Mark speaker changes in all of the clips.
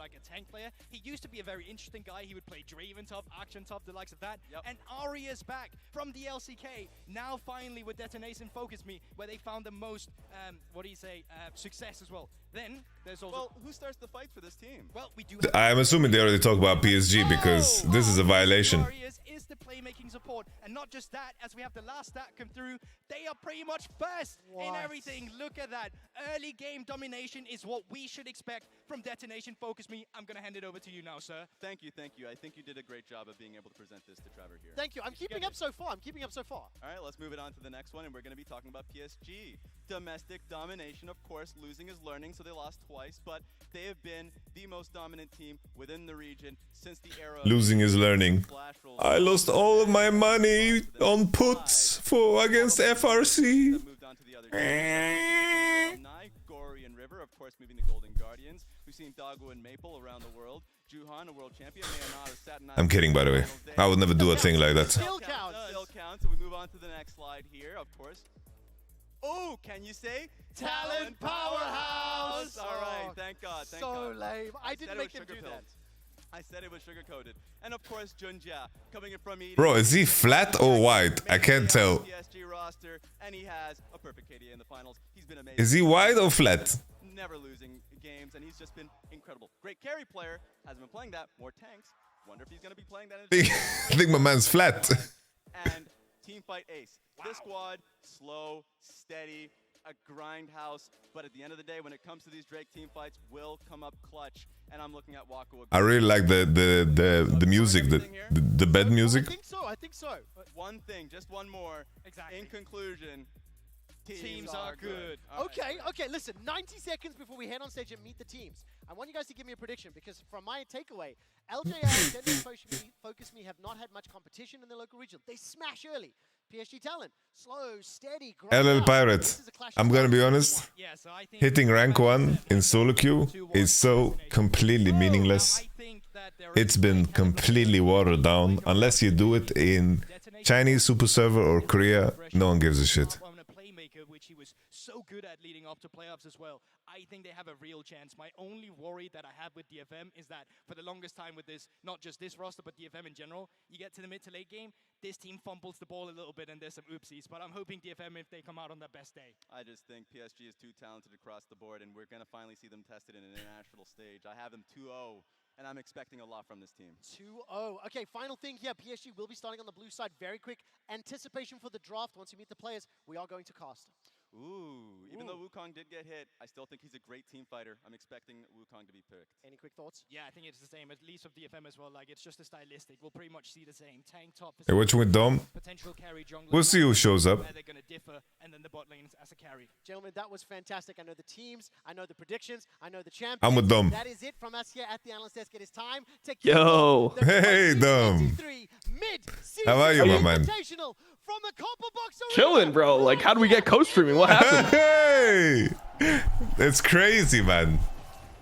Speaker 1: like a tank player. He used to be a very interesting guy. He would play Draven top, Action top, the likes of that. And Ari is back from the LCK. Now finally with Detonation Focus Me, where they found the most, success as well. Then there's also...
Speaker 2: Well, who starts the fight for this team?
Speaker 1: Well, we do
Speaker 3: I'm assuming they already talk about PSG because this is a violation.
Speaker 1: Warriors is the playmaking support, and not just that, as we have the last stat come through, they are pretty much first in everything. Look at that. Early game domination is what we should expect from Detonation Focus Me. I'm going to hand it over to you now, sir.
Speaker 2: Thank you, thank you. I think you did a great job of being able to present this to Trevor here.
Speaker 4: Thank you. I'm keeping up so far.
Speaker 2: All right, let's move it on to the next one, and we're going to be talking about PSG. Domestic domination, of course, losing is learning, so they lost twice, but they have been the most dominant team within the region since the era of
Speaker 3: Losing is learning. I lost all of my money on puts against FRC.
Speaker 2: Moved on to the other Gory and River, of course, moving the Golden Guardians. We've seen Doggo and Maple around the world. Juhan, a world champion.
Speaker 3: I'm kidding, by the way. I would never do a thing like that.
Speaker 2: Still counts. So we move on to the next slide here, of course. Oh, can you say talent powerhouse? All right, thank God. Thank God.
Speaker 4: So lame. I didn't make them do that.
Speaker 2: I said it was sugar-coated. And of course, Junja coming in from Eden.
Speaker 3: Bro, is he flat or wide? I can't tell.
Speaker 2: PSG roster, and he has a perfect KD in the finals. He's been amazing.
Speaker 3: Is he wide or flat?
Speaker 2: Never losing games, and he's just been incredible. Great carry player. Hasn't been playing that. More tanks. Wonder if he's going to be playing that in
Speaker 3: I think my man's flat.
Speaker 2: And team fight ace. This squad, slow, steady, a grindhouse, but at the end of the day, when it comes to these Drake team fights, will come up clutch. And I'm looking at Wako.
Speaker 3: I really like the music, the bed music.
Speaker 4: I think so.
Speaker 2: One thing, just one more.
Speaker 1: Exactly.
Speaker 2: In conclusion,
Speaker 1: teams are good.
Speaker 4: Okay, listen, 90 seconds before we head on stage and meet the teams. I want you guys to give me a prediction, because from my takeaway, LJL and Focus Me have not had much competition in the local region. They smash early. PSG Talent, slow, steady,
Speaker 3: LL Pirate, I'm gonna be honest, hitting rank 1 in solo queue is so completely meaningless. It's been completely watered down. Unless you do it in Chinese super server or Korea, no one gives a shit.
Speaker 1: Which he was so good at leading up to playoffs as well. I think they have a real chance. My only worry that I have with DFM is that for the longest time with this, not just this roster, but DFM in general, you get to the mid to late game, this team fumbles the ball a little bit and there's some oopsies. But I'm hoping DFM, if they come out on their best day.
Speaker 2: I just think PSG is too talented across the board, and we're going to finally see them tested in an international stage. I have them 2-0. And I'm expecting a lot from this team.
Speaker 4: 2-0. Okay, final thing here. PSG will be starting on the blue side very quick. Anticipation for the draft. Once you meet the players, we are going to cast.
Speaker 2: Even though Wukong did get hit, I still think he's a great team fighter. I'm expecting Wukong to be picked.
Speaker 4: Any quick thoughts?
Speaker 1: Yeah, I think it's the same, at least of DFM as well. Like, it's just a stylistic. We'll pretty much see the same. Tank top.
Speaker 3: Hey, watch with Dom.
Speaker 1: Potential carry jungler.
Speaker 3: We'll see who shows up.
Speaker 1: They're going to differ, and then the bot lanes as a carry.
Speaker 4: Gentlemen, that was fantastic. I know the teams. I know the predictions. I know the champions.
Speaker 3: I'm with Dom.
Speaker 4: That is it from us here at the Analyst Desk. It is time to
Speaker 5: Yo.
Speaker 3: Hey, Dom. How are you, my man?
Speaker 4: From the Copper Box Arena.
Speaker 5: Chilling, bro. Like, how do we get co-streaming? What happened?
Speaker 3: Hey! It's crazy, man.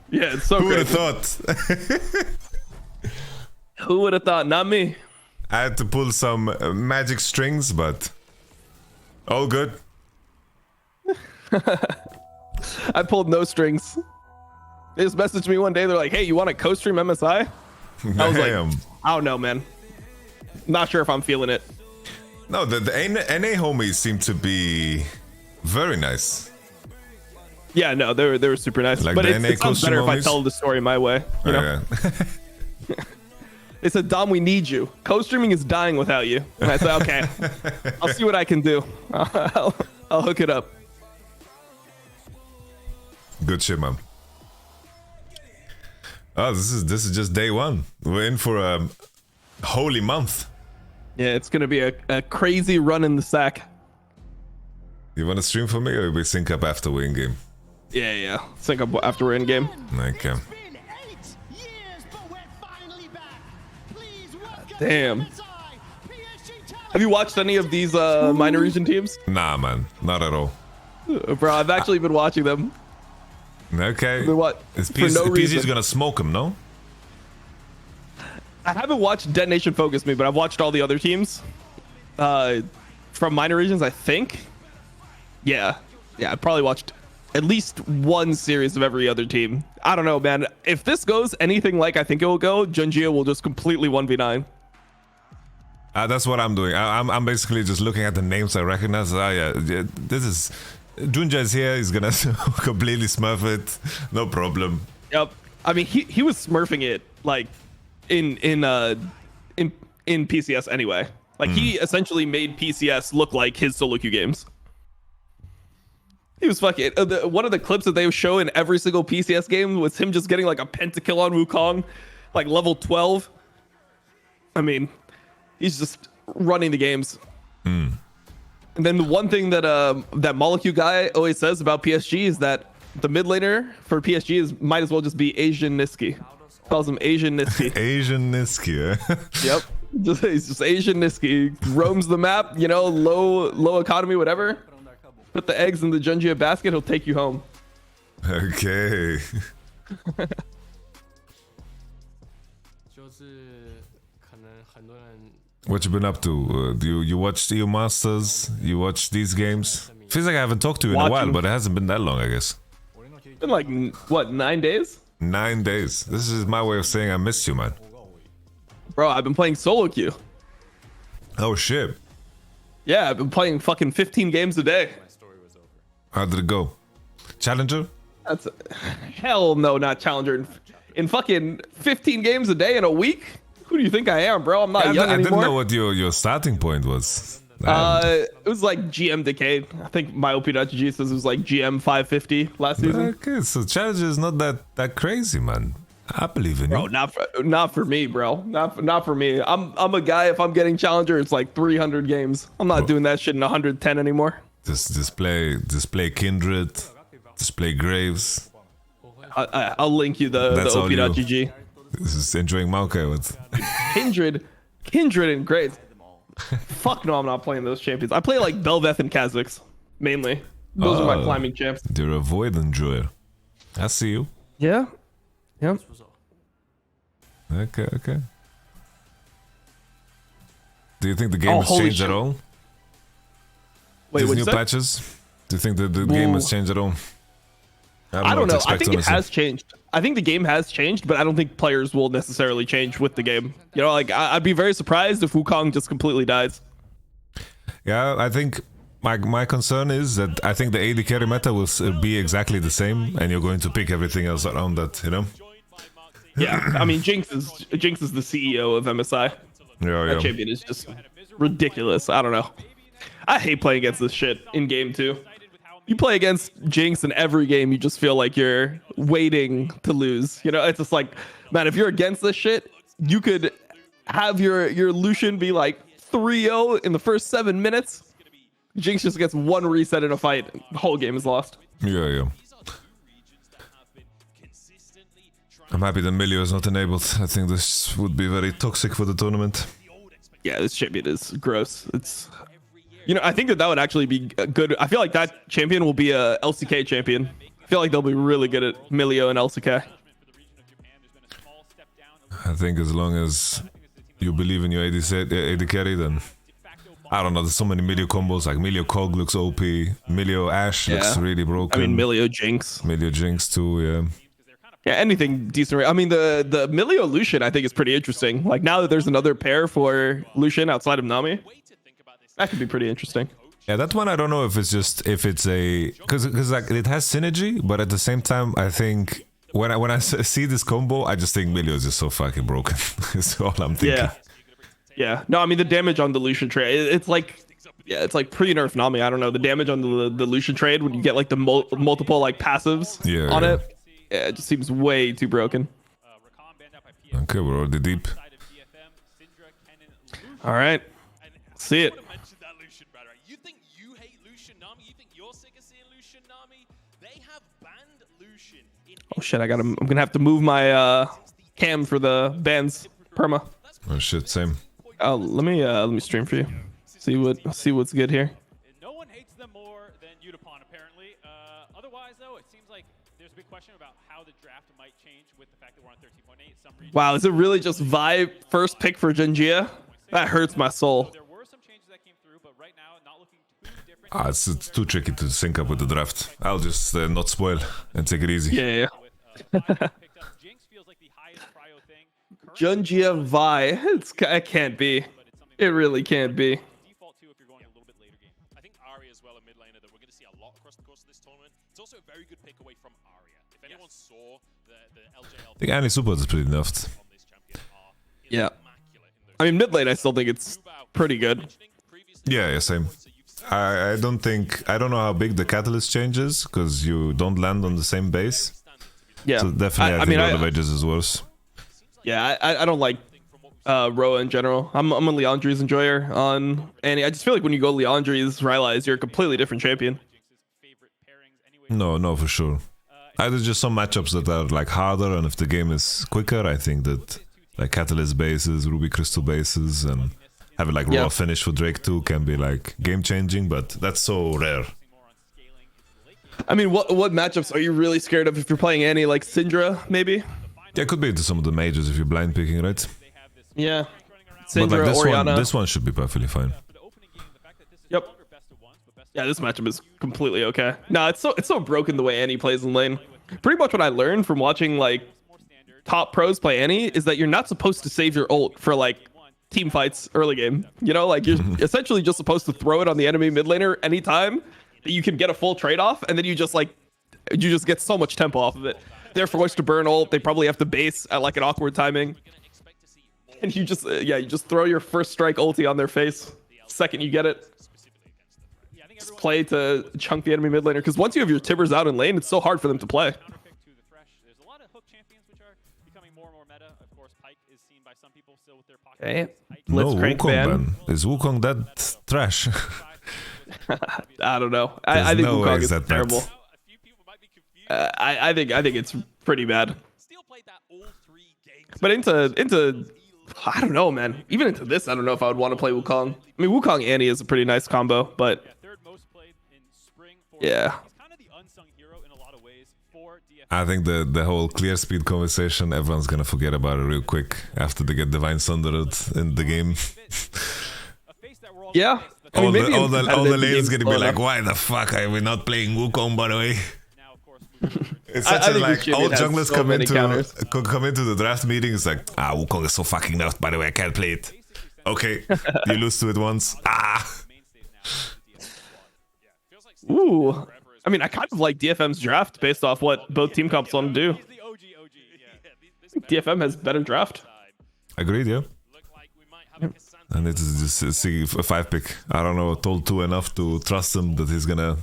Speaker 5: Yeah, it's so
Speaker 3: Who would
Speaker 5: crazy.
Speaker 3: have thought?
Speaker 5: Who would have thought? Not me.
Speaker 3: I had to pull some magic strings, but all good.
Speaker 5: I pulled no strings. They just messaged me one day. They're like, hey, you want to co-stream MSI? I was like, I don't know, man. Not sure if I'm feeling it.
Speaker 3: No, the NA homies seem to be very nice.
Speaker 5: Yeah, no, they were super nice.
Speaker 3: Like
Speaker 5: but
Speaker 3: the
Speaker 5: it sounds better if I tell the story my way. You know? They said, Dom, we need you. Co-streaming is dying without you. And I said, okay, I'll see what I can do. I'll hook it up.
Speaker 3: Good shit, man. Oh, this is just day one. We're in for a holy month.
Speaker 5: Yeah, it's gonna be a crazy run in the sack.
Speaker 3: You want to stream for me, or we sync up after we're in game?
Speaker 5: Yeah. Sync up after we're in game.
Speaker 3: Okay.
Speaker 5: Damn. Have you watched any of these minor region teams?
Speaker 3: Nah, man, not at all.
Speaker 5: Bro, I've actually been watching them.
Speaker 3: Okay.
Speaker 5: What?
Speaker 3: PG's gonna smoke him, no?
Speaker 5: I haven't watched Detonation Focus Me, but I've watched all the other teams from minor regions, I think. Yeah, I probably watched at least one series of every other team. I don't know, man. If this goes anything like I think it will go, Junjia will just completely 1v9.
Speaker 3: That's what I'm doing. I'm basically just looking at the names I recognize. Yeah, this is Junja is here. He's gonna completely smurf it. No problem.
Speaker 5: Yep. I mean, he was smurfing it like in PCS anyway. Like he essentially made PCS look like his solo queue games. He was fucking one of the clips that they show in every single PCS game was him just getting like a pentakill on Wukong, like level 12. I mean, he's just running the games. And then the one thing that that Molecule guy always says about PSG is that the mid laner for PSG might as well just be Asian Niski. Calls him Asian Niski.
Speaker 3: Asian Niski.
Speaker 5: Yep. He's just Asian Niski. Roams the map, you know, low economy, whatever. Put the eggs in the Junjia basket, he'll take you home.
Speaker 3: Okay. What you been up to? Do you watch EU Masters? You watch these games? Feels like I haven't talked to you in a while, but it hasn't been that long, I guess.
Speaker 5: Been like, what, 9 days?
Speaker 3: 9 days. This is my way of saying I missed you, man.
Speaker 5: Bro, I've been playing solo queue.
Speaker 3: Oh, shit.
Speaker 5: Yeah, I've been playing fucking 15 games a day.
Speaker 3: How did it go? Challenger?
Speaker 5: That's hell no, not challenger. In fucking 15 games a day in a week? Who do you think I am, bro? I'm not young anymore.
Speaker 3: I didn't know what your starting point was.
Speaker 5: It was like GM decade. I think my OP.GG says it was like GM 550 last season.
Speaker 3: Okay, so Challenger is not that crazy, man. I believe in you.
Speaker 5: Bro, not for me, bro. Not for me. I'm a guy, if I'm getting Challenger, it's like 300 games. I'm not doing that shit in 110 anymore.
Speaker 3: Just display Kindred, display Graves.
Speaker 5: I'll link you the OP.GG.
Speaker 3: This is enjoying Maokai with
Speaker 5: Kindred and Graves. Fuck no, I'm not playing those champions. I play like Belveth and Kha'Zix mainly. Those are my climbing champs.
Speaker 3: You're a Void enjoyer. I see you.
Speaker 5: Yeah. Yep.
Speaker 3: Okay. Do you think the game has changed at all?
Speaker 5: Wait,
Speaker 3: These new patches? Do you think that the game has changed at all?
Speaker 5: I don't know. I think it has changed. I think the game has changed, but I don't think players will necessarily change with the game. You know, like I'd be very surprised if Wukong just completely dies.
Speaker 3: Yeah, I think my concern is that I think the AD carry meta will be exactly the same, and you're going to pick everything else around that, you know?
Speaker 5: Yeah, I mean, Jinx is the CEO of MSI. That champion is just ridiculous. I don't know. I hate playing against this shit in game too. You play against Jinx in every game, you just feel like you're waiting to lose. You know, it's just like, man, if you're against this shit, you could have your Lucian be like 3-0 in the first 7 minutes. Jinx just gets one reset in a fight, the whole game is lost.
Speaker 3: Yeah. I'm happy that Milio is not enabled. I think this would be very toxic for the tournament.
Speaker 5: Yeah, this champion is gross. It's, you know, I think that would actually be good. I feel like that champion will be a LCK champion. I feel like they'll be really good at Milio and LCK.
Speaker 3: I think as long as you believe in your AD carry, then I don't know. There's so many Milio combos. Like Milio Cog looks OP. Milio Ashe looks really broken.
Speaker 5: I mean, Milio Jinx.
Speaker 3: Milio Jinx too, yeah.
Speaker 5: Yeah, anything decent. I mean, the Milio Lucian I think is pretty interesting. Like now that there's another pair for Lucian outside of Nami, that could be pretty interesting.
Speaker 3: Yeah, that one I don't know if it's a because like it has synergy, but at the same time I think when I see this combo, I just think Milio is just so fucking broken. That's all I'm thinking.
Speaker 5: Yeah. No, I mean the damage on the Lucian trade, it's like pre-nerf Nami. I don't know, the damage on the Lucian trade when you get like the multiple like passives on it. Yeah, it just seems way too broken.
Speaker 3: Okay, we're already deep.
Speaker 5: All right, see it.
Speaker 6: You think you hate Lucian Nami? You think you're sick of seeing Lucian Nami? They have banned Lucian.
Speaker 5: Oh shit! I'm gonna have to move my cam for the bans perma.
Speaker 3: Oh shit, same.
Speaker 5: Let me stream for you. See what's good here.
Speaker 6: No one hates them more than Udapon, apparently. Otherwise, though, it seems like there's a big question about how the draft might change with the fact that we're on 13.8.
Speaker 5: Wow, is it really just Vibe first pick for Junjia? That hurts my soul.
Speaker 6: There were some changes that came through, but right now, not looking too different.
Speaker 3: It's too tricky to sync up with the draft. I'll just not spoil and take it easy.
Speaker 5: Yeah. Junjia Vi. It can't be. It really can't be.
Speaker 7: Default too if you're going a little bit later game. I think Arya as well, a mid laner that we're going to see a lot across the course of this tournament. It's also a very good pick away from Arya. If anyone saw the LJL,
Speaker 3: I think any support is pretty nerfed.
Speaker 5: Yeah. I mean, mid lane, I still think it's pretty good.
Speaker 3: Yeah, same. I don't know how big the catalyst changes because you don't land on the same base.
Speaker 5: Yeah.
Speaker 3: So definitely, I think World of Ages is worse.
Speaker 5: Yeah, I don't like Roa in general. I'm a Leandri's enjoyer on Annie. I just feel like when you go Leandri's, Rylai's, you're a completely different champion.
Speaker 3: No, for sure. There's just some matchups that are like harder, and if the game is quicker, I think that like Catalyst bases, Ruby Crystal bases, and having like raw finish for Drake 2 can be like game changing, but that's so rare.
Speaker 5: I mean, what matchups are you really scared of if you're playing Annie? Like Syndra, maybe?
Speaker 3: Yeah, it could be into some of the majors if you're blind picking, right?
Speaker 5: Yeah.
Speaker 3: Syndra, but like
Speaker 5: Orianna.
Speaker 3: This one should be perfectly fine.
Speaker 5: Yep. Yeah, this matchup is completely okay. No, it's so broken the way Annie plays in lane. Pretty much what I learned from watching like top pros play Annie is that you're not supposed to save your ult for like team fights early game. You know, like you're essentially just supposed to throw it on the enemy mid laner anytime that you can get a full trade off, and then you just get so much tempo off of it. They're forced to burn ult. They probably have to base at like an awkward timing, and you just throw your first strike ulti on their face second you get it. Just play to chunk the enemy mid laner, because once you have your Tibbers out in lane, it's so hard for them to play. Okay, let's crank ban.
Speaker 3: Is Wukong that trash?
Speaker 5: I don't know. I think
Speaker 3: no
Speaker 5: Wukong is terrible. I think it's pretty bad. But into I don't know, man. Even into this, I don't know if I would want to play Wukong. I mean, Wukong Annie is a pretty nice combo, but yeah.
Speaker 3: I think the whole clear speed conversation, everyone's gonna forget about it real quick after they get Divine Sundered in the game.
Speaker 5: Yeah. I
Speaker 3: mean, all the lanes gonna be like, why the fuck are we not playing Wukong, by the way? It's such like all junglers come into the draft meeting. It's like, Wukong is so fucking nerfed, by the way, I can't play it. Okay, you lose to it once.
Speaker 5: Ooh. I mean, I kind of like DFM's draft based off what both team comps want to do. DFM has better draft.
Speaker 3: Agreed, yeah. And it is just a 5-pick. I don't know, told 2 enough to trust him that he's gonna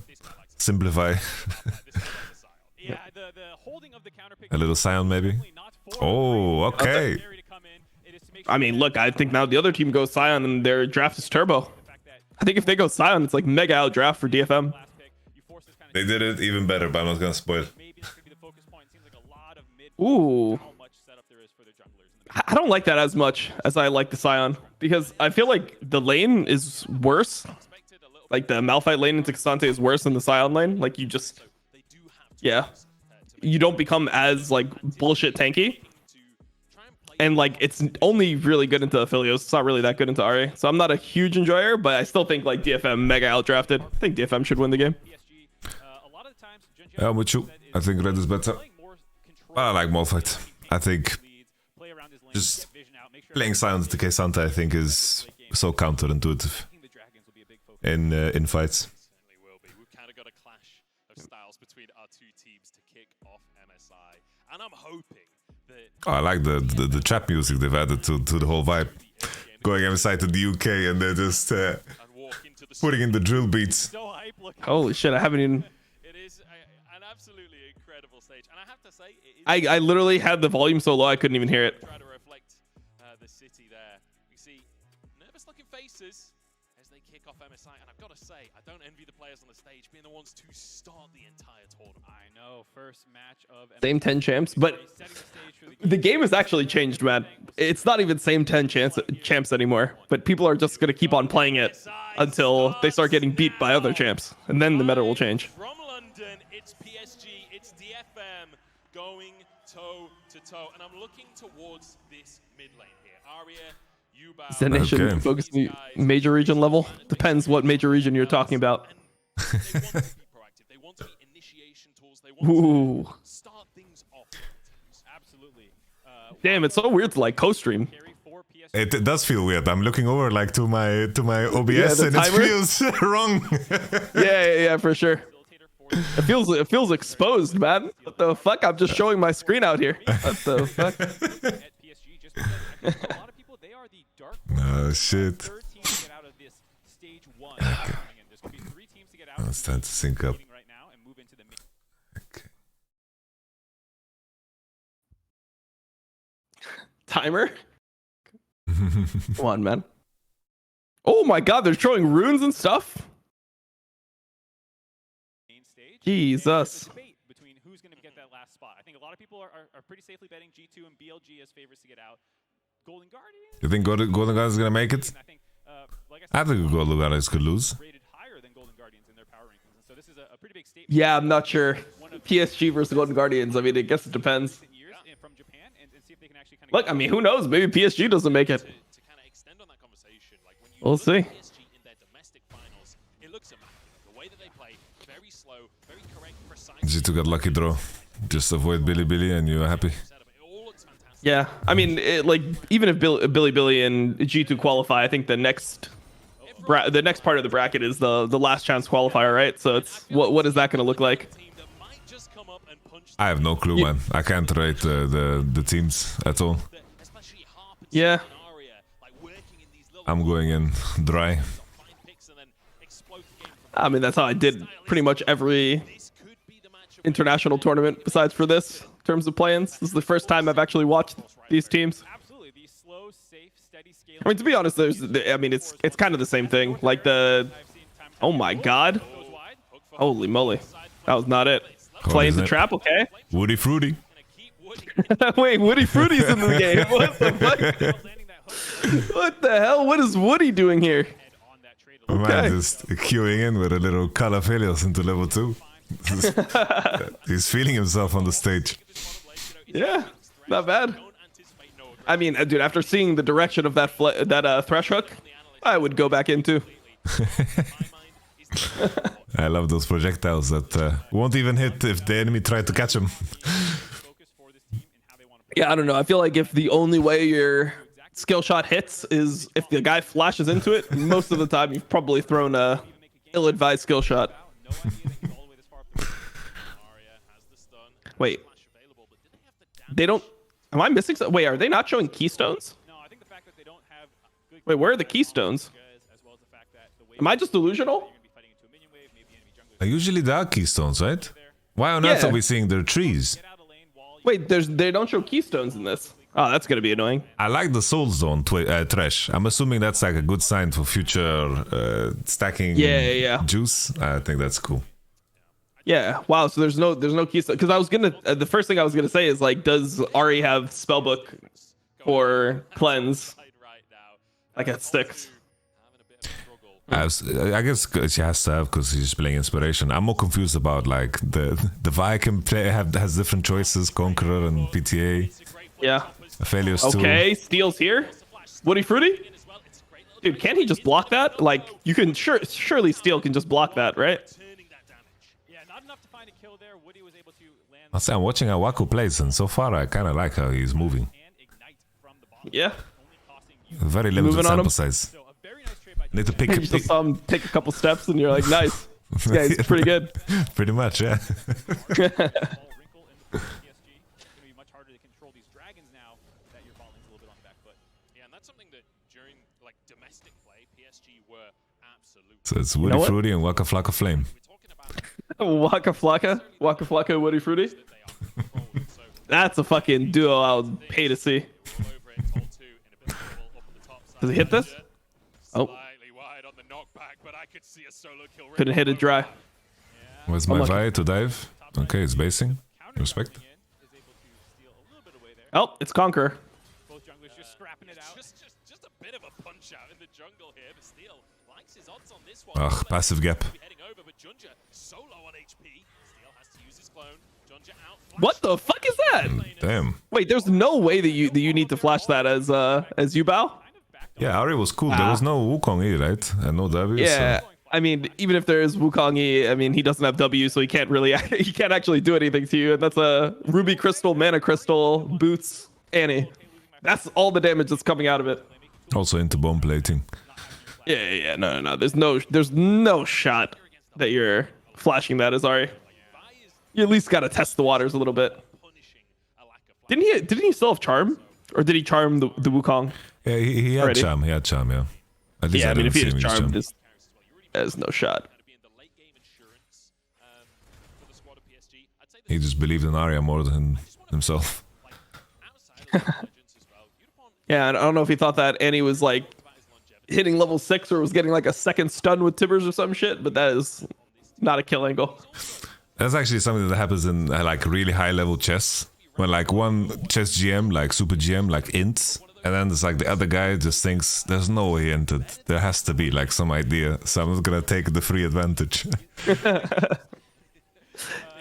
Speaker 3: simplify. A little Scion, maybe? Oh, okay.
Speaker 5: I mean, look, I think now the other team goes Scion and their draft is turbo. I think if they go Scion, it's like mega out draft for DFM.
Speaker 3: They did it even better, but I'm not gonna spoil.
Speaker 5: Ooh. I don't like that as much as I like the Scion, because I feel like the lane is worse. Like the Malphite lane into Cassante is worse than the Scion lane. Like you just, you don't become as like bullshit tanky. And like it's only really good into Aphelios. It's not really that good into Ahri. So I'm not a huge enjoyer, but I still think like DFM mega outdrafted. I think DFM should win the game.
Speaker 3: I'm with you. I think red is better. I like Malphite. I think just playing Silence to Cassante, I think, is so counterintuitive in fights.
Speaker 7: We've kind of got a clash of styles between our two teams to kick off MSI, and I'm hoping that.
Speaker 3: I like the trap music they've added to the whole vibe. Going MSI to the UK and they're just putting in the drill beats.
Speaker 5: Holy shit! I haven't even.
Speaker 7: Absolutely incredible stage, and I have to say,
Speaker 5: I literally had the volume so low I couldn't even hear it.
Speaker 7: Try to reflect the city there. We see nervous-looking faces as they kick off MSI, and I've got to say, I don't envy the players on the stage being the ones to start the entire tournament.
Speaker 6: I know, first match of
Speaker 5: same 10 champs, but the game has actually changed, man. It's not even same 10 champs anymore, but people are just gonna keep on playing it until they start getting beat by other champs, and then the meta will change.
Speaker 7: It's PSG, it's DFM going toe to toe, and I'm looking towards this mid lane here. Arya, Yuba.
Speaker 5: Is the nation focused on major region level? Depends what major region you're talking about.
Speaker 7: They want to be proactive. They want to be initiation tools. They want to start things off.
Speaker 6: Absolutely.
Speaker 5: Damn, it's so weird to like Costream.
Speaker 3: It does feel weird. I'm looking over like to my OBS
Speaker 5: the
Speaker 3: and
Speaker 5: timer?
Speaker 3: it feels wrong.
Speaker 5: Yeah, for sure. It feels exposed, man. What the fuck? I'm just showing my screen out here. What the fuck?
Speaker 6: At PSG, just because I think a lot of people, they are the dark
Speaker 3: Oh shit.
Speaker 6: third team to get out of this stage 1. There's going to be 3 teams to get out.
Speaker 3: It's time to sync up.
Speaker 6: Right now and move into the main.
Speaker 3: Okay.
Speaker 5: Timer? Come on, man. Oh my god, they're showing runes and stuff?
Speaker 6: Stage.
Speaker 5: Jesus.
Speaker 6: There's a debate between who's going to get that last spot. I think a lot of people are pretty safely betting G2 and BLG as favorites to get out. Golden Guardians.
Speaker 3: You think Golden Guardians is gonna make it?
Speaker 6: I think, like
Speaker 3: I think Golden Guardians could lose.
Speaker 6: rated higher than Golden Guardians in their power rankings, and so this is a pretty big statement.
Speaker 5: Yeah, I'm not sure. PSG versus Golden Guardians. I mean, I guess it depends.
Speaker 6: Years from Japan, and see if they can actually kind of
Speaker 5: Look, I mean, who knows? Maybe PSG doesn't make it.
Speaker 7: To kind of extend on that conversation, like when you
Speaker 5: We'll
Speaker 7: look
Speaker 5: see.
Speaker 7: at PSG in their domestic finals, it looks immaculate. The way that they play, very slow, very correct, precise.
Speaker 3: G2 got lucky draw. Just avoid Billy and you're happy.
Speaker 7: It all looks fantastic.
Speaker 5: Yeah, I mean, like even if Billy and G2 qualify, I think the next part of the bracket is the last chance qualifier, right? So it's what is that going to look like?
Speaker 7: Team that might just come up and punch
Speaker 3: I have no clue, man. I can't rate the teams at all.
Speaker 7: especially Harp and
Speaker 5: Yeah.
Speaker 7: Aria, like working in these little
Speaker 3: I'm going in dry.
Speaker 7: find picks and then explode the game from
Speaker 5: I mean, that's how I did pretty much every
Speaker 7: this could be the matchup.
Speaker 5: international tournament besides for this in terms of play-ins. This is the first time I've actually watched these teams.
Speaker 6: absolutely these slow, safe, steady scale.
Speaker 5: I mean, to be honest, it's kind of the same thing. Like oh my god,
Speaker 6: Goes wide. Hook for
Speaker 5: holy moly, that was not it. Playing the
Speaker 3: isn't it?
Speaker 5: trap, okay.
Speaker 3: Woody Fruity.
Speaker 7: Keep Woody
Speaker 5: Wait, Woody Fruity's in the game. What the fuck?
Speaker 6: landing that hook
Speaker 5: What the hell? What is Woody doing here?
Speaker 6: head on that trade. A little
Speaker 3: Man,
Speaker 5: Okay.
Speaker 3: just queuing in with a little Calafelios into level 2. He's feeling himself on the stage.
Speaker 5: Yeah, not bad.
Speaker 7: don't anticipate no
Speaker 5: I mean, dude, after seeing the direction of that thresh hook, I would go back into.
Speaker 3: I love those projectiles that won't even hit if the enemy tried to catch him.
Speaker 6: focus for this team and how they want to play.
Speaker 5: Yeah, I don't know. I feel like if the only way your skill shot hits is if the guy flashes into it, most of the time you've probably thrown a ill-advised skill shot.
Speaker 6: No idea that he's all the way this far up the field.
Speaker 7: Aria has the stun.
Speaker 5: Wait,
Speaker 7: Flash available, but did they have the damage?
Speaker 5: they don't. Am I missing something? Wait, are they not showing keystones?
Speaker 6: No, I think the fact that they don't have good
Speaker 5: Wait, where are the keystones?
Speaker 6: as well as the fact that the wave
Speaker 5: Am I just delusional?
Speaker 6: you're going to be fighting into a minion wave, maybe enemy junglers
Speaker 3: Usually there are keystones, right? Why on earth
Speaker 5: Yeah.
Speaker 3: are we seeing their trees?
Speaker 6: get out of lane while
Speaker 5: Wait, they don't show keystones in this. Oh, that's gonna be annoying.
Speaker 3: I like the Soul Zone trash. I'm assuming that's like a good sign for future stacking
Speaker 5: Yeah.
Speaker 3: juice. I think that's cool.
Speaker 5: Yeah. Wow. So there's no keystone because I was gonna. The first thing I was gonna say is like, does Ari have spellbook for cleanse?
Speaker 7: played right now.
Speaker 5: Like it sticks.
Speaker 7: Having a bit of a struggle.
Speaker 3: I guess she has to have because she's playing inspiration. I'm more confused about like the Vi can play has different choices, Conqueror and PTA.
Speaker 5: Yeah.
Speaker 3: Aphelios too.
Speaker 5: Okay. Steel's here. Woody Fruity. Dude, can't he just block that? Like you can surely Steel can just block that, right?
Speaker 7: Turning that damage.
Speaker 6: yeah, not enough to find a kill there. Woody was able to land
Speaker 3: I'll say I'm watching how Waku plays, and so far I kind of like how he's moving.
Speaker 6: and ignite from the bottom.
Speaker 5: Yeah.
Speaker 6: Only costing you.
Speaker 3: Very limited
Speaker 5: Moving on him.
Speaker 3: sample size.
Speaker 6: So a very nice trade by
Speaker 3: Need to pick,
Speaker 5: You just saw him take a couple steps, and you're like, nice. Yeah, he's pretty good.
Speaker 3: Pretty much, yeah.
Speaker 6: ball wrinkle in the PSG. It's going to be much harder to control these dragons now that your ball lane's a little bit on the back foot.
Speaker 7: Yeah, and that's something that during like domestic play, PSG were absolute.
Speaker 3: So it's Woody
Speaker 5: know what?
Speaker 3: Fruity and Waka Flocka Flame.
Speaker 7: We're talking about
Speaker 5: Waka Flocka, Woody Fruity.
Speaker 7: that they are controlled. So
Speaker 5: That's a fucking duo I would pay to see.
Speaker 7: all over it, told two in a bit of trouble up at the top side.
Speaker 5: Does he hit this? Oh.
Speaker 7: Slightly wide on the knockback, but I could see a solo kill.
Speaker 5: Couldn't hit it dry.
Speaker 3: Where's my
Speaker 5: Unlucky.
Speaker 3: Vi to dive? Okay, it's basing. Respect.
Speaker 6: Is able to steal a little bit away there.
Speaker 5: Oh, it's Conqueror.
Speaker 6: Both junglers just scrapping it out.
Speaker 7: Just a bit of a punch out in the jungle here, but Steel likes his odds on this one.
Speaker 3: Ugh, passive gap.
Speaker 7: Be heading over, but Junja so low on HP. Steel has to use his clone. Junja out.
Speaker 5: What the fuck is that?
Speaker 3: Damn.
Speaker 5: Wait, there's no way that you need to flash that as Yubao?
Speaker 3: Yeah, Ari was cool. There was no Wukong either, right? And no W.
Speaker 5: Yeah. I mean, even if there is Wukongi, I mean, he doesn't have W, so he can't really, he can't actually do anything to you. And that's a Ruby Crystal, Mana Crystal, Boots, Annie. That's all the damage that's coming out of it.
Speaker 3: Also into bomb plating.
Speaker 5: Yeah. No. There's no shot that you're flashing that, Azari. You at least got to test the waters a little bit. Didn't he still have charm? Or did he charm the Wukong?
Speaker 3: Yeah, he had charm. He had charm, yeah. At least
Speaker 5: Yeah, I mean, if he
Speaker 3: didn't
Speaker 5: has
Speaker 3: see him use
Speaker 5: charm, there's no shot.
Speaker 3: He just believed in Arya more than himself.
Speaker 5: Yeah, I don't know if he thought that Annie was like hitting level 6 or was getting like a second stun with Tibbers or some shit, but that is not a kill angle.
Speaker 3: That's actually something that happens in like really high level chess. When like one chess GM, like super GM, like ints, and then there's like the other guy just thinks there's no way he entered. There has to be like some idea. So I'm just gonna take the free advantage.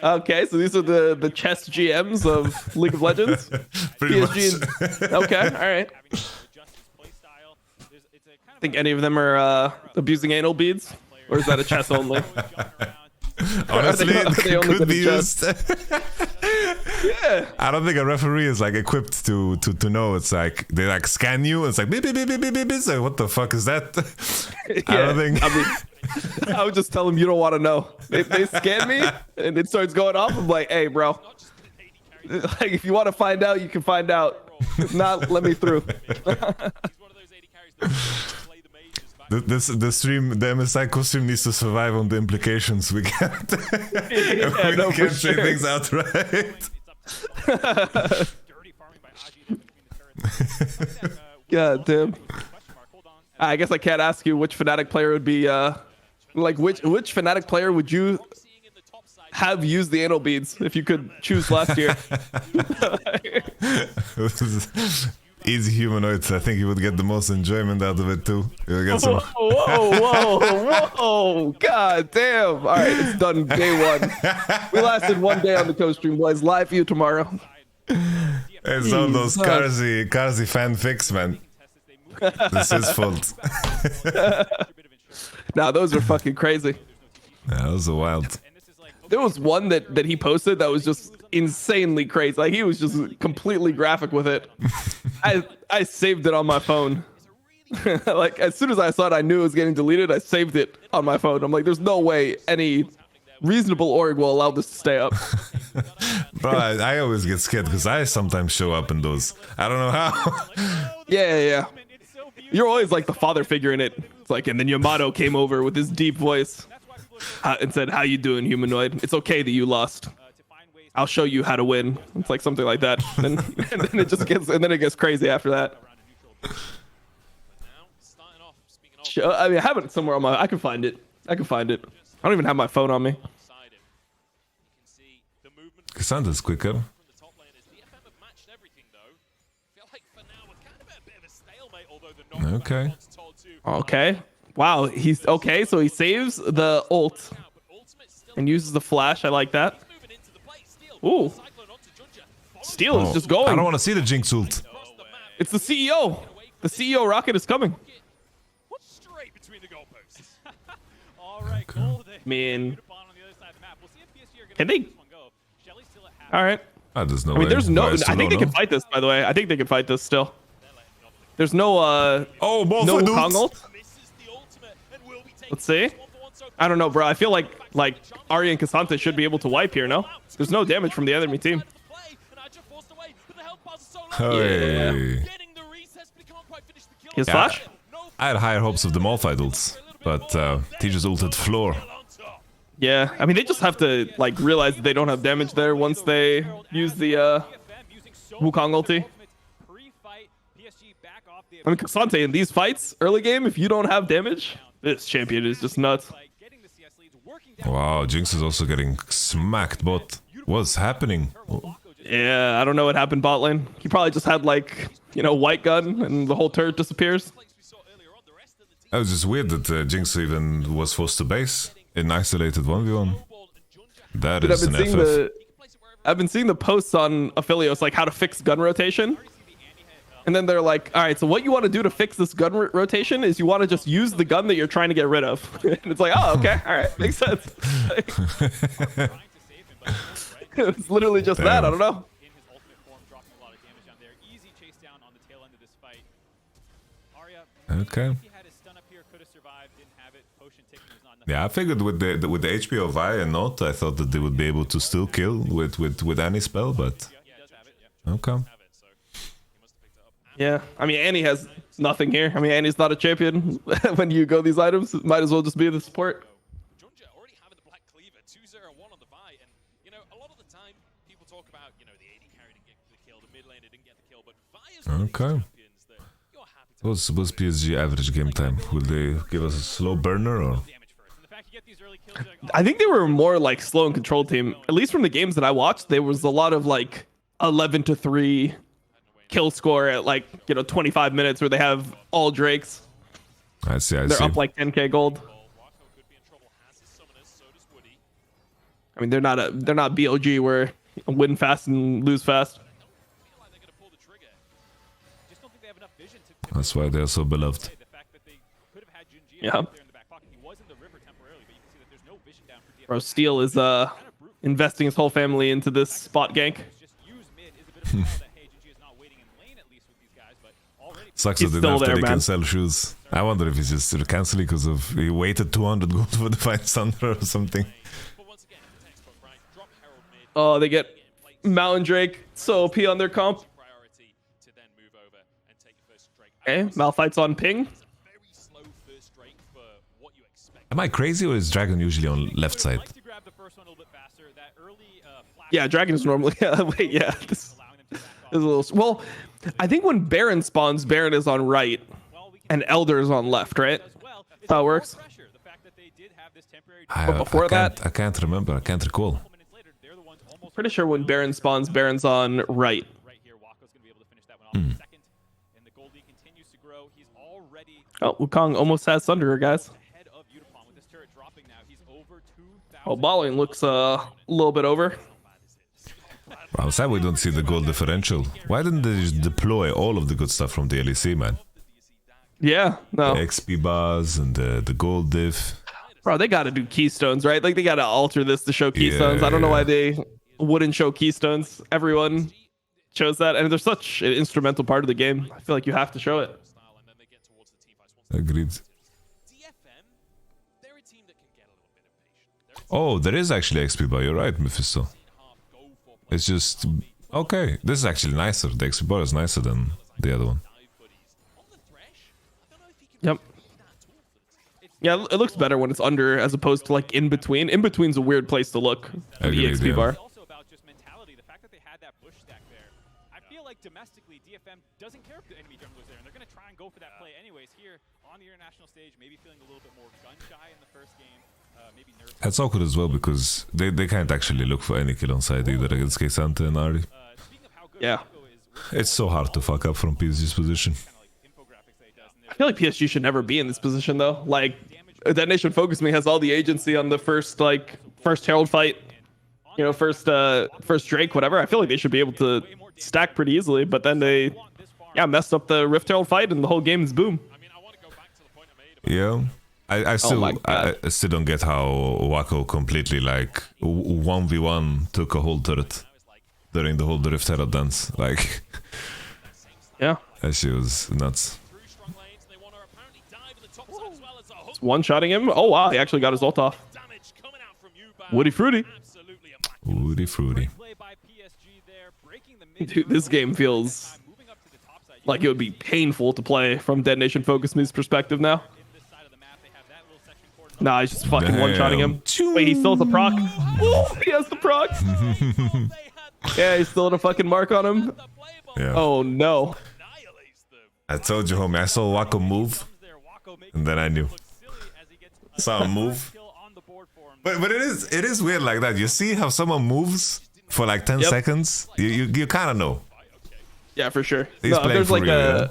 Speaker 5: Okay, so these are the chess GMs of League of Legends. PSG. Okay, all right. Think any of them are abusing anal beads, or is that a chess only?
Speaker 3: Honestly, it could be used.
Speaker 5: Yeah.
Speaker 3: I don't think a referee is like equipped to know. It's like they like scan you. And it's like beep beep beep beep beep beep. It's like, what the fuck is that?
Speaker 5: Yeah,
Speaker 3: I don't think.
Speaker 5: I mean, I would just tell them you don't want to know. They scan me and it starts going off. I'm like, hey, bro. Like, if you want to find out, you can find out. If not, let me through.
Speaker 3: The stream, the MSI Costream needs to survive on the implications. We can't,
Speaker 5: Yeah,
Speaker 3: we
Speaker 5: no,
Speaker 3: can't
Speaker 5: for
Speaker 3: say
Speaker 5: sure.
Speaker 3: things outright.
Speaker 5: God damn. I guess I can't ask you which Fnatic player would be like which Fnatic player would you have used the anal beads if you could choose last year?
Speaker 3: Easy humanoids. I think you would get the most enjoyment out of it too. You would get some.
Speaker 5: Whoa! God damn! All right, it's done. Day one. We lasted one day on the co-stream, boys. Live for you tomorrow.
Speaker 3: It's all those Carzy fanfics, man. This is fault.
Speaker 5: Nah, those are fucking crazy.
Speaker 3: Yeah, those are wild.
Speaker 5: There was one that he posted that was just insanely crazy. Like, he was just completely graphic with it. I saved it on my phone. Like, as soon as I saw it, I knew it was getting deleted. I saved it on my phone. I'm like, there's no way any reasonable org will allow this to stay up.
Speaker 3: Bro, I always get scared because I sometimes show up in those. I don't know how.
Speaker 5: Yeah. You're always like the father figure in it. It's like, and then Yamato came over with his deep voice and said, "How you doing, humanoid? It's okay that you lost. I'll show you how to win." It's like something like that. And then it just gets, and then it gets crazy after that. I mean, I have it somewhere on my. I can find it. I don't even have my phone on me.
Speaker 3: Cassandra's quicker.
Speaker 5: Okay. Wow. He's okay. So he saves the ult and uses the flash. I like that. Ooh. Steel is just going.
Speaker 3: I don't want to see the Jinx ult.
Speaker 5: It's the CEO. The CEO rocket is coming. Man. Can they? All right.
Speaker 3: There's no
Speaker 5: I mean,
Speaker 3: way.
Speaker 5: there's no.
Speaker 3: Why,
Speaker 5: I think they can fight this. By the way, I think they can fight this still. There's no.
Speaker 3: Oh, both
Speaker 5: no
Speaker 3: dudes.
Speaker 5: Wukong ult. Let's see. I don't know, bro. I feel like Arya and Cassante should be able to wipe here. No, there's no damage from the enemy team.
Speaker 3: Hey.
Speaker 5: His flash.
Speaker 3: I had higher hopes of the Malphite ults, but he just ulted floor.
Speaker 5: Yeah, I mean, they just have to like realize that they don't have damage there once they use the Wukong ulti. I mean, Cassante in these fights, early game, if you don't have damage, this champion is just nuts.
Speaker 3: Wow, Jinx is also getting smacked, but what's happening?
Speaker 5: Yeah, I don't know what happened bot lane. He probably just had like, white gun and the whole turret disappears.
Speaker 3: It was just weird that Jinx even was forced to base in isolated 1v1. That
Speaker 5: Dude,
Speaker 3: is an FF.
Speaker 5: I've been seeing the posts on Affiliates, like how to fix gun rotation. And then they're like, all right, so what you want to do to fix this gun rotation is you want to just use the gun that you're trying to get rid of. And it's like, oh, okay, all right, makes sense. It's literally just that. I don't know.
Speaker 6: In his ultimate form, dropping a lot of damage down there. Easy chase down on the tail end of this fight. Arya,
Speaker 3: Okay.
Speaker 6: if he had his stun up here, could have survived. Didn't have it. Potion taking was not enough.
Speaker 3: Yeah, I figured with the HP of Vi and not, I thought that they would be able to still kill with any spell, but
Speaker 6: He does have it. Yeah.
Speaker 3: okay.
Speaker 6: Have it. So he must have picked it up.
Speaker 5: Yeah, I mean, Annie has nothing here. I mean, Annie's not a champion. When you go these items, might as well just be the support.
Speaker 7: Junja already having the Black Cleaver, 2-0-1 on the Vi, and you know, a lot of the time people talk about, you know, the AD carry didn't get the kill, the mid laner didn't get the kill, but Vi is one of these
Speaker 3: Okay.
Speaker 7: champions that you're happy to
Speaker 3: What's PSG average game time? Will they give us a slow burner or?
Speaker 6: Damage first. And the fact you get these early kills, you're like,
Speaker 5: I think they were more like slow and controlled team. At least from the games that I watched, there was a lot of like 11-3 kill score at like, you know, 25 minutes where they have all Drakes.
Speaker 3: I see. I
Speaker 5: They're
Speaker 3: see.
Speaker 5: up like 10k gold.
Speaker 7: Wako could be in trouble, has his summoners, so does Woody.
Speaker 5: I mean, they're not BOG where you win fast and lose fast.
Speaker 7: Feel like they're gonna pull the trigger.
Speaker 6: just don't think they have enough vision to
Speaker 3: That's why they are so beloved.
Speaker 6: the fact that they could have had Junji
Speaker 5: Yeah.
Speaker 6: out there in the back pocket. He was in the river temporarily, but you can see that there's no vision down for DFM.
Speaker 5: Bro, Steel is investing his whole family into this spot gank.
Speaker 6: Just use mid is a bit of a tell that hey, Junji is not waiting in lane at least with these guys, but already
Speaker 3: Sucks
Speaker 5: He's
Speaker 3: that
Speaker 5: still
Speaker 3: after
Speaker 5: there,
Speaker 3: they
Speaker 5: man.
Speaker 3: can sell shoes. I wonder if he's just canceling because of he waited 200 gold for the Fine Thunder or something.
Speaker 7: But once again, the textbook, right? Drop Herald mid.
Speaker 5: Oh, they get Mountain Drake so OP on their comp.
Speaker 7: Priority to then move over and take the first Drake.
Speaker 5: Okay, Malphite's on ping.
Speaker 7: It's a very slow first Drake for what you expect.
Speaker 3: Am I crazy or is Dragon usually on left side?
Speaker 6: likes to grab the first one a little bit faster. That early flash
Speaker 5: Yeah, Dragon is normally. Wait, yeah. This
Speaker 6: allowing them to back off.
Speaker 5: is a little. Well, I think when Baron spawns, Baron is on right
Speaker 6: Well, we can
Speaker 5: and Elder is on left, right?
Speaker 6: as well. It's
Speaker 5: How it
Speaker 6: more
Speaker 5: works.
Speaker 6: pressure. The fact that they did have this temporary
Speaker 5: But before
Speaker 3: I can't remember. I can't recall.
Speaker 6: couple minutes later, they're the ones almost
Speaker 5: Pretty sure when Baron spawns, Baron's on right.
Speaker 6: right here. Wako's gonna be able to finish that one off in a second. And the gold lead continues to grow. He's already
Speaker 5: Oh, Wukong almost has Thunderer, guys.
Speaker 6: ahead of Udapon with this turret dropping now. He's over 2,000.
Speaker 5: Oh, Balling looks a little bit over.
Speaker 3: I'm sad we don't see the gold differential. Why didn't they just deploy all of the good stuff from the LEC, man?
Speaker 5: Yeah, no.
Speaker 3: The XP bars and the gold diff.
Speaker 5: Bro, they gotta do keystones, right? Like, they gotta alter this to show keystones. I don't know why they wouldn't show keystones. Everyone chose that, and they're such an instrumental part of the game. I feel like you have to show it.
Speaker 7: Style, and then they get towards the team fights. Once
Speaker 3: Agreed.
Speaker 7: DFM, they're a team that can get a little bit impatient. They're a
Speaker 3: Oh, there is actually XP bar. You're right, Mephisto.
Speaker 7: half go for play.
Speaker 3: It's just okay. This is actually nicer. The XP bar is nicer than the other one.
Speaker 7: Dive buddies. On the thresh, I don't know if he can
Speaker 5: Yep.
Speaker 7: be that tool for the team.
Speaker 5: Yeah, it looks better when it's under as opposed to like in between. In between's a weird place to look for the
Speaker 3: Agreed,
Speaker 5: EXP
Speaker 3: yeah.
Speaker 5: bar.
Speaker 6: It's also about just mentality. The fact that they had that push stack there. I feel like domestically, DFM doesn't care if the enemy jungler's there, and they're going to try and go for that play anyways. Here on the international stage, maybe feeling a little bit more gun shy in the first game. Maybe nervous.
Speaker 3: That's awkward as well because they can't actually look for any kill on side either against Keisante and Ari.
Speaker 6: Speaking of how good
Speaker 5: Yeah.
Speaker 6: Wako is,
Speaker 3: It's so hard to fuck up from PSG's position.
Speaker 6: kind of like infographics that he does, and
Speaker 5: I feel like PSG should never be in this position though. Like, that Nation Focus Me has all the agency on the first Herald fight. You know, first Drake, whatever. I feel like they should be able to stack pretty easily, but then they messed up the Rift Herald fight and the whole game is boom.
Speaker 7: I mean, I want to go back to the point I made about
Speaker 3: Yeah. I still
Speaker 5: my God.
Speaker 3: I still don't get how Wako completely like 1v1 took a whole turret during the whole Rift Herald dance. Like
Speaker 5: Yeah.
Speaker 3: that shit was nuts.
Speaker 7: through strong lanes, and they want to apparently dive in the top side as well as a hook.
Speaker 5: One-shotting him. Oh wow, he actually got his ult off.
Speaker 7: Damage coming out from you,
Speaker 5: Woody Fruity.
Speaker 7: Absolutely immaculate.
Speaker 3: Woody fruity.
Speaker 6: play by PSG there, breaking the mid.
Speaker 5: Dude, this game feels
Speaker 6: moving up to the top side.
Speaker 5: like it would be painful to play from Dead Nation Focus Me's perspective now.
Speaker 6: In this side of the map, they have that little section cordoned
Speaker 5: Nah, he's just fucking one-shotting him.
Speaker 3: Damn.
Speaker 5: Wait, he still has the proc. Ooh, he has the proc. Yeah, he's still at a fucking mark on him.
Speaker 3: Yeah.
Speaker 5: Oh no.
Speaker 7: Annihilates them.
Speaker 3: I told you, homie. I saw Wako move,
Speaker 6: there. Wako making
Speaker 3: and then I knew.
Speaker 6: look silly as he gets
Speaker 3: Saw him move.
Speaker 6: kill on the board for him.
Speaker 3: But it is weird like that. You see how someone moves for like 10
Speaker 5: Yep.
Speaker 3: seconds? You kind of know.
Speaker 5: Yeah, for sure.
Speaker 3: He's
Speaker 5: No, if
Speaker 3: playing
Speaker 5: there's
Speaker 3: for
Speaker 5: like
Speaker 3: real,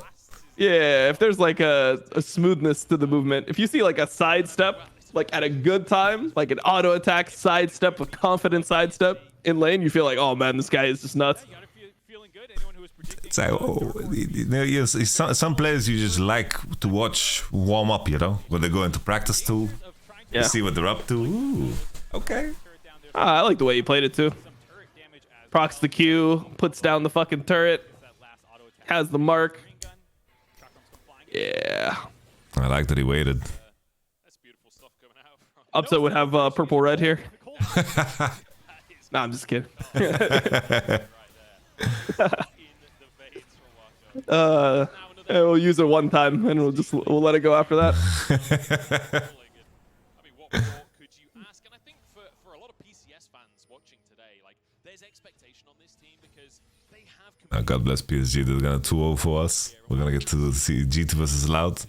Speaker 5: if there's like a smoothness to the movement. If you see like a sidestep, like at a good time, like an auto attack sidestep, a confident sidestep in lane, you feel like, oh man, this guy is just nuts.
Speaker 6: You gotta feeling good. Anyone who was
Speaker 3: It's like, oh, some players you just like to watch warm up, you know, when they go into practice too.
Speaker 5: Yeah.
Speaker 3: You see what they're up to. Ooh, okay.
Speaker 5: I like the way you played it too. Procs the Q, puts down the fucking turret, has the mark. Yeah.
Speaker 3: I like that he waited.
Speaker 5: Upset would have purple red here. Nah, I'm just kidding. We'll use it one time and we'll let it go after that.
Speaker 7: I mean, what more could you ask? And I think for a lot of PCS fans watching today, like, there's expectation on this team because they have.
Speaker 3: God bless PSG. They're gonna 2-0 for us. We're gonna get to see G2 versus Loud.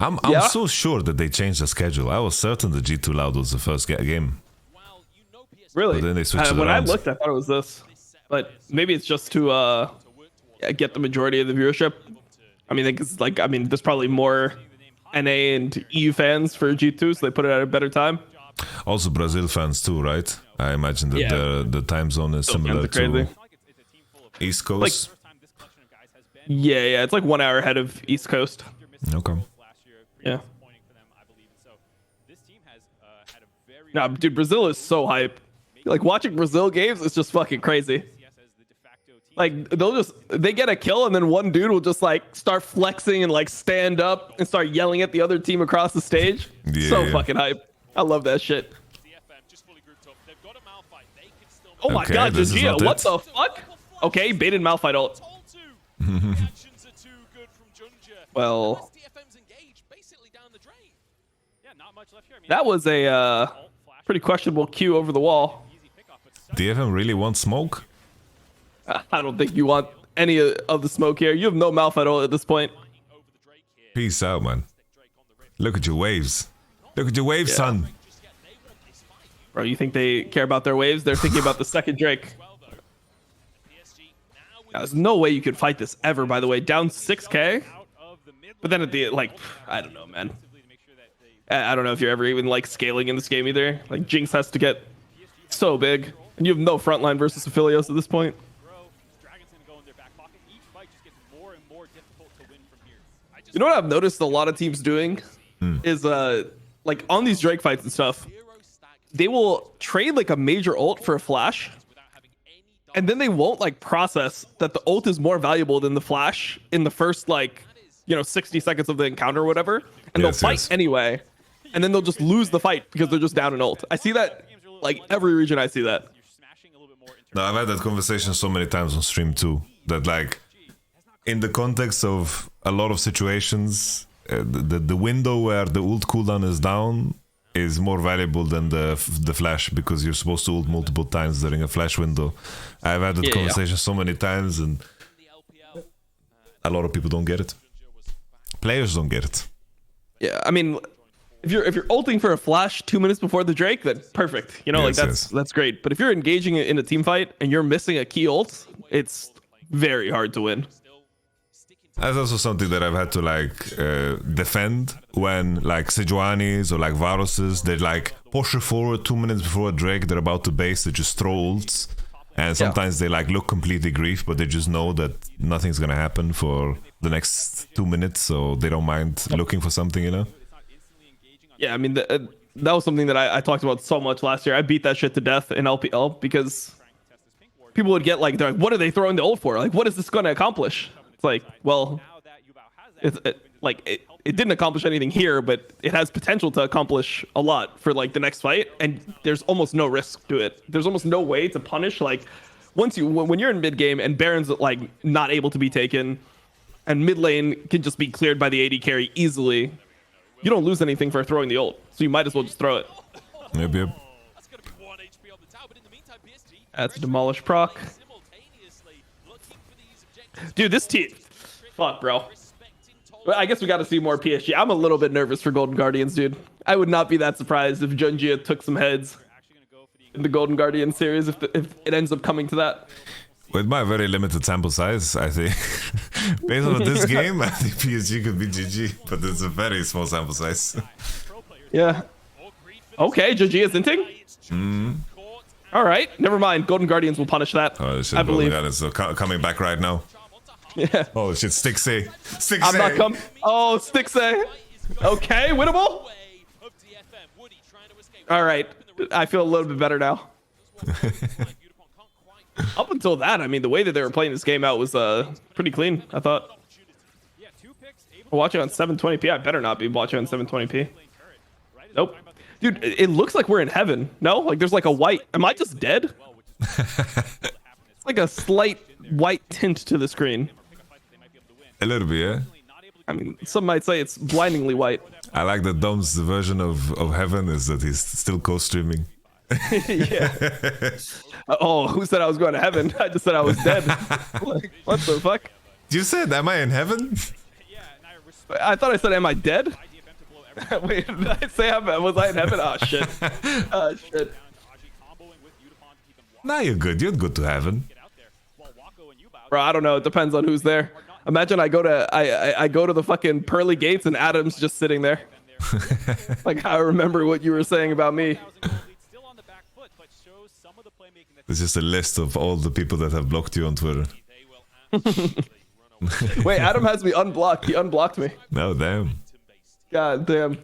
Speaker 3: I'm so sure that they changed the schedule. I was certain that G2 Loud was the first game.
Speaker 5: Really?
Speaker 3: But then they switched it
Speaker 5: when
Speaker 3: around.
Speaker 5: I looked, I thought it was this. But maybe it's just to get the majority of the viewership. I mean, there's probably more NA and EU fans for G2, so they put it at a better time.
Speaker 3: Also Brazil fans too, right? I imagine that the time zone is similar to East Coast.
Speaker 5: Yeah, it's like 1 hour ahead of East Coast.
Speaker 3: Okay.
Speaker 5: Yeah. Nah, dude, Brazil is so hype. Like, watching Brazil games is just fucking crazy. Like, they get a kill and then one dude will just like start flexing and like stand up and start yelling at the other team across the stage. So fucking hype. I love that shit. Oh my god, Jajia, what the fuck? Okay, baited Malphite ult. Well, that was a pretty questionable Q over the wall.
Speaker 3: DFM really wants smoke?
Speaker 5: I don't think you want any of the smoke here. You have no Malphite ult at this point.
Speaker 3: Peace out, man. Look at your waves. Look at your waves, son.
Speaker 5: Bro, you think they care about their waves? They're thinking about the second Drake. There's no way you could fight this ever, by the way. Down 6k? But then at the, like, I don't know, man. I don't know if you're ever even, like, scaling in this game either. Like, Jinx has to get so big. And you have no frontline versus Aphelios at this point. You know what I've noticed a lot of teams doing? Is, like, on these Drake fights and stuff, they will trade, like, a major ult for a flash. And then they won't, like, process that the ult is more valuable than the flash in the first, like, 60 seconds of the encounter or whatever. And they'll fight anyway. And then they'll just lose the fight because they're just down an ult. I see that, like, every region I see that.
Speaker 3: No, I've had that conversation so many times on stream too. That, like, in the context of a lot of situations, the window where the ult cooldown is down is more valuable than the flash, because you're supposed to ult multiple times during a flash window. I've had that conversation so many times, and a lot of people don't get it. Players don't get it.
Speaker 5: Yeah, I mean, if you're ulting for a flash 2 minutes before the Drake, then perfect. That's great. But if you're engaging in a team fight and you're missing a key ult, it's very hard to win.
Speaker 3: That's also something that I've had to, like, defend when, like, Sejuani's or, like, Varus's, they, like, push it forward 2 minutes before a Drake, they're about to base, they just throw ults. And sometimes they, like, look completely grief, but they just know that nothing's gonna happen for the next 2 minutes, so they don't mind looking for something, you know?
Speaker 5: Yeah, I mean, that was something that I talked about so much last year. I beat that shit to death in LPL because people would get, like, they're like, what are they throwing the ult for? Like, what is this going to accomplish? It's like, well, it didn't accomplish anything here, but it has potential to accomplish a lot for, like, the next fight, and there's almost no risk to it. There's almost no way to punish, like, when you're in mid game and Baron's, like, not able to be taken, and mid lane can just be cleared by the AD carry easily, you don't lose anything for throwing the ult, so you might as well just throw it.
Speaker 3: Yep.
Speaker 5: That's a demolish proc. Dude, this team, fuck, bro. I guess we got to see more PSG. I'm a little bit nervous for Golden Guardians, dude. I would not be that surprised if Junjia took some heads in the Golden Guardian series, if it ends up coming to that.
Speaker 3: With my very limited sample size, I think, based on this game, I think PSG could be GG, but it's a very small sample size.
Speaker 5: Yeah. Okay, GG is inting? All right, never mind. Golden Guardians will punish that.
Speaker 3: Oh shit,
Speaker 5: I believe.
Speaker 3: It's coming back right now.
Speaker 5: Yeah.
Speaker 3: Oh shit, Stixie. Stixie.
Speaker 5: I'm not coming. Oh, Stixie. Okay, winnable. All right, I feel a little bit better now. Up until that, I mean, the way that they were playing this game out was pretty clean, I thought. Watching on 720p. I better not be watching on 720p. Nope. Dude, it looks like we're in heaven. No? Like there's like a white... Am I just dead? It's like a slight white tint to the screen.
Speaker 3: A little bit, yeah.
Speaker 5: I mean, some might say it's blindingly white.
Speaker 3: I like that Dom's version of heaven is that he's still co-streaming.
Speaker 5: Yeah. Oh, who said I was going to heaven? I just said I was dead. Like, what the fuck?
Speaker 3: You said, am I in heaven?
Speaker 5: I thought I said, am I dead? Wait, did I say was I in heaven? Oh, shit. Oh, shit.
Speaker 3: Nah, you're good. You're good to heaven.
Speaker 5: Bro, I don't know. It depends on who's there. Imagine I go to the fucking pearly gates and Adam's just sitting there. Like, I remember what you were saying about me.
Speaker 3: It's just a list of all the people that have blocked you on Twitter.
Speaker 5: Wait, Adam has me unblocked. He unblocked me.
Speaker 3: No, damn.
Speaker 5: God damn.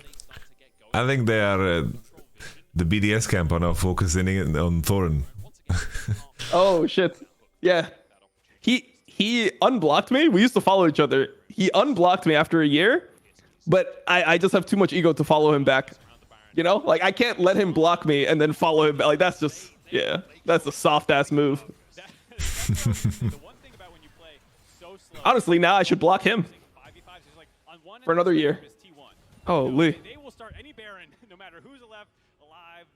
Speaker 3: I think they are the BDS camp are now focusing on Thorin.
Speaker 5: Oh shit. Yeah. He unblocked me. We used to follow each other. He unblocked me after a year, but I just have too much ego to follow him back. You know? Like I can't let him block me and then follow him back. Like that's just that's a soft ass move. Honestly, now I should block him for another year. Holy.
Speaker 6: They will start any Baron, no matter who's alive,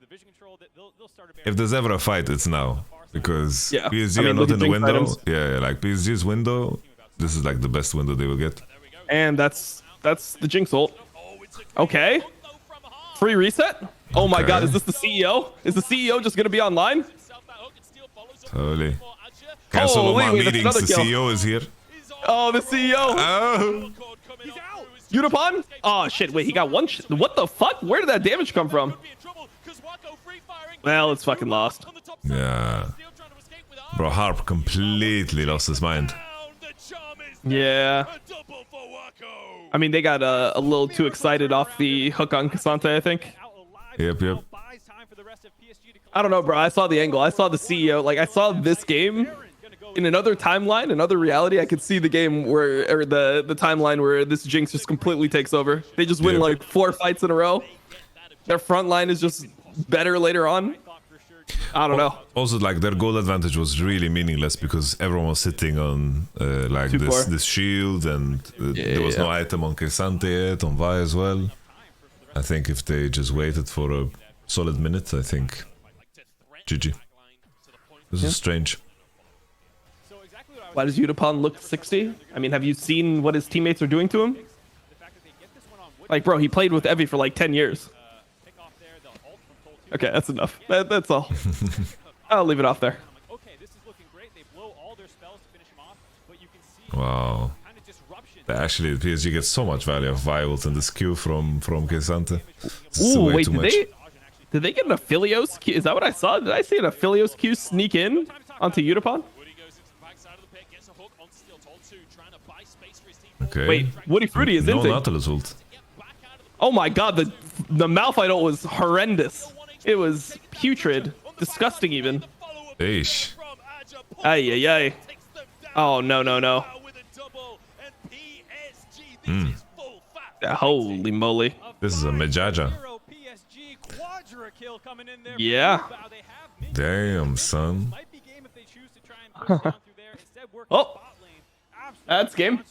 Speaker 6: the vision control, they'll start a Baron.
Speaker 3: If there's ever a fight, it's now. Because PSG are
Speaker 5: look
Speaker 3: not
Speaker 5: at
Speaker 3: in the
Speaker 5: Jinx
Speaker 3: window.
Speaker 5: items.
Speaker 3: Yeah, like PSG's window, this is like the best window they will get.
Speaker 5: And that's the Jinx ult. Okay. Free reset? Oh my god, is this the CEO? Is the CEO just gonna be online?
Speaker 3: Totally. Cancel all my
Speaker 5: Holy, wait,
Speaker 3: meetings,
Speaker 5: that's
Speaker 3: the
Speaker 5: another kill.
Speaker 3: CEO is here.
Speaker 5: Oh, the CEO.
Speaker 3: Oh!
Speaker 5: Unipon? Oh shit, wait, he got one what the fuck? Where did that damage come from? Well, it's fucking lost.
Speaker 3: Yeah. Bro, Harp completely lost his mind.
Speaker 5: Yeah. I mean, they got a little too excited off the hook on Cassante, I think.
Speaker 3: Yep.
Speaker 5: I don't know, bro. I saw the angle. I saw the CEO. Like, I saw this game in another timeline, another reality. I could see the game where, or the timeline where this Jinx just completely takes over. They just win like 4 fights in a row. Their front line is just better later on. I don't know.
Speaker 3: Also, like, their goal advantage was really meaningless because everyone was sitting on like this shield, and there was no item on Cassante yet, on Vi as well. I think if they just waited for a solid minute, I think GG. This is strange.
Speaker 5: Why does Unipon look 60? I mean, have you seen what his teammates are doing to him? Like, bro, he played with Evie for like 10 years. Okay, that's enough. That's all. I'll leave it off there.
Speaker 3: Wow. Actually, PSG gets so much value of Violent in this Q from Cassante.
Speaker 5: Ooh, wait, did they get an Aphelios Q? Is that what I saw? Did I see an Aphelios Q sneak in onto Unipon?
Speaker 3: Okay.
Speaker 5: Wait, Woody Fruity is
Speaker 3: no
Speaker 5: into.
Speaker 3: Nautilus ult.
Speaker 5: Oh my god, the Malphite ult was horrendous. It was putrid, disgusting even.
Speaker 3: Eish.
Speaker 5: Ay ay ay. Oh no. Holy moly.
Speaker 3: This is a Mejaja.
Speaker 5: Yeah.
Speaker 3: Damn, son.
Speaker 5: Oh, that's game.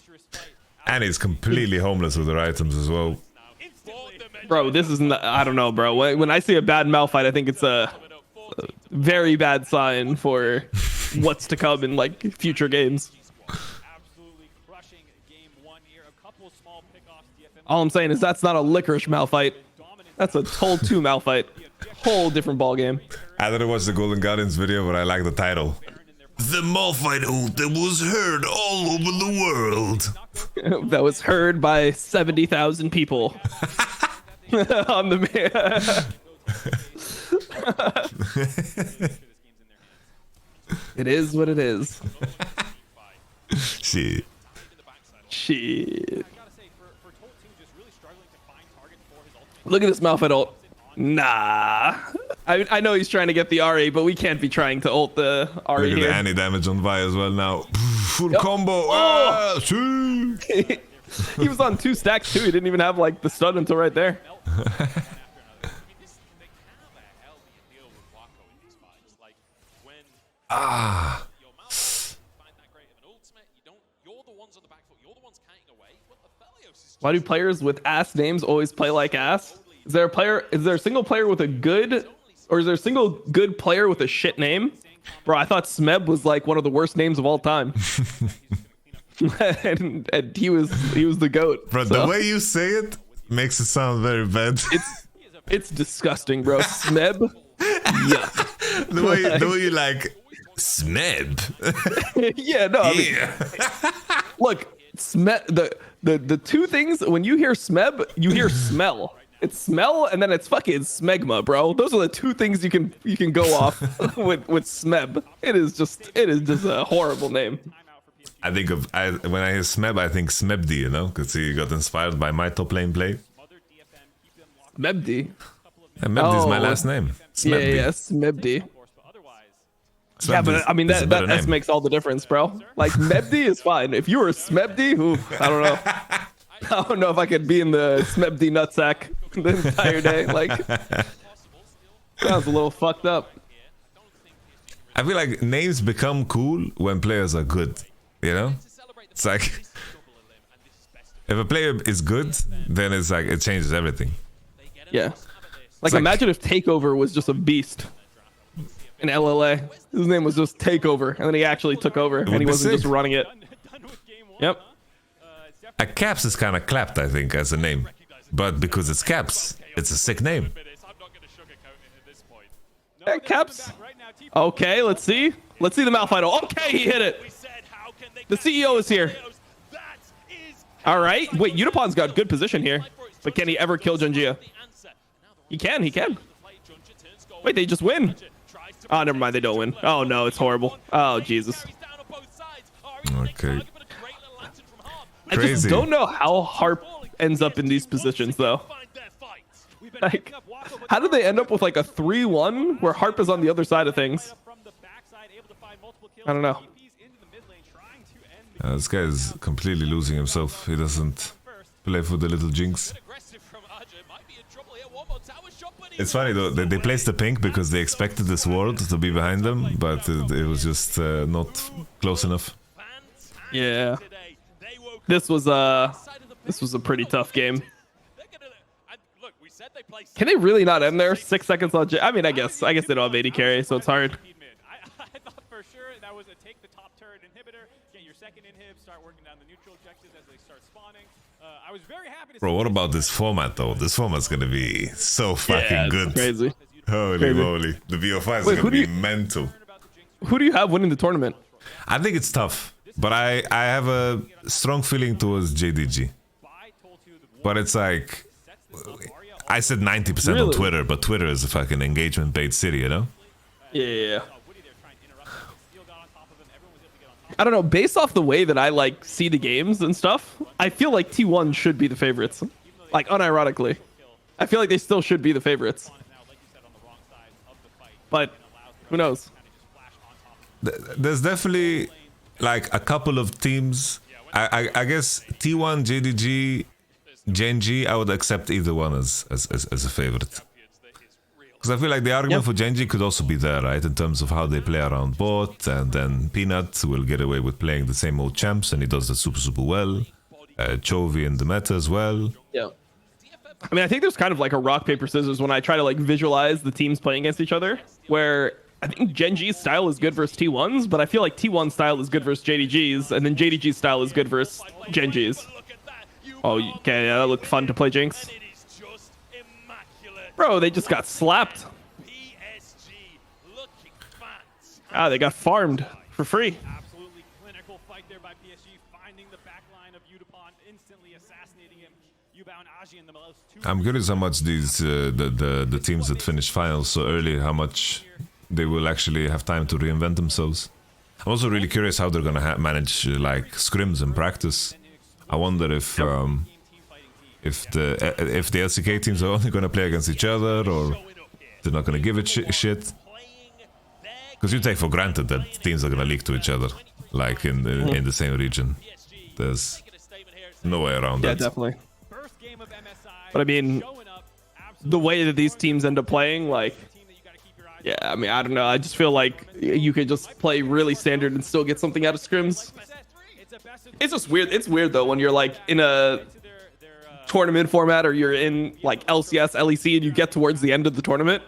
Speaker 3: And he's completely homeless with their items as well.
Speaker 5: Bro, this is not, I don't know, bro. When I see a bad Malphite, I think it's a very bad sign for what's to come in like future games. All I'm saying is that's not a licorice Malphite. That's a Toll 2 Malphite. Whole different ball game.
Speaker 3: I didn't watch the Golden Guardians video, but I like the title. The Malphite ult that was heard all over the world.
Speaker 5: That was heard by 70,000 people. On the It is what it is.
Speaker 3: Shit.
Speaker 5: Shit. Look at this Malphite ult. Nah. I know he's trying to get the RE, but we can't be trying to ult the RE
Speaker 3: Look at
Speaker 5: here.
Speaker 3: the anti damage on Vi as well now. Full
Speaker 5: Yep.
Speaker 3: combo.
Speaker 5: Oh!
Speaker 3: Shit.
Speaker 5: He was on 2 stacks too. He didn't even have like the stun until right there.
Speaker 3: Ah.
Speaker 5: Why do players with ass names always play like ass? Is there a single player with a good, or is there a single good player with a shit name? Bro, I thought Smeb was like one of the worst names of all time. and he was the GOAT.
Speaker 3: Bro,
Speaker 5: so.
Speaker 3: the way you say it makes it sound very bad.
Speaker 5: It's disgusting, bro. Smeb? Yeah.
Speaker 3: the way you like Smeb.
Speaker 5: Yeah, no, I mean,
Speaker 3: Yeah.
Speaker 5: look, the two things, when you hear Smeb, you hear smell. It's smell and then it's fucking smegma, bro. Those are the two things you can go off with Smeb. It is just a horrible name.
Speaker 3: I think when I hear Smeb, I think Smebdi, you know, because he got inspired by my top lane play.
Speaker 5: Smebdi.
Speaker 3: And Mebdi is my
Speaker 5: Oh.
Speaker 3: last name.
Speaker 5: Yeah,
Speaker 3: Smebdi.
Speaker 5: yeah, Smebdi.
Speaker 3: Smebdi
Speaker 5: Yeah, but I mean
Speaker 3: is a better
Speaker 5: that
Speaker 3: name.
Speaker 5: makes all the difference, bro. Like Mebdi is fine. If you were Smebdi, I don't know. I don't know if I could be in the Smebdi nutsack the entire day. Like, sounds a little fucked up.
Speaker 3: I feel like names become cool when players are good, you know? It's like, if a player is good, then it's like, it changes everything.
Speaker 5: Yeah. Like,
Speaker 3: like-
Speaker 5: imagine if Takeover was just a beast in LLA. His name was just Takeover, and then he actually took over, and
Speaker 3: would
Speaker 5: he
Speaker 3: be
Speaker 5: wasn't
Speaker 3: sick.
Speaker 5: just running it. Yep.
Speaker 3: A Caps is kind of clapped, I think, as a name. But because it's Caps, it's a sick name.
Speaker 5: Yeah, Caps. Okay, let's see. Let's see the Malphite. Okay, he hit it. The CEO is here. All right. Wait, Unipon's got good position here. But can he ever kill Junjia? He can. Wait, they just win. Oh, never mind. They don't win. Oh, no, it's horrible. Oh, Jesus.
Speaker 3: Okay.
Speaker 5: I just
Speaker 3: Crazy.
Speaker 5: don't know how Harp ends up in these positions, though. Like, how did they end up with like a 3-1 where Harp is on the other side of things? I don't know.
Speaker 3: This guy is completely losing himself. He doesn't play for the little jinx. It's funny though, they placed the pink because they expected this ward to be behind them, but it was just not close enough.
Speaker 5: Yeah. This was a pretty tough game. Can they really not end there? 6 seconds on I mean, I guess they don't have 80 carry, so it's hard.
Speaker 6: I thought for sure that was a take the top turret inhibitor, get your second inhib, start working down the neutral objectives as they start spawning. I was very happy to
Speaker 3: Bro,
Speaker 6: see
Speaker 3: what about this format though? This format's gonna be so fucking
Speaker 5: Yeah, it's
Speaker 3: good.
Speaker 5: crazy.
Speaker 3: Holy
Speaker 5: Crazy.
Speaker 3: moly. The VO5 is
Speaker 5: Wait,
Speaker 3: gonna
Speaker 5: who do
Speaker 3: be
Speaker 5: you-
Speaker 3: mental.
Speaker 5: Who do you have winning the tournament?
Speaker 3: I think it's tough, but I have a strong feeling towards JDG. But it's like, I said 90% on
Speaker 5: Really?
Speaker 3: Twitter, but Twitter is a fucking engagement-based city, you know?
Speaker 5: Yeah. I don't know. Based off the way that I like see the games and stuff, I feel like T1 should be the favorites. Like unironically, I feel like they still should be the favorites. But who knows?
Speaker 3: There's definitely like a couple of teams. I guess T1, JDG, Genji, I would accept either one as a favorite. Because I feel like the argument for Genji could also be there, right? In terms of how they play around bot, and then Peanut will get away with playing the same old champs, and he does that super well. Chovy in the meta as well.
Speaker 5: Yeah. I mean, I think there's kind of like a rock, paper, scissors when I try to like visualize the teams playing against each other, where I think Genji's style is good versus T1's, but I feel like T1's style is good versus JDG's, and then JDG's style is good versus Genji's. Oh, okay, yeah, that looked fun to play Jinx. Bro, they just got slapped. Ah, they got farmed for free.
Speaker 6: absolutely clinical fight there by PSG, finding the back line of Udapon, instantly assassinating him. Yuba and Aji in the most two.
Speaker 3: I'm curious how much these the teams that finished finals so early, how much they will actually have time to reinvent themselves. I'm also really curious how they're gonna manage like scrims in practice. I wonder if the LCK teams are only gonna play against each other, or they're not gonna give it shit. Because you take for granted that teams are gonna leak to each other, like in the same region. There's no way around that.
Speaker 5: Yeah, definitely. But I mean, the way that these teams end up playing, like, yeah, I mean, I don't know. I just feel like you could just play really standard and still get something out of scrims. It's just weird. It's weird though when you're like in a tournament format, or you're in like LCS, LEC, and you get towards the end of the tournament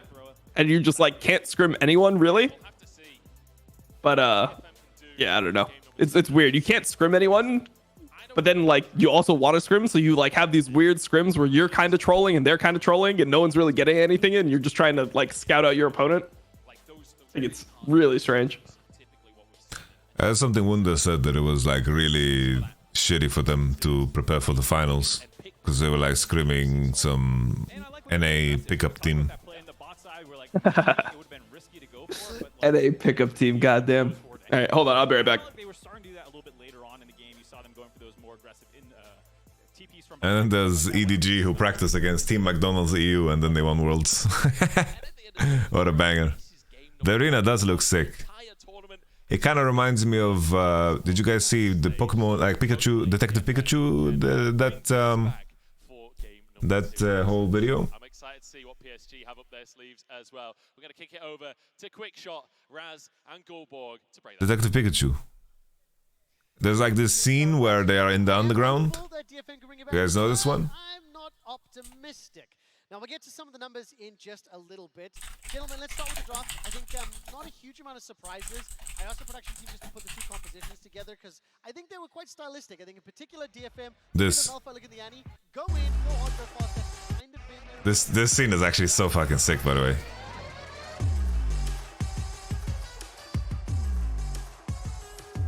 Speaker 5: and you just like can't scrim anyone really. But yeah, I don't know. It's weird. You can't scrim anyone, but then like you also want to scrim, so you like have these weird scrims where you're kind of trolling and they're kind of trolling, and no one's really getting anything in. You're just trying to like scout out your opponent. I think it's really strange.
Speaker 3: Something Wunder said that it was like really shitty for them to prepare for the finals because they were like scrimming some NA pickup team.
Speaker 5: NA pickup team, goddamn. All right, hold on, I'll be right back.
Speaker 3: And then there's EDG who practiced against Team McDonald's EU and then they won Worlds. What a banger. The arena does look sick. It kind of reminds me of, did you guys see the Pokemon, like Pikachu, Detective Pikachu, that whole video?
Speaker 7: I'm excited to see what PSG have up their sleeves as well. We're going to kick it over to Quick Shot, Raz, and Gulborg to break that.
Speaker 3: Detective Pikachu. There's like this scene where they are in the underground. You guys know this one?
Speaker 4: I'm not optimistic. Now we'll get to some of the numbers in just a little bit. Gentlemen, let's start with the draft. I think not a huge amount of surprises. I asked the production team just to put the two compositions together because I think they were quite stylistic. I think in particular DFM,
Speaker 3: this
Speaker 4: look at the Annie, go in, go hard, go fast. That's kind of been
Speaker 3: this scene is actually so fucking sick, by the way.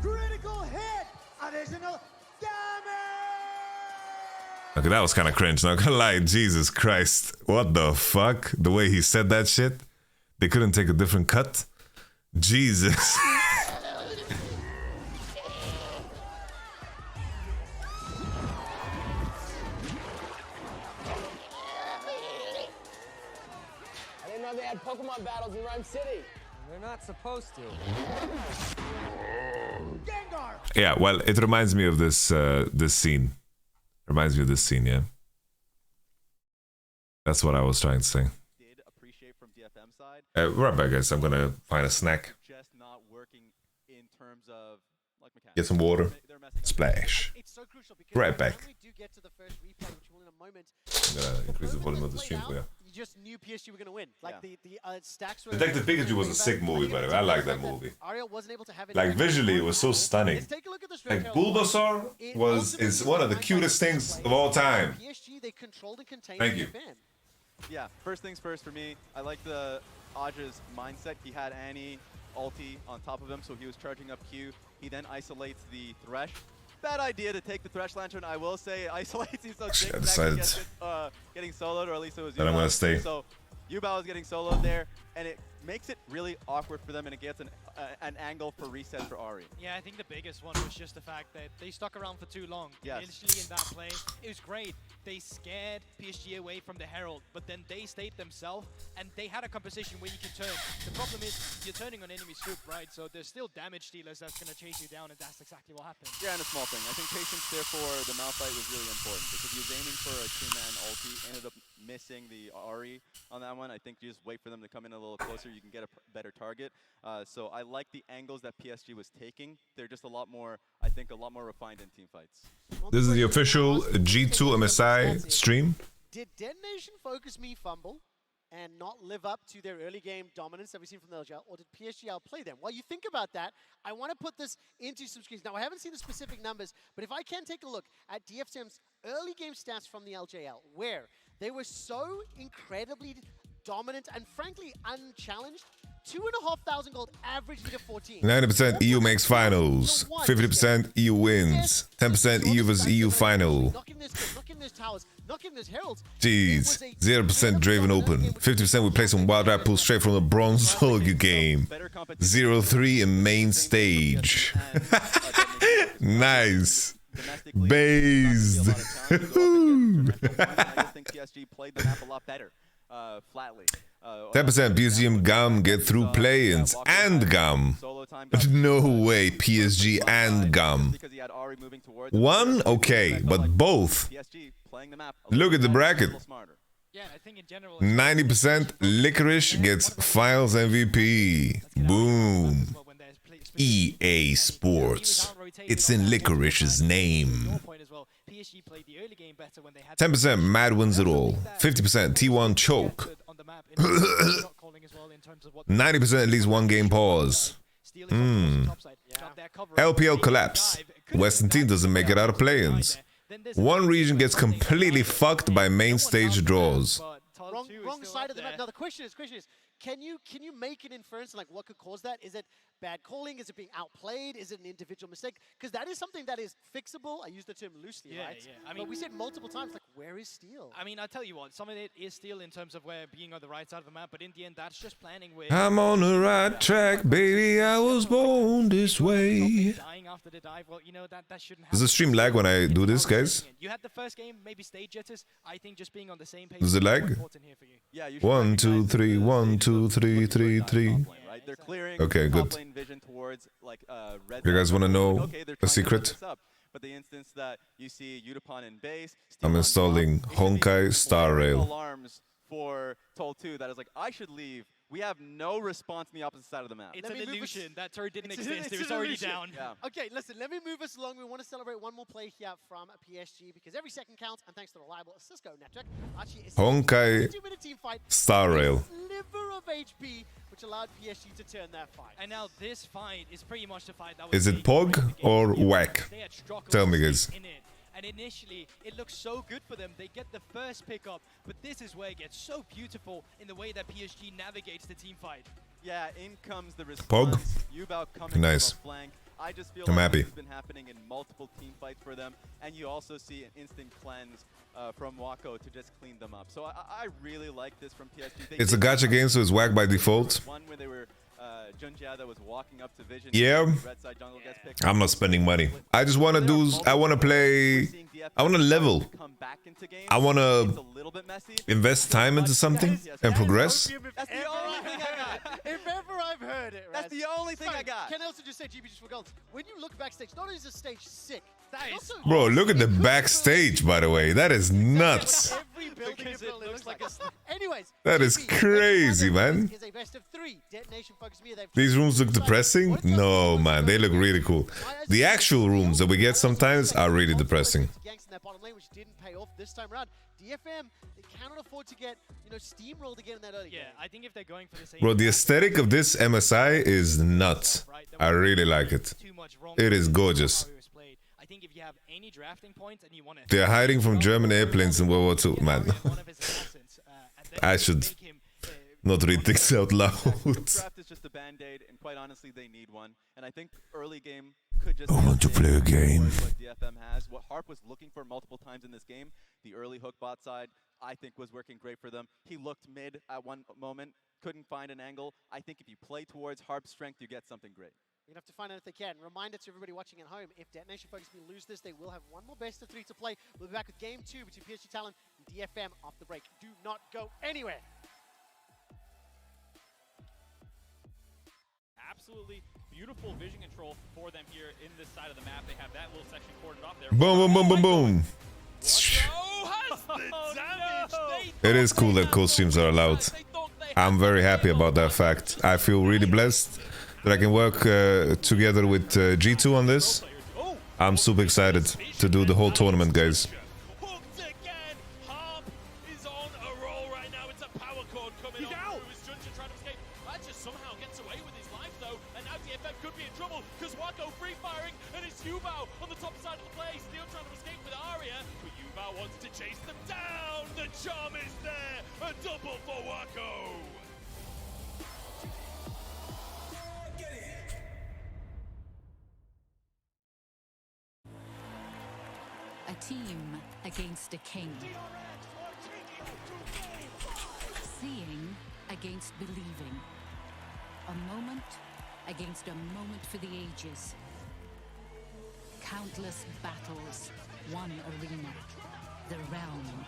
Speaker 4: critical hit, additional damage.
Speaker 3: Okay, that was kind of cringe, not gonna lie. Jesus Christ. What the fuck? The way he said that shit? They couldn't take a different cut? Jesus.
Speaker 8: I didn't know they had Pokemon battles in Rhyme City.
Speaker 9: They're not supposed to.
Speaker 3: Yeah, well, it reminds me of this this scene. Reminds me of this scene, yeah. That's what I was trying to say.
Speaker 2: Did appreciate from DFM side.
Speaker 3: Right back, guys. I'm gonna find a snack.
Speaker 2: Just not working in terms of like mechanics.
Speaker 3: Get some water. Splash.
Speaker 4: It's so crucial because
Speaker 3: Right back.
Speaker 4: when we do get to the first replay, which will in a moment,
Speaker 3: I'm gonna increase the volume of the stream for you.
Speaker 4: you just knew PSG were going to win. Like the stacks were.
Speaker 3: Detective Pikachu was a sick movie, by the way. I like that movie.
Speaker 4: Ariel wasn't able to have it.
Speaker 3: Like visually, it was so stunning.
Speaker 4: Let's take a look at this
Speaker 3: Like Bulbasaur is one of the cutest things of all time.
Speaker 4: PSG, they controlled and contained.
Speaker 3: Thank you.
Speaker 2: Yeah, first things first for me. I like the Aja's mindset. He had Annie ulti on top of him, so he was charging up Q. He then isolates the Thresh. Bad idea to take the Thresh Lantern, I will say. It isolates you so
Speaker 3: Actually, I
Speaker 2: Jake
Speaker 3: decided
Speaker 2: gets it, getting soloed, or at least it was
Speaker 3: that I'm gonna stay.
Speaker 2: So Yubao is getting soloed there, and it makes it really awkward for them, and it gets an angle for reset for Ahri.
Speaker 1: Yeah, I think the biggest one was just the fact that they stuck around for too long.
Speaker 2: Yes.
Speaker 1: Initially in that play, it was great. They scared PSG away from the Herald, but then they stayed themselves, and they had a composition where you can turn. The problem is, you're turning on enemy scoop, right? So there's still damage dealers that's going to chase you down, and that's exactly what happened.
Speaker 2: Yeah, and a small thing. I think patience there for the Malphite was really important, because he was aiming for a two-man ulti, ended up missing the Ahri on that one. I think you just wait for them to come in a little closer, you can get a better target. So I like the angles that PSG was taking. They're just a lot more, I think, a lot more refined in team fights.
Speaker 3: This is the official G2 MSI stream.
Speaker 4: Did Dead Nation focus me fumble and not live up to their early game dominance that we've seen from the LGL, or did PSG outplay them? While you think about that, I want to put this into some screens. Now, I haven't seen the specific numbers, but if I can take a look at DFM's early game stats from the LJL, where they were so incredibly dominant and frankly unchallenged. 2,500 gold, average lead of 14.
Speaker 3: 90% EU makes finals. 50% EU wins. 10% EU vs EU final.
Speaker 4: those towers, not getting those heralds.
Speaker 3: Jeez, 0% Draven open. 50% we play some wild rap pull straight from the bronze solo game. 0-3 in main stage. Nice. Based.
Speaker 2: I just think PSG played the map a lot better, flatly.
Speaker 3: 10% PSG GAM get through play-ins and GAM. No way, PSG and GAM. One, okay, but both. Look at the bracket.
Speaker 1: Yeah, I think in general,
Speaker 3: 90% Licorice gets Finals MVP. Boom. EA Sports. It's in Licorice's name. 10% Mad wins it all. 50% T1 choke. 90% at least one game pause. LPL collapse. Western team doesn't make it out of play-ins. One region gets completely fucked by main stage draws.
Speaker 4: Wrong side of the map. Now the question is, can you make an inference like what could cause that? Is it bad calling? Is it being outplayed? Is it an individual mistake? Because that is something that is fixable. I use the term loosely, right?
Speaker 1: Yeah. I mean,
Speaker 4: but we said multiple times, like, where is Steel?
Speaker 1: I mean, I'll tell you what, some of it is Steel in terms of where being on the right side of the map, but in the end, that's just planning with...
Speaker 3: I'm on the right track, baby, I was born this way.
Speaker 1: Dying after the dive, well, you know, that shouldn't happen.
Speaker 3: Does the stream lag when I do this, guys?
Speaker 1: You had the first game, maybe stage jitters. I think just being on the same page
Speaker 3: Does it lag?
Speaker 1: is important here for you.
Speaker 2: Yeah,
Speaker 3: 1, 2, 3, 1, 2, 3, 3, 3.
Speaker 2: They're clearing
Speaker 3: Okay, good.
Speaker 2: top lane vision towards, like, red
Speaker 3: You guys
Speaker 2: zone.
Speaker 3: want to know
Speaker 2: Okay, they're
Speaker 3: a
Speaker 2: trying to set
Speaker 3: secret?
Speaker 2: this up. But the instance that you see Yutapon in base,
Speaker 3: I'm installing Honkai Star Rail.
Speaker 2: Alarms for Toll 2 that is like, I should leave. We have no response on the opposite side of the map.
Speaker 1: It's an illusion. That turret didn't exist. It was already down.
Speaker 2: Yeah.
Speaker 4: Okay, listen, let me move us along. We want to celebrate one more play here from PSG because every second counts, and thanks to the reliable Cisco network, Archie is
Speaker 3: Honkai
Speaker 4: 2-minute team fight.
Speaker 3: Star Rail.
Speaker 4: Sliver of HP, which allowed PSG to turn that fight.
Speaker 1: And now this fight is pretty much the fight that was...
Speaker 3: Is it Pog or Whack?
Speaker 1: They had struggled
Speaker 3: Tell me, guys.
Speaker 1: in it. And initially, it looks so good for them. They get the first pickup, but this is where it gets so beautiful in the way that PSG navigates the team fight.
Speaker 2: Yeah, in comes the response.
Speaker 3: Pog.
Speaker 2: Yubao coming
Speaker 3: Nice.
Speaker 2: from a flank. I just feel
Speaker 3: I'm
Speaker 2: like
Speaker 3: happy.
Speaker 2: this has been happening in multiple team fights for them, and you also see an instant cleanse from Wako to just clean them up. So I really like this from PSG.
Speaker 3: It's a gacha game, so it's Whack by default.
Speaker 2: One where they were Junjia that was walking up to Vision.
Speaker 3: Yeah.
Speaker 2: Red side jungle gets picked
Speaker 3: I'm not spending money. I just want to do... I want to play... I want to level. I want to invest time into something and progress.
Speaker 2: That's the only thing I got.
Speaker 4: If ever I've heard it,
Speaker 2: That's the only thing I got.
Speaker 4: Can I also just say, GB, just for goals, when you look backstage, not only is the stage sick,
Speaker 1: That is...
Speaker 4: also
Speaker 3: Bro, look at the backstage, by the way. That is nuts.
Speaker 4: every building
Speaker 1: Because it looks like a...
Speaker 4: Anyways,
Speaker 3: That is
Speaker 4: GB,
Speaker 3: crazy, man.
Speaker 4: Is a best of 3. Detonation focus me.
Speaker 3: These rooms look depressing? No, man. They look really cool. The actual rooms that we get sometimes are really depressing.
Speaker 4: Ganks in that bottom lane, which didn't pay off this time around. DFM, they cannot afford to get, steamrolled again in that early game.
Speaker 1: Yeah, I think if they're going for the same...
Speaker 3: Bro, the aesthetic of this MSI is nuts. I really like it.
Speaker 1: Too much wrong
Speaker 3: It is gorgeous.
Speaker 1: I think if you have any drafting points and you want to...
Speaker 3: They're hiding from German airplanes in World War II, man. I should not read things out loud.
Speaker 2: Draft is just a band-aid, and quite honestly, they need one. And I think early game could just...
Speaker 3: I want to play a game.
Speaker 2: What DFM has, what Harp was looking for multiple times in this game, the early hook bot side, I think was working great for them. He looked mid at one moment, couldn't find an angle. I think if you play towards Harp's strength, you get something great.
Speaker 4: You're going to have to find out if they can. Reminder to everybody watching at home, if Detonation Focus me lose this, they will have one more best of 3 to play. We'll be back with Game 2 between PSG Talon and DFM off the break. Do not go anywhere.
Speaker 6: Absolutely beautiful vision control for them here in this side of the map. They have that little section cordoned off there.
Speaker 3: Boom, boom, boom, boom, boom. It is cool that co-streams are allowed. I'm very happy about that fact. I feel really blessed that I can work together with G2 on this. I'm super excited to do the whole tournament, guys.
Speaker 9: A team against a king. Seeing against believing. A moment against a moment for the ages. Countless battles, one arena. The realm.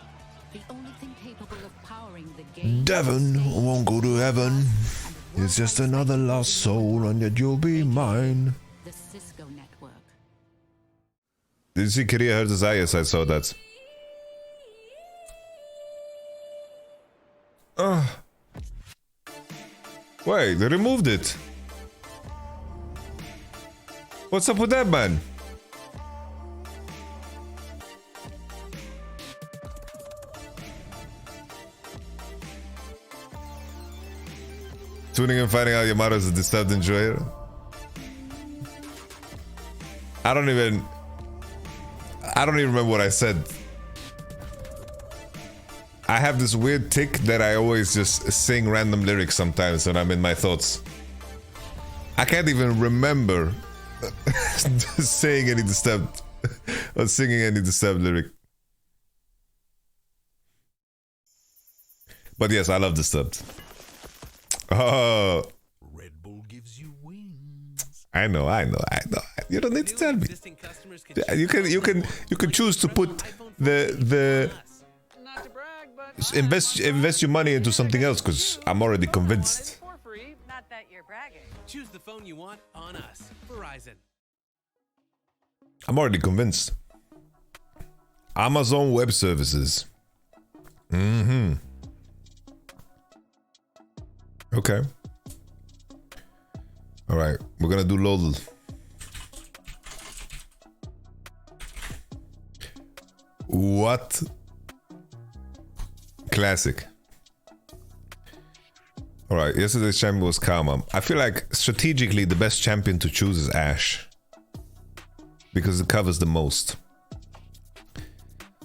Speaker 9: The only thing capable of powering the game.
Speaker 3: Devon won't go to heaven. It's just another lost soul, and yet you'll be mine.
Speaker 9: The Cisco network.
Speaker 3: Did you see Korea hurt his eye? Yes, I saw that. Wait, they removed it. What's up with that, man? Tuning and finding out Yamato is a disturbed enjoyer. I don't even remember what I said. I have this weird tick that I always just sing random lyrics sometimes when I'm in my thoughts. I can't even remember saying any disturbed or singing any disturbed lyric. But yes, I love disturbed. Oh,
Speaker 10: Red Bull gives you wings.
Speaker 3: I know. You don't need to tell me. You can choose to put the invest your money into something else, because I'm already convinced.
Speaker 11: Not that you're bragging.
Speaker 10: Choose the phone you want on us. Verizon.
Speaker 3: I'm already convinced. Amazon Web Services. Okay. All right, we're gonna do LOL. What? Classic. All right, yesterday's champion was Karma. I feel like strategically the best champion to choose is Ashe, because it covers the most.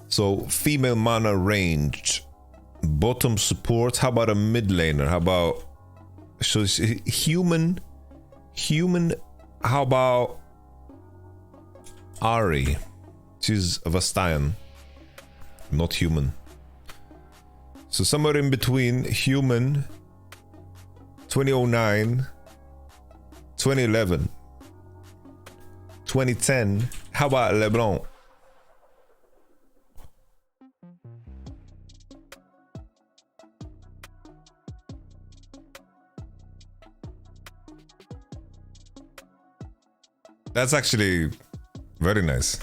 Speaker 3: So female mana range, bottom support. How about a mid laner? How about human? How about Ari? She's Vastayan, not human. So somewhere in between human, 2009, 2011, 2010. How about LeBlanc? That's actually very nice.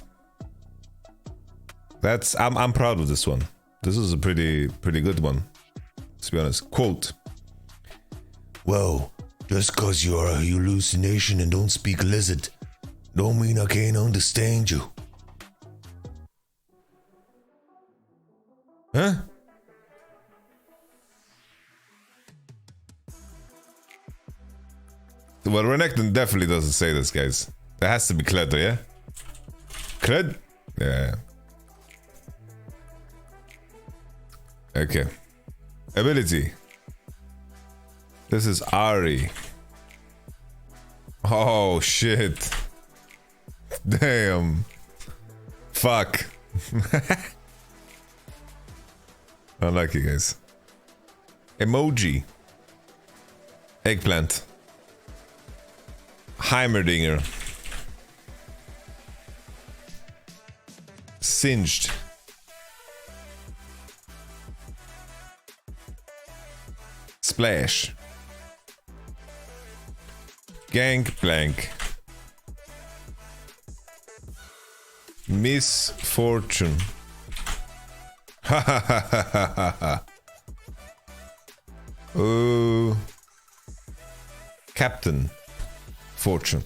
Speaker 3: I'm proud of this one. This is a pretty good one, to be honest. Quote: "Well, just cause you're a hallucination and don't speak lizard, don't mean I can't understand you." Huh? Well, Renekton definitely doesn't say this, guys. That has to be Kled, yeah? Kled? Yeah. Okay. Ability. This is Ari. Oh, shit. Damn. Fuck. Unlucky, guys. Emoji. Eggplant. Heimerdinger. Singed. Splash. Gangplank. Misfortune. Ha ha ha ha ha ha. Oh. Captain Fortune.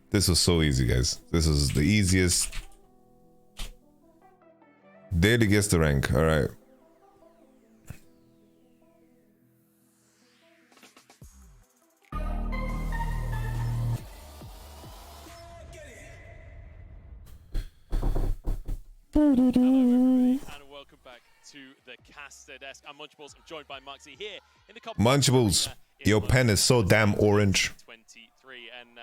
Speaker 3: This was so easy, guys. This is the easiest. Daily gets the rank. All right.
Speaker 7: And welcome back to the caster desk. I'm Munchables. I'm joined by Muxy here in the
Speaker 3: Munchables, your pen is so damn orange.
Speaker 7: 23, and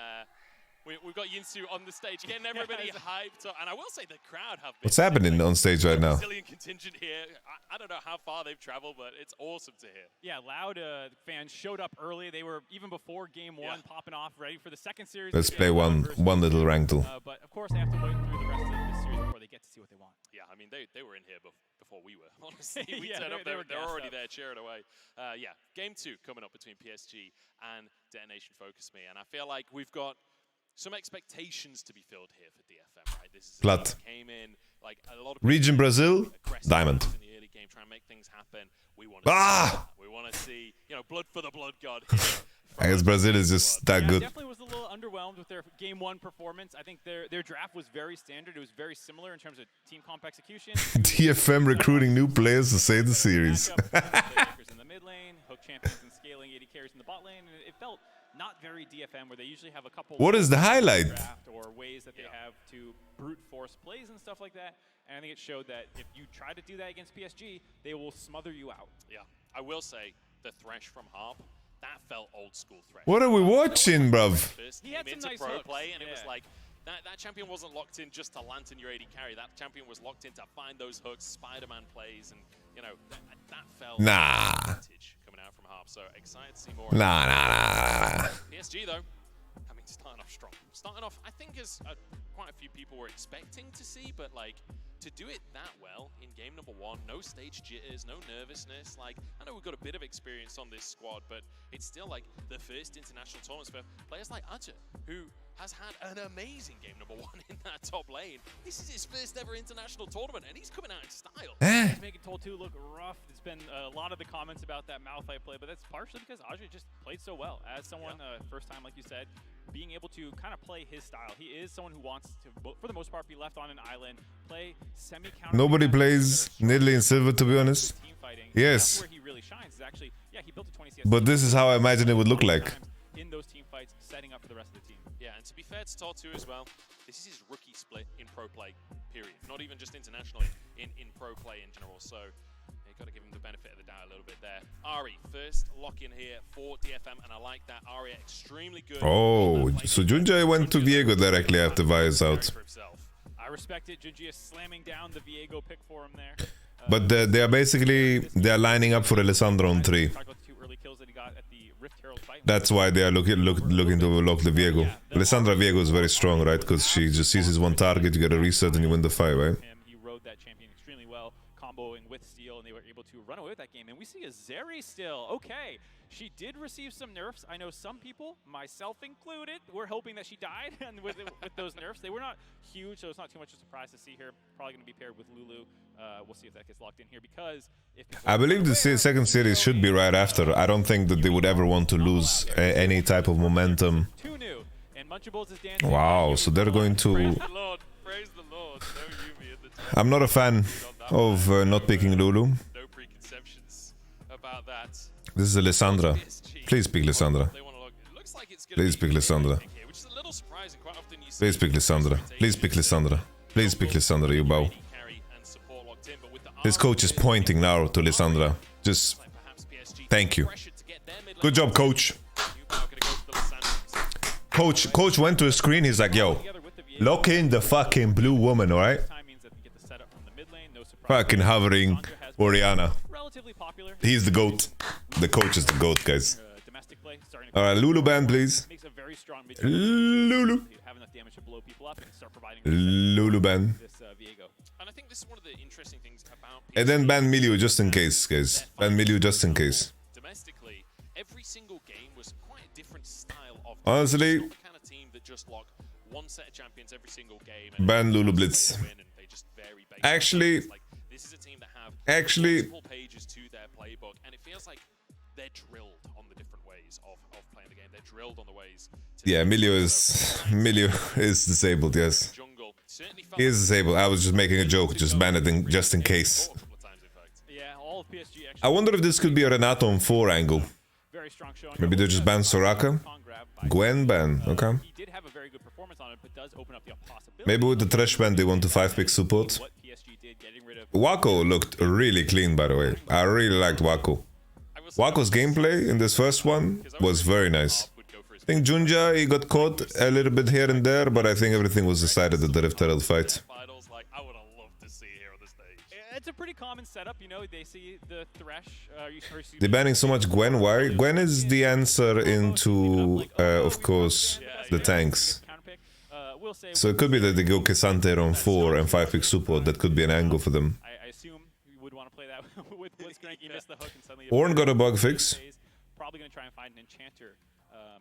Speaker 7: We've got Yinsu on the stage, getting everybody hyped up. And I will say the crowd have been...
Speaker 3: What's happening on stage right now?
Speaker 7: Brazilian contingent here. I don't know how far they've traveled, but it's awesome to hear.
Speaker 6: Yeah, loud fans showed up early. They were, even before game one, popping off, ready for the second series.
Speaker 3: Let's play one little rankle.
Speaker 6: But of course, they have to wait through the rest of the series before they get to see what they want.
Speaker 7: Yeah, I mean, they were in here before we were, honestly. We turned up, they're already there cheering away. Yeah, game 2 coming up between PSG and Detonation Focus Me. And I feel like we've got some expectations to be filled here for DFM, right? This is
Speaker 3: Plat.
Speaker 7: Came in like a lot of
Speaker 3: Region Brazil, Diamond.
Speaker 7: In the early game, trying to make things happen. We want to we want to see, you know, blood for the blood god here.
Speaker 3: I guess Brazil is just that good.
Speaker 6: Definitely was a little underwhelmed with their game 1 performance. I think their draft was very standard. It was very similar in terms of team comp execution.
Speaker 3: DFM recruiting new players to save the series.
Speaker 6: In the mid lane, hook champions and scaling 80 carries in the bot lane. And it felt not very DFM, where they usually have a couple.
Speaker 3: What is the highlight?
Speaker 6: Or ways that they have to brute force plays and stuff like that. And I think it showed that if you try to do that against PSG, they will smother you out.
Speaker 7: Yeah, I will say the Thresh from Harp, that felt old school Thresh.
Speaker 3: What are we watching, bruv?
Speaker 6: He had some nice
Speaker 7: pro
Speaker 6: hooks.
Speaker 7: play, and it was like that champion wasn't locked in just to lantern your AD carry. That champion was locked in to find those hooks, Spider-Man plays, and you know that felt vintage coming out from Harp. So excited to see more.
Speaker 3: Nah.
Speaker 7: PSG though, I mean, starting off strong. Starting off, I think as quite a few people were expecting to see, but like to do it that well in game number 1, no stage jitters, no nervousness. Like, I know we've got a bit of experience on this squad, but it's still like the first international tournaments for players like Aja, who has had an amazing game number 1 in that top lane. This is his first ever international tournament, and he's coming out in style.
Speaker 6: He's making Toll 2 look rough. There's been a lot of the comments about that Malphite play, but that's partially because Aja just played so well. As someone, first time, like you said, being able to kind of play his style. He is someone who wants to, for the most part, be left on an island, play semi-counter.
Speaker 3: Nobody plays Nidalee in Silver, to be honest. Yes.
Speaker 6: That's where he really shines. Is actually, yeah, he built a 20 CS.
Speaker 3: But this is how I imagine it would look like.
Speaker 6: In those team fights, setting up for the rest of the team.
Speaker 7: Yeah, and to be fair to Toll 2 as well, this is his rookie split in pro play, period. Not even just internationally, in pro play in general. So got to give him the benefit of the doubt a little bit there. Ari, first lock in here for DFM, and I like that. Ari extremely good.
Speaker 3: Oh, so Junjie went to Viego directly after Vi's out.
Speaker 6: I respect it. Junjie is slamming down the Viego pick for him there.
Speaker 3: But they are lining up for Alessandro on 3. That's why they are looking to lock the Viego. Alessandra Viego is very strong, right? Because she just sees his one target, you get a reset, and you win the fight, right?
Speaker 6: He rode that champion extremely well, comboing with Steel, and they were able to run away with that game. And we see a Zeri still. Okay, she did receive some nerfs. I know some people, myself included, were hoping that she died and with those nerfs. They were not huge, so it's not too much of a surprise to see her. Probably going to be paired with Lulu. We'll see if that gets locked in here, because if
Speaker 3: I believe the second series should be right after. I don't think that they would ever want to lose any type of momentum. Wow, so they're going to...
Speaker 7: Praise the Lord. No Yumi at the time.
Speaker 3: I'm not a fan of not picking Lulu.
Speaker 7: No preconceptions about that.
Speaker 3: This is Alessandra. Please pick Alessandra. Please pick Alessandra. Please pick Alessandra. Please pick Alessandra. Please pick Alessandra, you bow. This coach is pointing now to Alessandra. Just thank you. Good job, coach. Coach went to a screen. He's like, yo, lock in the fucking blue woman, alright? Fucking hovering Oriana. He's the GOAT. The coach is the GOAT, guys. Alright, Lulu ban, please. Lulu. Lulu ban.
Speaker 7: And I think this is one of the interesting things about
Speaker 3: And then ban Milieu just in case, guys. Ban Milieu just in case.
Speaker 7: Domestically, every single game was quite a different style of
Speaker 3: honestly,
Speaker 7: the kind of team that just lock one set of champions every single game.
Speaker 3: Ban Lulu Blitz. Actually,
Speaker 7: this is a team that have multiple pages to their playbook, and it feels like they're drilled on the different ways of playing the game. They're drilled on the ways.
Speaker 3: Yeah, Milieu is disabled. Yes, he is disabled. I was just making a joke, just ban it just in case. I wonder if this could be a Renato on 4 angle. Maybe they just ban Soraka. Gwen ban. Okay. Maybe with the Thresh ban they want to 5-pick support. Wako looked really clean, by the way. I really liked Wako. Wako's gameplay in this first one was very nice. think Junja, he got caught a little bit here and there, but I think everything was decided at the Rift Herald fight.
Speaker 7: Finals, like, I would have loved to see here on the stage.
Speaker 6: It's a pretty common setup, you know. They see the Thresh.
Speaker 3: They're banning so much Gwen. Why? Gwen is the answer into, of course, the tanks. So it could be that they go Cassante on 4 and 5 pick support. That could be an angle for them.
Speaker 6: I assume you would want to play that with Blitzcrank. You missed the hook and suddenly...
Speaker 3: Ornn got a bug fix.
Speaker 6: Probably going to try and find an enchanter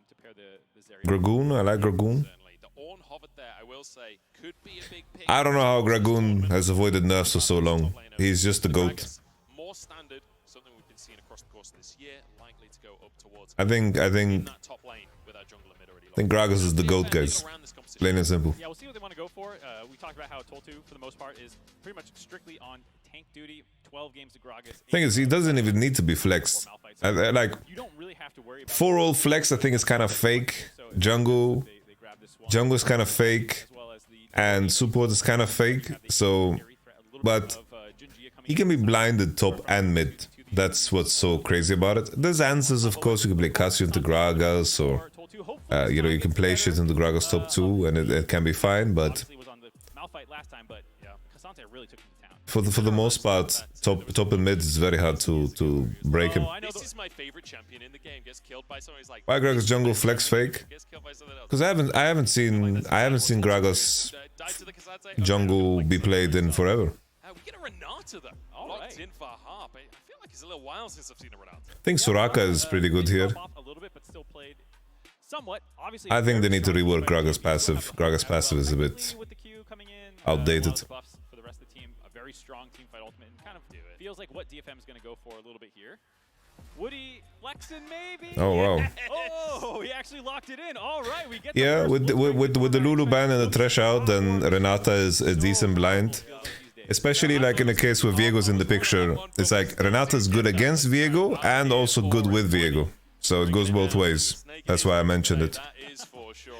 Speaker 6: to pair the Zeri.
Speaker 3: Gragoon, I like Gragoon.
Speaker 7: The Ornn hovered there, I will say, could be a big pick.
Speaker 3: I don't know how Gragoon has avoided nerfs for so long. He's just the GOAT.
Speaker 7: More standard, something we've been seeing across the course of this year, likely to go up towards
Speaker 3: I think
Speaker 7: that top lane with our jungle mid already.
Speaker 3: I think Gragas is the GOAT, guys. Plain and simple.
Speaker 6: Yeah, we'll see what they want to go for. We talked about how Toltu, for the most part, is pretty much strictly on tank duty. 12 games to Gragas.
Speaker 3: Thing is, he doesn't even need to be flexed. Like,
Speaker 6: You don't really have to worry about
Speaker 3: 4-roll flex, I think is kind of fake. Jungle is kind of fake, and support is kind of fake. So, but he can be blinded top and mid. That's what's so crazy about it. There's answers, of course. You can play Casio into Gragas, or you know, you can play shit into Gragas top 2, and it can be fine. But for the most part, top and mid is very hard to break him.
Speaker 7: This is my favorite champion in the game. Gets killed by someone who's like,
Speaker 3: Why Gragas jungle flex fake? Because I haven't seen Gragas jungle be played in forever.
Speaker 7: we get a Renata though. Locked in for Harp. I feel like it's a little while since I've seen a Renata.
Speaker 3: I think Soraka is pretty good here. I think they need to rework Gragas passive. Gragas passive is a bit outdated.
Speaker 6: Very strong team fight ultimate, and kind of feels like what DFM is going to go for a little bit here. Woody flexing maybe.
Speaker 3: Oh wow!
Speaker 6: Oh, he actually locked it in. All right, we get.
Speaker 3: Yeah, with the Lulu ban and the Thresh out, then Renata is a decent blind. Especially like in the case where Viego's in the picture, it's like Renata's good against Viego and also good with Viego. So it goes both ways. That's why I mentioned it.
Speaker 7: That is for sure.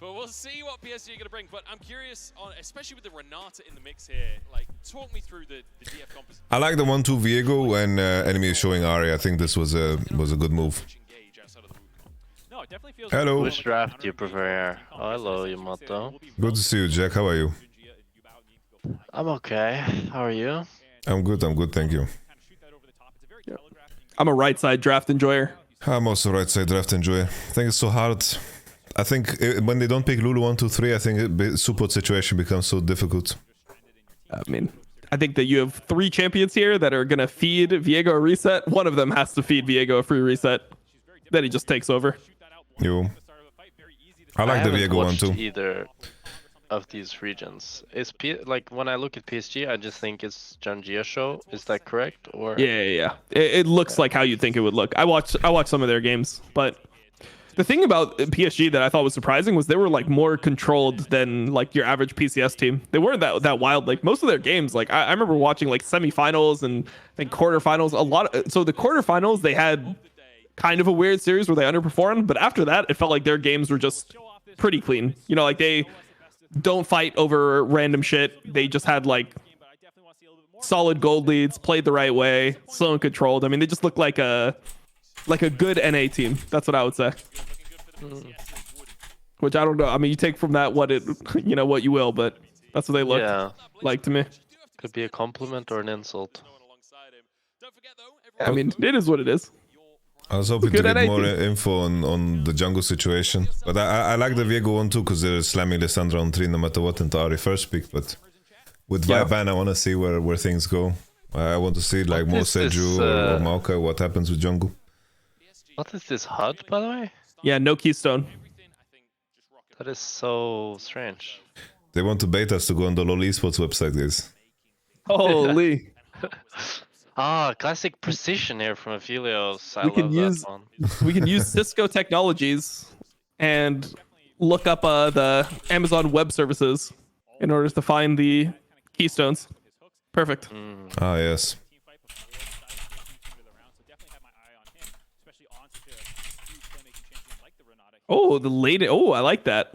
Speaker 7: But we'll see what PSG are going to bring. But I'm curious, especially with the Renata in the mix here, like, talk me through the DF composition.
Speaker 3: I like the 1-2 Viego when enemy is showing Ahri. I think this was a good move. Hello.
Speaker 12: Which draft do you prefer? Oh, hello, Yamato.
Speaker 3: Good to see you, Jack. How are you?
Speaker 12: I'm okay. How are you?
Speaker 3: I'm good, thank you.
Speaker 5: I'm a right side draft enjoyer.
Speaker 3: I'm also right side draft enjoyer. I think it's so hard. I think when they don't pick Lulu 1, 2, 3, I think support situation becomes so difficult.
Speaker 5: I mean, I think that you have 3 champions here that are gonna feed Viego a reset. One of them has to feed Viego a free reset. Then he just takes over.
Speaker 3: Yo. I like the Viego one too.
Speaker 12: Either of these regions. Like when I look at PSG, I just think it's Jangia show. Is that correct? Or
Speaker 5: Yeah. It looks like how you'd think it would look. I watched some of their games, but the thing about PSG that I thought was surprising was they were like more controlled than like your average PCS team. They weren't that wild. Like most of their games, like I remember watching like semifinals and I think quarterfinals. So the quarterfinals they had kind of a weird series where they underperformed, but after that it felt like their games were just pretty clean. You know, like they don't fight over random shit. They just had like solid gold leads, played the right way, slow and controlled. I mean, they just look like a good NA team. That's what I would say. Which I don't know. I mean, you take from that what you will, but that's what they look like to me.
Speaker 12: Could be a compliment or an insult.
Speaker 5: I mean, it is what it is.
Speaker 3: I was hoping to get more info on the jungle situation, but I like the Viego one too because they're slamming Lissandra on 3 no matter what into Ahri first pick. But with Viban, I want to see where things go. I want to see like more Seju or Maokai. What happens with jungle?
Speaker 12: What is this HUD, by the way?
Speaker 5: Yeah, no keystone.
Speaker 12: That is so strange.
Speaker 3: They want to bait us to go on the LoL Esports website, guys.
Speaker 5: Holy.
Speaker 12: Classic precision here from Aphelios.
Speaker 5: We can use Cisco technologies and look up the Amazon Web Services in order to find the keystones. Perfect.
Speaker 3: Ah, yes.
Speaker 5: Oh, the late. Oh, I like that.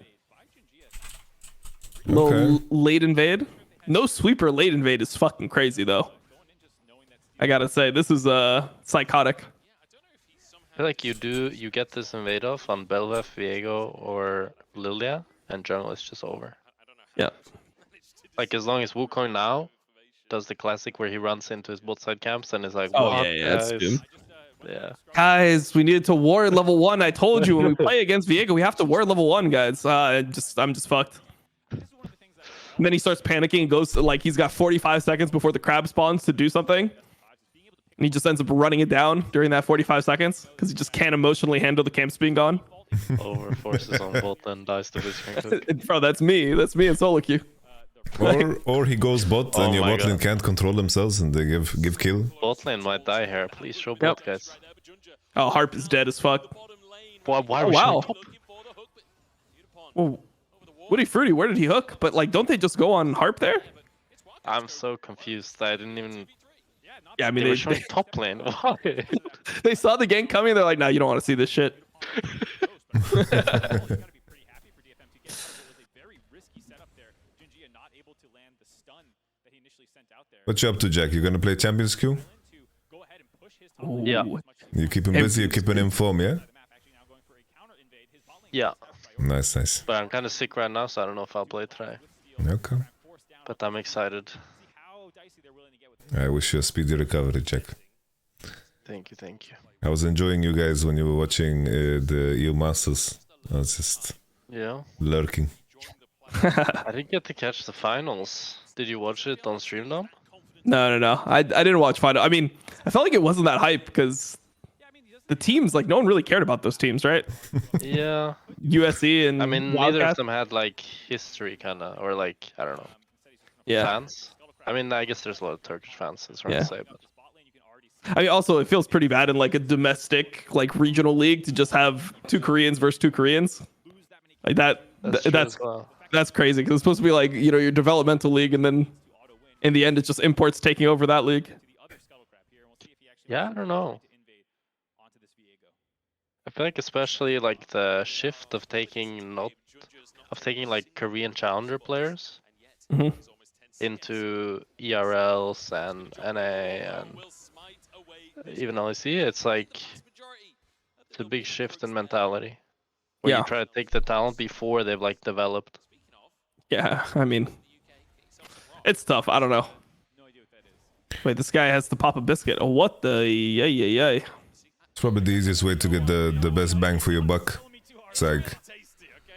Speaker 5: Little late invade. No sweeper late invade is fucking crazy though. I gotta say, this is psychotic.
Speaker 12: feel like you get this invade off on Belveth, Viego, or Lilia, and jungle is just over.
Speaker 5: Yeah.
Speaker 12: Like as long as Wukong now does the classic where he runs into his bot side camps and is like,
Speaker 5: Oh
Speaker 12: "What,
Speaker 5: yeah, it's
Speaker 12: guys?"
Speaker 5: doomed.
Speaker 12: Yeah.
Speaker 5: Guys, we needed to ward level 1. I told you when we play against Viego, we have to ward level 1, guys. I'm just fucked. And then he starts panicking and goes to, like, he's got 45 seconds before the crab spawns to do something. And he just ends up running it down during that 45 seconds because he just can't emotionally handle the camps being gone.
Speaker 12: Over forces on bot and dies to Blitzcrank.
Speaker 5: Bro, that's me. That's me in solo queue.
Speaker 3: Or he goes bot and your bot lane can't control themselves and they give kill.
Speaker 12: Bot lane might die here. Please show bot, guys.
Speaker 5: Oh, Harp is dead as fuck.
Speaker 12: Why
Speaker 5: oh, wow. Well, Woody Fruity, where did he hook? But like, don't they just go on Harp there?
Speaker 12: I'm so confused. I didn't even.
Speaker 5: Yeah, I mean,
Speaker 12: they were showing top lane. Why?
Speaker 5: They saw the gank coming. They're like, "No, you don't want to see this shit."
Speaker 3: What you up to, Jack? You gonna play Champions Queue?
Speaker 12: Yeah.
Speaker 3: You keep him busy, you keep him in form, yeah?
Speaker 12: Yeah.
Speaker 3: Nice, nice.
Speaker 12: But I'm kind of sick right now, so I don't know if I'll play today.
Speaker 3: Okay.
Speaker 12: But I'm excited.
Speaker 3: I wish you a speedy recovery, Jack.
Speaker 12: Thank you, thank you.
Speaker 3: I was enjoying you guys when you were watching the EU Masters. I was just lurking.
Speaker 12: I didn't get to catch the finals. Did you watch it on stream though?
Speaker 5: No. I didn't watch final. I mean, I felt like it wasn't that hype because the teams, like, no one really cared about those teams, right?
Speaker 12: Yeah.
Speaker 5: USC and
Speaker 12: I mean, neither of them had like history, kind of, or like I don't know.
Speaker 5: Yeah.
Speaker 12: Fans. I mean, I guess there's a lot of Turkish fans. It's hard to say, but.
Speaker 5: I mean, also, it feels pretty bad in like a domestic, like regional league to just have 2 Koreans versus 2 Koreans. Like that. That's crazy because it's supposed to be like, you know, your developmental league, and then in the end, it's just imports taking over that league.
Speaker 12: Yeah, I don't know. I feel like especially like the shift of taking like Korean challenger players into ERLs and NA and even LEC, it's like it's a big shift in mentality. Where you try to take the talent before they've like developed.
Speaker 5: Yeah, I mean, it's tough. I don't know. Wait, this guy has to pop a biscuit. Oh, what the yay.
Speaker 3: It's probably the easiest way to get the best bang for your buck. It's like...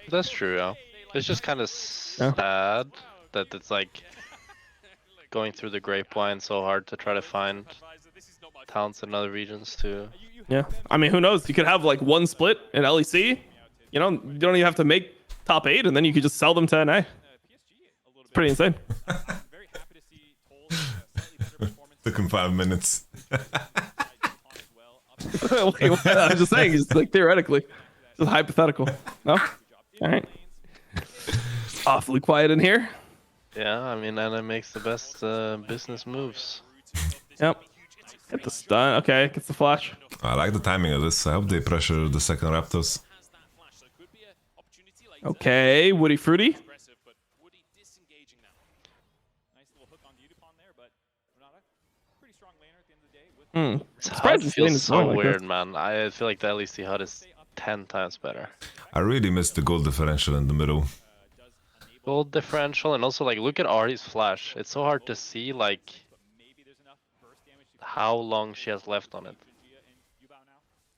Speaker 12: That's true, yeah. It's just kind of sad that it's like going through the grapevine so hard to try to find talents in other regions too.
Speaker 5: Yeah, I mean, who knows? You could have like 1 split in LEC. You don't even have to make top 8, and then you could just sell them to NA. It's pretty insane.
Speaker 3: Took him 5 minutes.
Speaker 5: Wait, what? I'm just saying, it's like theoretically, just hypothetical. No, all right. Awfully quiet in here.
Speaker 12: Yeah, I mean, NA makes the best business moves.
Speaker 5: Yep. Get the stun. Okay, gets the flash.
Speaker 3: I like the timing of this. I hope they pressure the second Raptors.
Speaker 5: Okay, Woody Fruity.
Speaker 12: HUD feels so weird, man. I feel like the LEC HUD is 10 times better.
Speaker 3: I really miss the gold differential in the middle.
Speaker 12: Gold differential, and also like look at Ari's flash. It's so hard to see like how long she has left on it.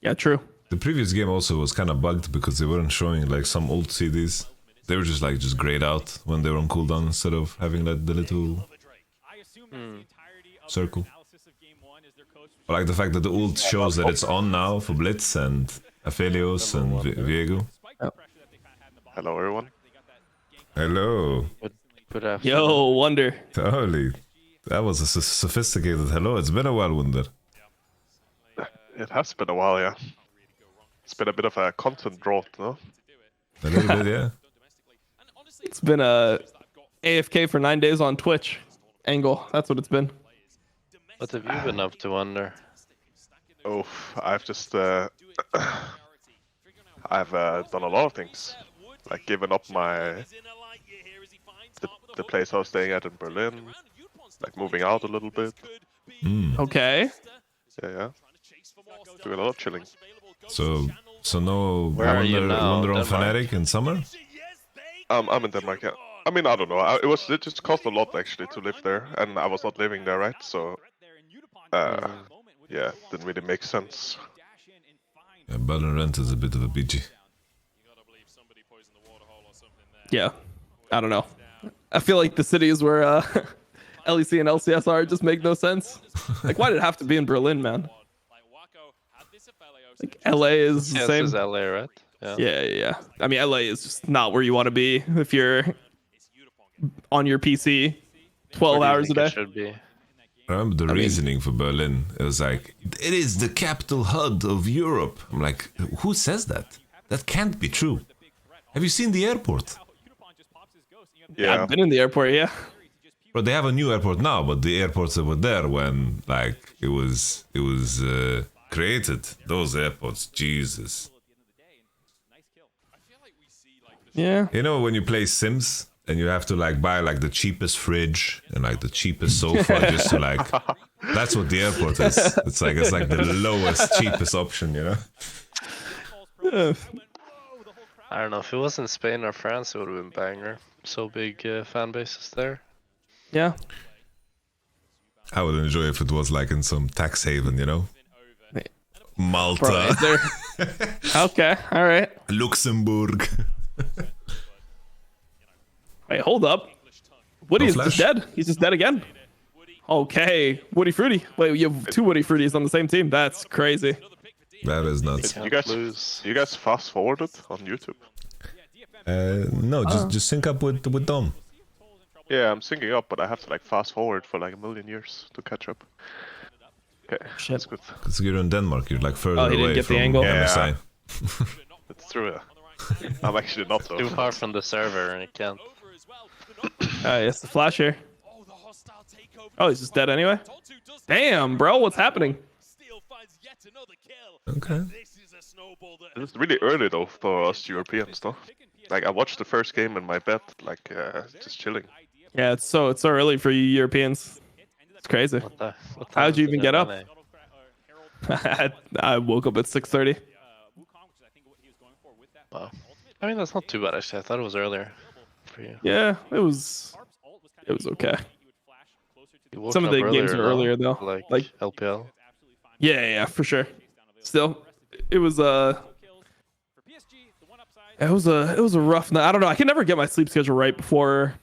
Speaker 5: Yeah, true.
Speaker 3: The previous game also was kind of bugged because they weren't showing like some old CDs. They were just grayed out when they were on cooldown instead of having like the little circle. I like the fact that the ult shows that it's on now for Blitz and Aphelios and Viego.
Speaker 13: Hello, everyone.
Speaker 3: Hello.
Speaker 12: Good afternoon.
Speaker 5: Yo, Wonder.
Speaker 3: Totally. That was a sophisticated hello. It's been a while, Wonder.
Speaker 13: It has been a while, yeah. It's been a bit of a content drought, no?
Speaker 3: A little bit, yeah.
Speaker 5: It's been a AFK for 9 days on Twitch angle. That's what it's been.
Speaker 12: What have you been up to, Wonder?
Speaker 13: Oh, I've just I've done a lot of things, like given up the place I was staying at in Berlin, like moving out a little bit.
Speaker 5: Okay.
Speaker 13: Yeah. Doing a lot of chilling.
Speaker 3: So no
Speaker 12: Where are you now,
Speaker 3: Wonder on
Speaker 12: Denmark?
Speaker 3: Fnatic in summer?
Speaker 13: I'm in Denmark. Yeah. I mean, I don't know. It just cost a lot actually to live there, and I was not living there, right? So, yeah, didn't really make sense.
Speaker 3: Yeah, Berlin rent is a bit of a BG.
Speaker 5: Yeah, I don't know. I feel like the cities where LEC and LCS are just make no sense. Like, why did it have to be in Berlin, man? Like, LA is the
Speaker 12: Yeah,
Speaker 5: same.
Speaker 12: this is LA, right?
Speaker 5: Yeah. I mean, LA is just not where you want to be if you're on your PC 12 hours a day.
Speaker 12: It should be.
Speaker 3: I remember the reasoning for Berlin. It was like, it is the capital HUD of Europe. I'm like, who says that? That can't be true. Have you seen the airport?
Speaker 5: Yeah, I've been in the airport, yeah.
Speaker 3: But they have a new airport now, but the airports that were there when like it was created, those airports, Jesus.
Speaker 5: Yeah.
Speaker 3: You know when you play Sims and you have to like buy like the cheapest fridge and like the cheapest sofa just to like that's what the airport is. It's like the lowest, cheapest option, you know?
Speaker 12: I don't know, if it was in Spain or France, it would have been banger. So big fan bases there.
Speaker 5: Yeah.
Speaker 3: I would enjoy if it was like in some tax haven, you know? Malta.
Speaker 5: Bro, is there... Okay, alright.
Speaker 3: Luxembourg.
Speaker 5: Wait, hold up. Woody is just dead. He's just dead again. Okay, Woody Fruity. Wait, you have 2 Woody Fruities on the same team. That's crazy.
Speaker 3: That is nuts.
Speaker 13: You guys fast forwarded on YouTube?
Speaker 3: No, just sync up with Dom.
Speaker 13: Yeah, I'm syncing up, but I have to like fast forward for like a million years to catch up. Okay, that's good.
Speaker 3: Because you're in Denmark, you're like further
Speaker 5: he didn't
Speaker 3: away
Speaker 5: get
Speaker 3: from
Speaker 5: the angle?
Speaker 3: MSI.
Speaker 13: That's true. Yeah. I'm actually not though.
Speaker 12: Too far from the server and it can't.
Speaker 5: It's the flash here. Oh, he's just dead anyway? Damn, bro, what's happening?
Speaker 3: Okay.
Speaker 13: It's really early though for us Europeans though. Like I watched the first game in my bed, like just chilling.
Speaker 5: Yeah, it's so early for you Europeans. It's crazy. How'd you even get up? I woke up at 6:30.
Speaker 12: Wow. I mean, that's not too bad actually. I thought it was earlier for you.
Speaker 5: Yeah, it was okay. Some of the games are earlier though.
Speaker 12: Like LPL.
Speaker 5: Yeah, for sure. Still, it was a rough night. I don't know. I can never get my sleep schedule right before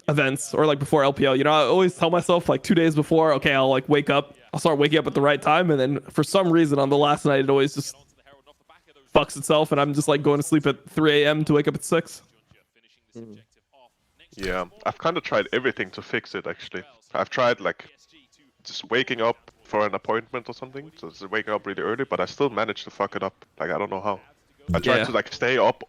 Speaker 5: events or like before LPL. You know, I always tell myself like 2 days before, okay, I'll like wake up. I'll start waking up at the right time, and then for some reason on the last night it always just fucks itself, and I'm just like going to sleep at 3 a.m. to wake up at 6.
Speaker 13: Yeah, I've kind of tried everything to fix it actually. I've tried like just waking up for an appointment or something, so just waking up really early, but I still manage to fuck it up. Like I don't know how. I tried to like stay up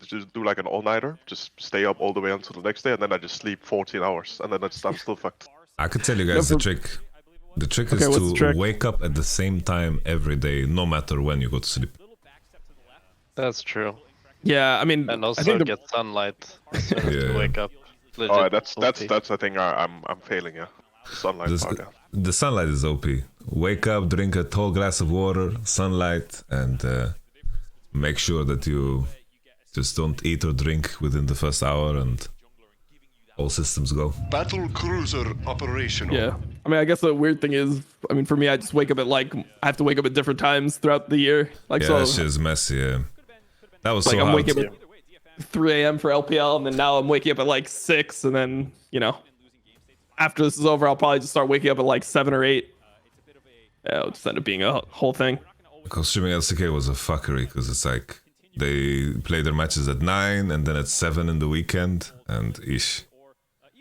Speaker 13: just do like an all-nighter, just stay up all the way until the next day, and then I just sleep 14 hours, and then I'm still fucked.
Speaker 3: I could tell you guys the trick. The trick is to wake up at the same time every day, no matter when you go to sleep.
Speaker 12: That's true.
Speaker 5: Yeah, I mean,
Speaker 12: and also
Speaker 5: I think
Speaker 12: get sunlight as soon as you wake up.
Speaker 13: Oh, that's the thing I'm failing. Yeah, sunlight part. Yeah.
Speaker 3: The sunlight is OP. Wake up, drink a tall glass of water, sunlight, and make sure that you just don't eat or drink within the first hour, and all systems go.
Speaker 14: Battle cruiser operational.
Speaker 5: Yeah, I mean, I guess the weird thing is, I mean, for me, I just wake up at I have to wake up at different times throughout the year. Like,
Speaker 3: yeah,
Speaker 5: so
Speaker 3: that shit is messy. Yeah. That was
Speaker 5: like
Speaker 3: so
Speaker 5: I'm
Speaker 3: hard.
Speaker 5: waking up at 3 a.m. for LPL, and then now I'm waking up at like 6, and then after this is over, I'll probably just start waking up at like 7 or 8. Yeah, it'll just end up being a whole thing.
Speaker 3: Costreaming LCK was a fuckery because it's like they play their matches at 9 and then at 7 in the weekend, and ish.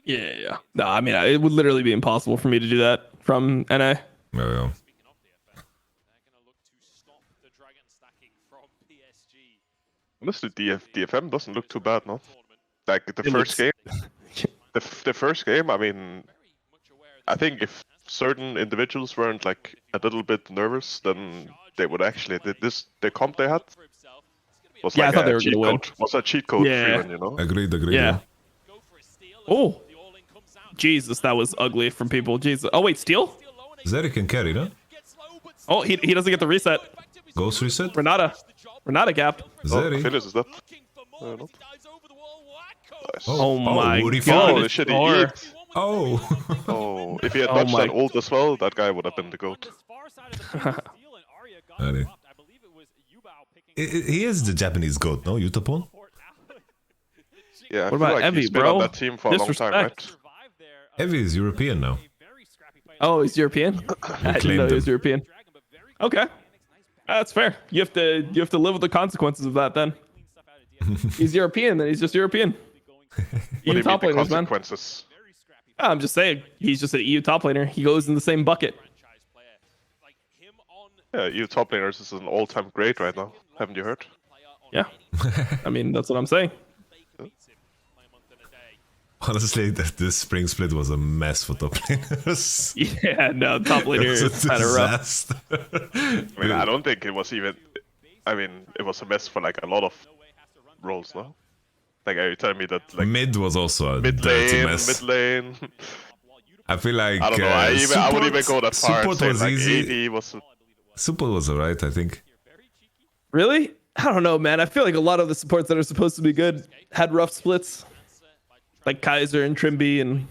Speaker 5: Yeah. No, I mean, it would literally be impossible for me to do that from NA.
Speaker 3: Yeah.
Speaker 13: Honestly, DFM doesn't look too bad, no? Like the first game, I mean, I think if certain individuals weren't like a little bit nervous, then they would actually. The comp they had was like
Speaker 5: I thought they were
Speaker 13: cheat
Speaker 5: gonna win.
Speaker 13: code. Was a cheat code free one, you know?
Speaker 3: Agreed.
Speaker 5: Yeah. Oh, Jesus, that was ugly from people. Jesus. Oh wait, steal?
Speaker 3: Zeri can carry, no?
Speaker 5: Oh, he doesn't get the reset.
Speaker 3: Ghost reset?
Speaker 5: Renata gap.
Speaker 3: Zeri.
Speaker 13: Phyllis is that?
Speaker 5: Oh my
Speaker 13: Holy
Speaker 5: god.
Speaker 13: Holy shit, he eats.
Speaker 3: Oh.
Speaker 13: Oh, if he had
Speaker 5: Oh
Speaker 13: dodged
Speaker 5: my-
Speaker 13: that ult as well, that guy would have been the GOAT.
Speaker 3: Really? He is the Japanese goat, no? Yutapon?
Speaker 13: Yeah, I
Speaker 5: What
Speaker 13: feel
Speaker 5: about
Speaker 13: like
Speaker 5: Evie,
Speaker 13: he's been
Speaker 5: bro?
Speaker 13: on that team for a long time, right?
Speaker 3: Evie is European now.
Speaker 5: Oh, he's European? I didn't know he was European. Okay. That's fair. You have to live with the consequences of that then. He's European, then he's just European.
Speaker 13: What do you
Speaker 5: top
Speaker 13: mean the
Speaker 5: laners, man.
Speaker 13: consequences?
Speaker 5: I'm just saying, he's just an EU top laner. He goes in the same bucket.
Speaker 13: Yeah, EU top laners is an all-time great right now. Haven't you heard?
Speaker 5: Yeah. I mean, that's what I'm saying.
Speaker 3: Honestly, this spring split was a mess for top laners.
Speaker 5: Yeah, no, top laner
Speaker 3: It was a
Speaker 5: is kind of rough.
Speaker 3: disaster.
Speaker 13: I mean, I don't think it was even... I mean, it was a mess for like a lot of roles, no? Like, are you telling me that like...
Speaker 3: Mid was also a
Speaker 13: mid
Speaker 3: dirty
Speaker 13: lane,
Speaker 3: mess.
Speaker 13: mid lane...
Speaker 3: I feel like
Speaker 13: I don't know, I wouldn't even go that far and
Speaker 3: support
Speaker 13: say
Speaker 3: was
Speaker 13: like
Speaker 3: easy.
Speaker 13: AD was...
Speaker 3: Support was alright, I think.
Speaker 5: Really? I don't know, man. I feel like a lot of the supports that are supposed to be good had rough splits. Like Kaiser and Trimby and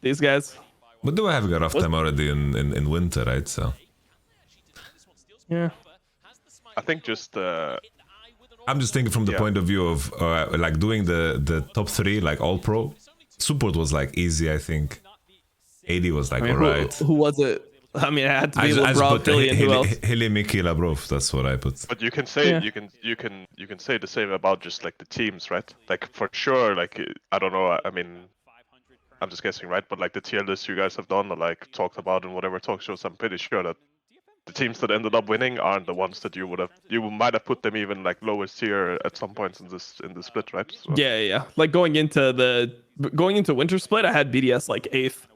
Speaker 5: these guys.
Speaker 3: But they were having a rough time already in winter, right? So
Speaker 5: yeah.
Speaker 13: I think just...
Speaker 3: I'm just thinking from the point of view of like doing the top 3, like all pro. Support was like easy, I think. AD was like alright.
Speaker 5: Who was it? I mean, I had to be
Speaker 3: I just
Speaker 5: LeBron,
Speaker 3: put
Speaker 5: Philly, and who else?
Speaker 3: Hilly, Mickey, Labrov. That's what I put.
Speaker 13: But you can say
Speaker 5: Yeah.
Speaker 13: you can say the same about just like the teams, right? Like for sure, like I don't know. I mean, I'm just guessing, right? But like the tier list you guys have done or like talked about in whatever talk shows, I'm pretty sure that the teams that ended up winning aren't the ones that you might have put them even like lowest tier at some points in the split, right? So,
Speaker 5: Yeah. Like going into winter split, I had BDS like 8th.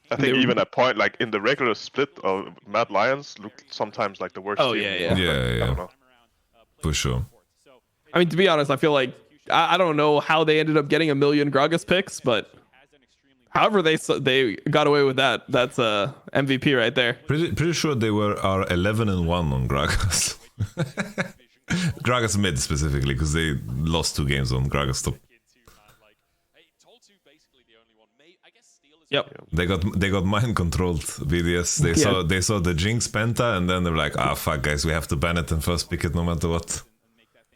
Speaker 13: I think even at point like in the regular split of Mad Lions looked sometimes like the worst team.
Speaker 5: yeah.
Speaker 13: Like,
Speaker 3: Yeah.
Speaker 13: I don't know.
Speaker 3: For sure.
Speaker 5: I mean, to be honest, I feel like I don't know how they ended up getting 1 million Gragas picks, but however they got away with that, that's MVP right there.
Speaker 3: Pretty sure they are 11-1 on Gragas. Gragas mid specifically, because they lost 2 games on Gragas top.
Speaker 5: Yep.
Speaker 3: They got mind controlled VDS. They saw the Jinx Penta and then they're like, fuck guys, we have to ban it and first pick it no matter what.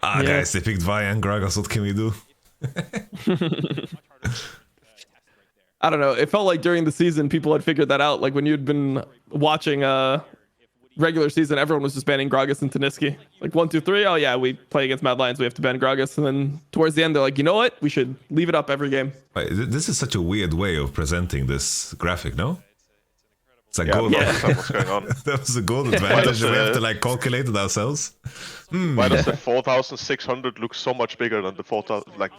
Speaker 3: Guys, they picked Vi and Gragas, what can we do?
Speaker 5: I don't know. It felt like during the season people had figured that out. Like when you'd been watching regular season, everyone was just banning Gragas and Taniski. Like 1, 2, 3. Oh yeah, we play against Mad Lions, we have to ban Gragas. And then towards the end, they're like, you know what? We should leave it up every game.
Speaker 3: This is such a weird way of presenting this graphic, no? It's like gold.
Speaker 13: What's going on?
Speaker 3: That was a gold advantage. We have to like calculate it ourselves.
Speaker 13: Why does the 4,600 look so much bigger than the 4,000? Like,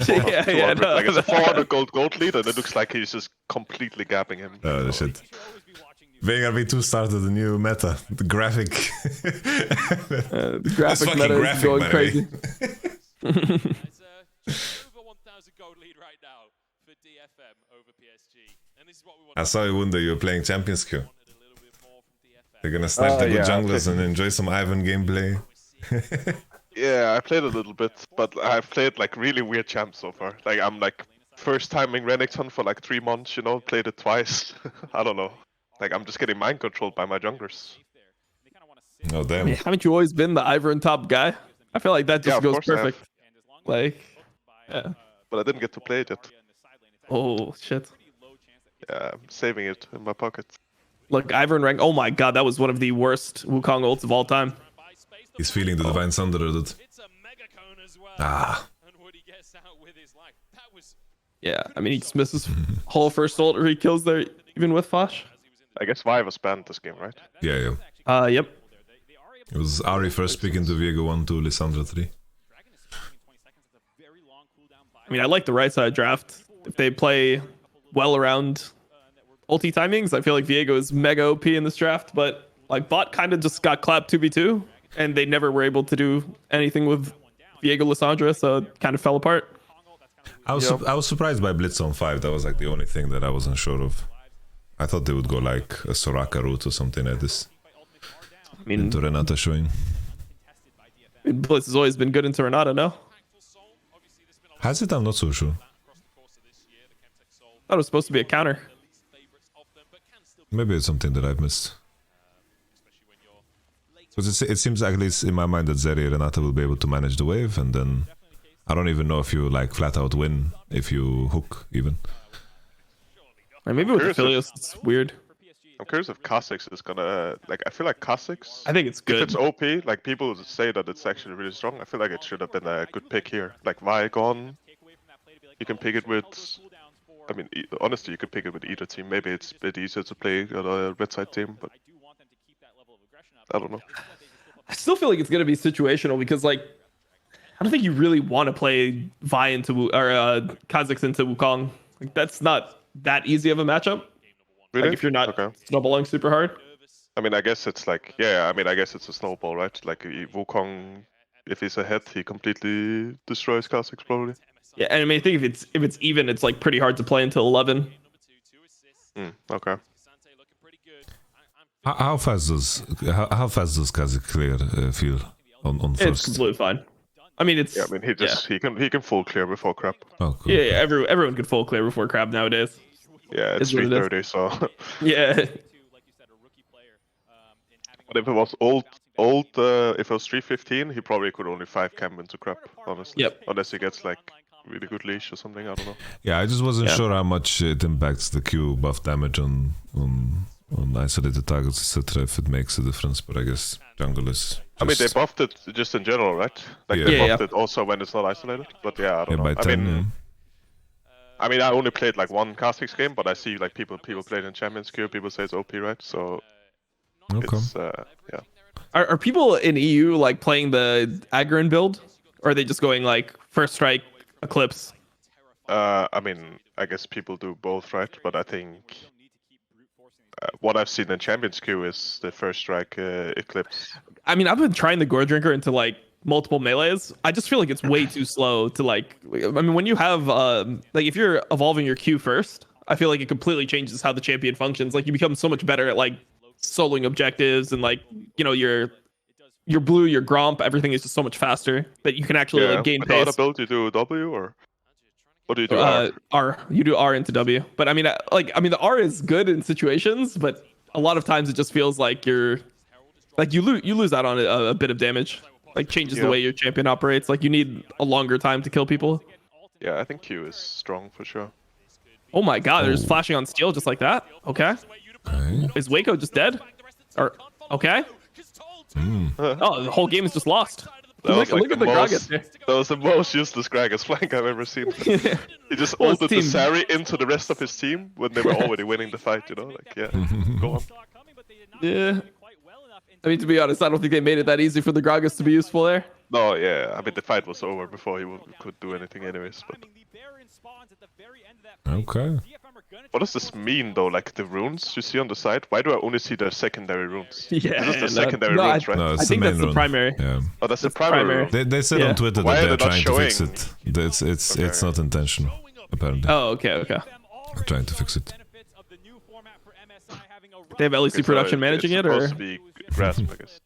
Speaker 5: Yeah, no.
Speaker 13: Like it's a 400 gold lead, and it looks like he's just completely gapping him.
Speaker 3: Oh shit. Veigar V2 started a new meta. The graphic.
Speaker 5: The graphic meta is
Speaker 3: graphic,
Speaker 5: going
Speaker 3: by the
Speaker 5: crazy.
Speaker 7: Over 1,000 gold lead right now for DFM over PSG. And this is what we want.
Speaker 3: I saw you wonder you were playing Champions Queue. You're gonna snipe the good junglers and enjoy some Ivan gameplay.
Speaker 13: Yeah, I played a little bit, but I've played like really weird champs so far. Like I'm like first timing Renekton for like 3 months, you know, played it twice. I don't know. Like I'm just getting mind controlled by my junglers.
Speaker 3: Oh damn.
Speaker 5: I mean, haven't you always been the Ivern top guy? I feel like that just
Speaker 13: Yeah, of
Speaker 5: goes
Speaker 13: course I have.
Speaker 5: perfect. Like, yeah.
Speaker 13: But I didn't get to play it yet.
Speaker 5: Oh shit.
Speaker 13: Yeah, I'm saving it in my pocket.
Speaker 5: Look, Ivern rank. Oh my god, that was one of the worst Wukong ults of all time.
Speaker 3: He's feeling the Divine Sunderer, dude.
Speaker 5: Yeah, I mean, he just misses whole first ult or he kills there, even with Fosh.
Speaker 13: I guess Vi was banned this game, right?
Speaker 3: Yeah.
Speaker 5: Yep.
Speaker 3: It was Ari first pick into Viego 1, 2, Lissandra 3.
Speaker 5: I mean, I like the right side draft. If they play well around ulti timings, I feel like Viego is mega OP in this draft, but like bot kind of just got clapped 2v2 and they never were able to do anything with Viego Lissandra, so it kind of fell apart.
Speaker 3: I was surprised by Blitz on 5. That was like the only thing that I wasn't sure of. I thought they would go like a Soraka route or something like this.
Speaker 5: I mean,
Speaker 3: into Renata showing.
Speaker 5: Blitz has always been good into Renata, no?
Speaker 3: Has it? I'm not so sure.
Speaker 5: Thought it was supposed to be a counter.
Speaker 3: Maybe it's something that I've missed. Because it seems at least in my mind that Zeri and Renata will be able to manage the wave, and then I don't even know if you like flat out win if you hook even.
Speaker 5: And maybe with the Philios, it's weird.
Speaker 13: I'm curious if Kha'Zix is gonna like. I feel like Kha'Zix.
Speaker 5: I think it's good.
Speaker 13: If it's OP, like people say that it's actually really strong. I feel like it should have been a good pick here. Like Vi gone, you can pick it with. I mean, honestly, you could pick it with either team. Maybe it's a bit easier to play on a red side team, but I don't know.
Speaker 5: I still feel like it's gonna be situational because like I don't think you really want to play Vi into Kha'Zix into Wukong. Like that's not that easy of a matchup.
Speaker 13: Really?
Speaker 5: Like if you're not snowballing super hard.
Speaker 13: I mean, I guess it's like I mean, I guess it's a snowball, right? Like Wukong, if he's ahead, he completely destroys Kha'Zix probably.
Speaker 5: Yeah, and I mean, I think if it's even, it's like pretty hard to play until 11.
Speaker 13: Okay.
Speaker 3: How fast does Kha'Zix clear feel on first?
Speaker 5: It's completely fine. I mean, it's
Speaker 13: I mean, he can full clear before crab.
Speaker 3: Oh, cool.
Speaker 5: Yeah, everyone can full clear before crab nowadays.
Speaker 13: Yeah, it's 3:30, so
Speaker 5: yeah.
Speaker 13: But if it was if it was 3:15, he probably could only 5 camp into crab, honestly.
Speaker 5: Yep.
Speaker 13: Unless he gets like really good leash or something, I don't know.
Speaker 3: Yeah, I just wasn't sure how much it impacts the Q buff damage on isolated targets, etc. If it makes a difference, but I guess jungle is.
Speaker 13: I mean, they buffed it just in general, right? Like they buffed it also when it's not isolated. But yeah, I don't know.
Speaker 3: By 10,
Speaker 13: I mean, I only played like one Kha'Zix game, but I see like people played in Champions Queue. People say it's OP, right? So it's yeah.
Speaker 5: Are people in EU like playing the Agron build, or are they just going like first strike Eclipse?
Speaker 13: I mean, I guess people do both, right? But I think what I've seen in Champions Queue is the first strike Eclipse.
Speaker 5: I mean, I've been trying the Gore Drinker into like multiple melees. I just feel like it's way too slow to like. I mean, when you have like if you're evolving your Q first, I feel like it completely changes how the champion functions. Like you become so much better at like soloing objectives and like your blue, your Gromp, everything is just so much faster that you can actually like gain pace.
Speaker 13: Without a build, you do W or what do you do?
Speaker 5: R. You do R into W. But I mean, the R is good in situations, but a lot of times it just feels like you lose out on a bit of damage. Like changes the way your champion operates. Like you need a longer time to kill people.
Speaker 13: Yeah, I think Q is strong for sure.
Speaker 5: Oh my god, they're just flashing on steel just like that. Okay. Is Waco just dead? Or okay. Oh, the whole game is just lost. Look at the Gragas there.
Speaker 13: That was the most useless Gragas flank I've ever seen. He just ulted the Sari into the rest of his team when they were already winning the fight, you know? Like, yeah, go on.
Speaker 5: Yeah. I mean, to be honest, I don't think they made it that easy for the Gragas to be useful there.
Speaker 13: No, yeah. I mean, the fight was over before he could do anything anyways, but...
Speaker 3: Okay.
Speaker 13: What does this mean, though? Like, the runes you see on the side? Why do I only see the secondary runes?
Speaker 5: Yeah,
Speaker 13: this is the secondary runes, right?
Speaker 3: No, it's
Speaker 5: I think that's the primary.
Speaker 3: Yeah.
Speaker 13: Oh, that's the primary rune.
Speaker 3: They said on Twitter
Speaker 13: Why
Speaker 3: that they're
Speaker 13: are they
Speaker 3: trying
Speaker 13: not
Speaker 3: to fix it. It's not intentional, apparently.
Speaker 5: Oh, okay.
Speaker 3: They're trying to fix it.
Speaker 5: They have LEC production managing it, or?
Speaker 13: It's supposed to be grasp, I guess.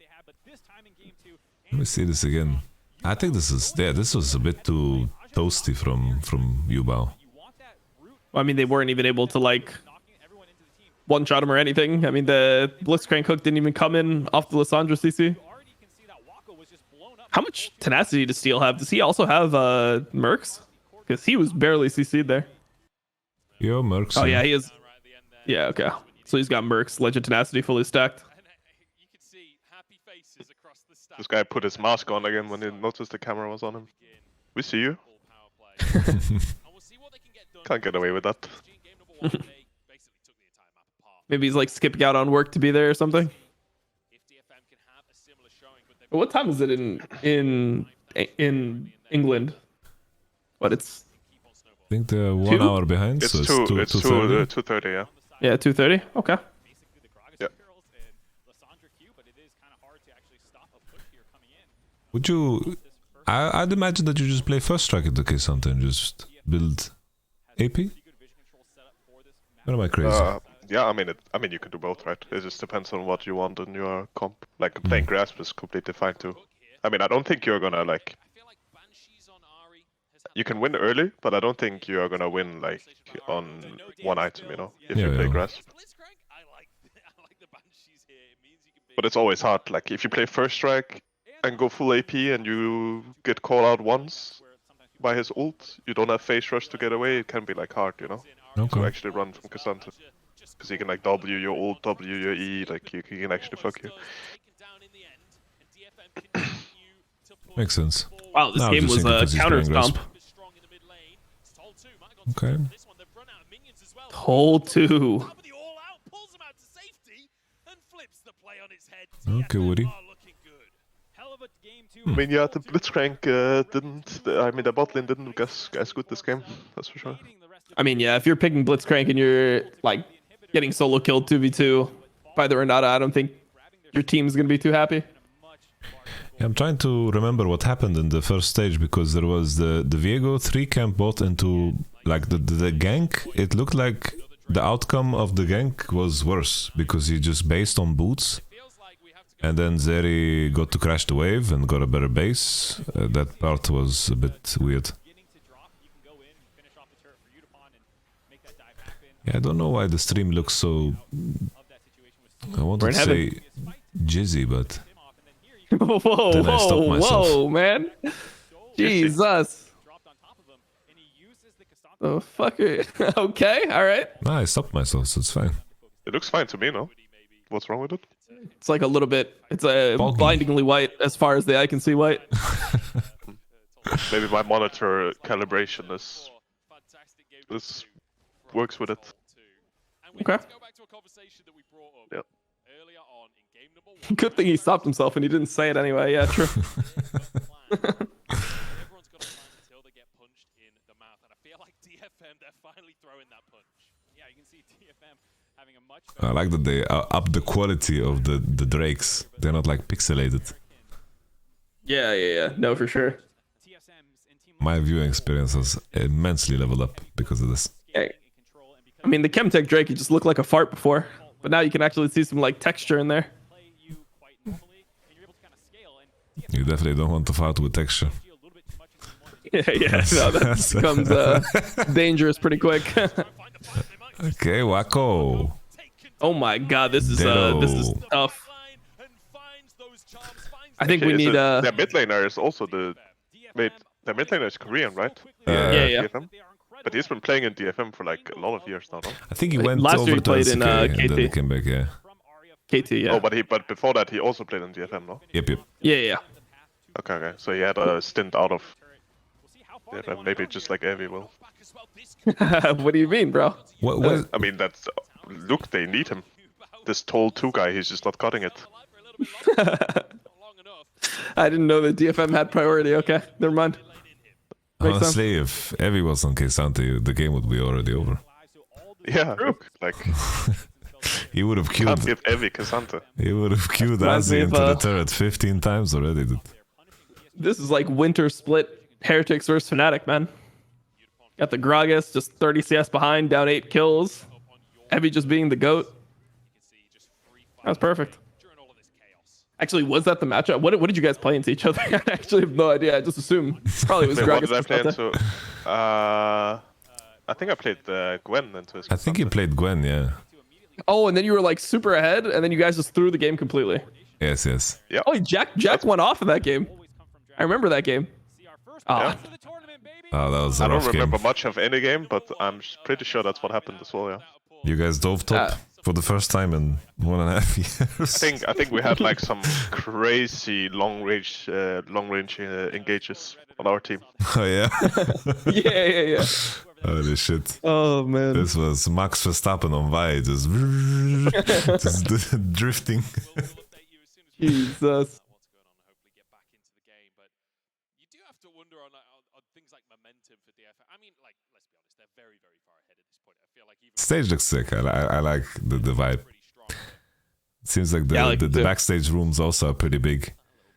Speaker 3: Let me see this again. I think this was a bit too toasty from Yubao.
Speaker 5: I mean, they weren't even able to like one-shot him or anything. I mean, the Blitzcrank hook didn't even come in off the Lissandra CC. How much tenacity does Steel have? Does he also have Mercs? Because he was barely CC'd there.
Speaker 3: Yo, Mercs.
Speaker 5: Oh yeah, he is. Yeah, okay. So he's got Mercs, Legend Tenacity fully stacked.
Speaker 13: This guy put his mask on again when he noticed the camera was on him. We see you. Can't get away with that.
Speaker 5: Maybe he's like skipping out on work to be there or something. What time is it in England? What, it's...
Speaker 3: I think they're 1 hour behind,
Speaker 13: It's
Speaker 3: so it's
Speaker 13: 2:30, yeah.
Speaker 5: Yeah, 2:30? Okay.
Speaker 13: Yeah.
Speaker 3: Would you... I'd imagine that you just play first strike in the case something, just build AP? Or am I crazy?
Speaker 13: Yeah, I mean, you can do both, right? It just depends on what you want in your comp. Like playing grasp is completely fine too. I mean, I don't think you're gonna like. You can win early, but I don't think you are gonna win like on one item, you know, if you play grasp. But it's always hard. Like if you play first strike and go full AP and you get called out once by his ult, you don't have phase rush to get away. It can be like hard, you know, to actually run from Cassandra. Because he can like W your ult, W your E, like he can actually fuck you.
Speaker 3: Makes sense.
Speaker 5: Wow, this game was a counter stomp.
Speaker 3: Okay.
Speaker 5: Hole 2.
Speaker 3: Okay, Woody.
Speaker 13: I mean, yeah, the Blitzcrank didn't. I mean, the bot lane didn't look as good this game. That's for sure.
Speaker 5: I mean, yeah, if you're picking Blitzcrank and you're like getting solo killed 2v2 by the Renata, I don't think your team's gonna be too happy.
Speaker 3: Yeah, I'm trying to remember what happened in the first stage, because there was the Viego 3 camp bot into like the gank. It looked like the outcome of the gank was worse because he just based on boots, and then Zeri got to crash the wave and got a better base. That part was a bit weird. Yeah, I don't know why the stream looks so, I wanted to say jizzy, but
Speaker 5: whoa, man. Jesus. The fucker. Okay, alright.
Speaker 3: Nah, I stopped myself, so it's fine.
Speaker 13: It looks fine to me, no? What's wrong with it?
Speaker 5: It's like a little bit, it's a blindingly white as far as the eye can see white.
Speaker 13: Maybe my monitor calibration is works with it.
Speaker 5: Okay.
Speaker 13: Yep.
Speaker 5: Good thing he stopped himself and he didn't say it anyway. Yeah, true.
Speaker 3: I like that they up the quality of the drakes. They're not like pixelated.
Speaker 5: Yeah. No, for sure.
Speaker 3: My viewing experience has immensely leveled up because of this.
Speaker 5: Yeah. I mean, the Chemtech Drake, he just looked like a fart before, but now you can actually see some like texture in there.
Speaker 3: You definitely don't want to fart with texture.
Speaker 5: Yeah, no, that becomes dangerous pretty quick.
Speaker 3: Okay, Wako.
Speaker 5: Oh my god, this is tough. I think we need
Speaker 13: their mid laner is also their mid laner is Korean, right?
Speaker 5: Yeah.
Speaker 13: DFM. But he's been playing in DFM for like a lot of years now, no?
Speaker 3: I think he went
Speaker 5: last
Speaker 3: over
Speaker 5: year he
Speaker 3: to
Speaker 5: played in
Speaker 3: SK and
Speaker 5: KT.
Speaker 3: then he came back, yeah.
Speaker 5: KT, yeah.
Speaker 13: Oh, but before that he also played in DFM, no?
Speaker 3: Yep.
Speaker 5: Yeah.
Speaker 13: Okay. So he had a stint out of DFM, maybe just like Evie will.
Speaker 5: What do you mean, bro?
Speaker 3: What?
Speaker 13: I mean, that's look, they need him. This tall 2 guy, he's just not cutting it.
Speaker 5: I didn't know that DFM had priority. Okay, never mind.
Speaker 3: Honestly, if Evie was on K-Santi, the game would be already over.
Speaker 13: Yeah, look, like
Speaker 3: he would have
Speaker 13: can't
Speaker 3: queued.
Speaker 13: give Evie Cassandra.
Speaker 3: He would have queued Azzy into the turret 15 times already, dude.
Speaker 5: This is like winter split Heretics versus Fnatic, man. Got the Gragas just 30 CS behind, down 8 kills. Evie just being the GOAT. That was perfect. Actually, was that the matchup? What did you guys play into each other? I actually have no idea. I just assumed probably it was
Speaker 13: Wait,
Speaker 5: Gragas.
Speaker 13: what did I play into? I think I played Gwen into his.
Speaker 3: I think he played Gwen, yeah.
Speaker 5: Oh, and then you were like super ahead, and then you guys just threw the game completely.
Speaker 3: Yes.
Speaker 13: Yeah.
Speaker 5: Oh, Jack went off in that game. I remember that game.
Speaker 13: Yeah.
Speaker 3: Oh, that was a
Speaker 13: I don't
Speaker 3: rough
Speaker 13: remember
Speaker 3: game.
Speaker 13: much of any game, but I'm pretty sure that's what happened as well. Yeah.
Speaker 3: You guys dove top for the first time in 1.5 years.
Speaker 13: I think we had like some crazy long range engages on our team.
Speaker 3: Oh yeah.
Speaker 5: Yeah.
Speaker 3: Holy shit.
Speaker 5: Oh man.
Speaker 3: This was Max Verstappen on Vi, just drifting.
Speaker 5: Jesus.
Speaker 3: Stage looks sick. I like the vibe. It seems like the backstage rooms also are pretty big.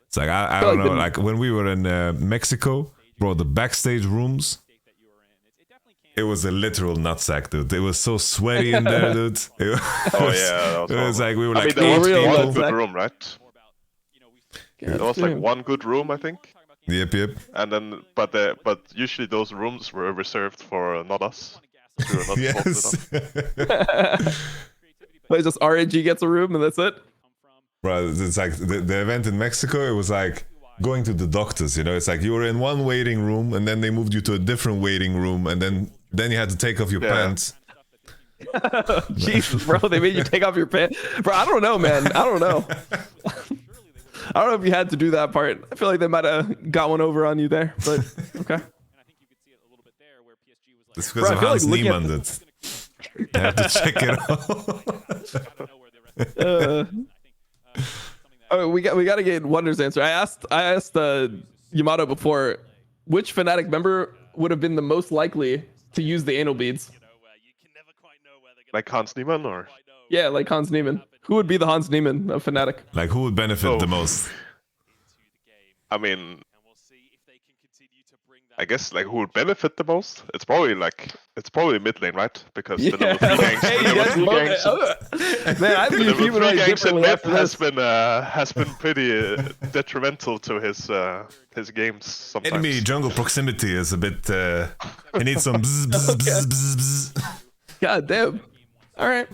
Speaker 3: It's like I don't know, like when we were in Mexico, bro, the backstage rooms it was a literal nutsack, dude. It was so sweaty in there, dude. It was like we were like
Speaker 13: there was
Speaker 3: eight
Speaker 13: one
Speaker 3: people.
Speaker 13: good room, right? There was like one good room, I think.
Speaker 3: Yep.
Speaker 13: And then, but usually those rooms were reserved for not us. We were not
Speaker 3: Yes.
Speaker 5: Like just RNG gets a room and that's it.
Speaker 3: Bro, it's like the event in Mexico. It was like going to the doctors. You know, it's like you were in one waiting room, and then they moved you to a different waiting room, and then you had to take off your pants.
Speaker 5: Jesus, bro, they made you take off your pants, bro. I don't know, man. I don't know. I don't know if you had to do that part. I feel like they might have got one over on you there, but okay.
Speaker 3: It's because of Hans Niemann that I have to check it
Speaker 5: out. We got to get Wonder's answer. I asked Yamato before, which Fnatic member would have been the most likely to use the anal beads?
Speaker 13: Like Hans Niemann, or?
Speaker 5: Yeah, like Hans Niemann. Who would be the Hans Niemann of Fnatic?
Speaker 3: Like, who would benefit the most?
Speaker 13: I mean, I guess like who would benefit the most? It's probably mid lane, right? Because the level 3 ganks,
Speaker 5: Man, I
Speaker 13: the level 3 ganks in mid has been pretty detrimental to his games sometimes.
Speaker 3: Enemy jungle proximity is a bit. He needs some bzz, bzz, bzz, bzz, bzz.
Speaker 5: God damn. All right.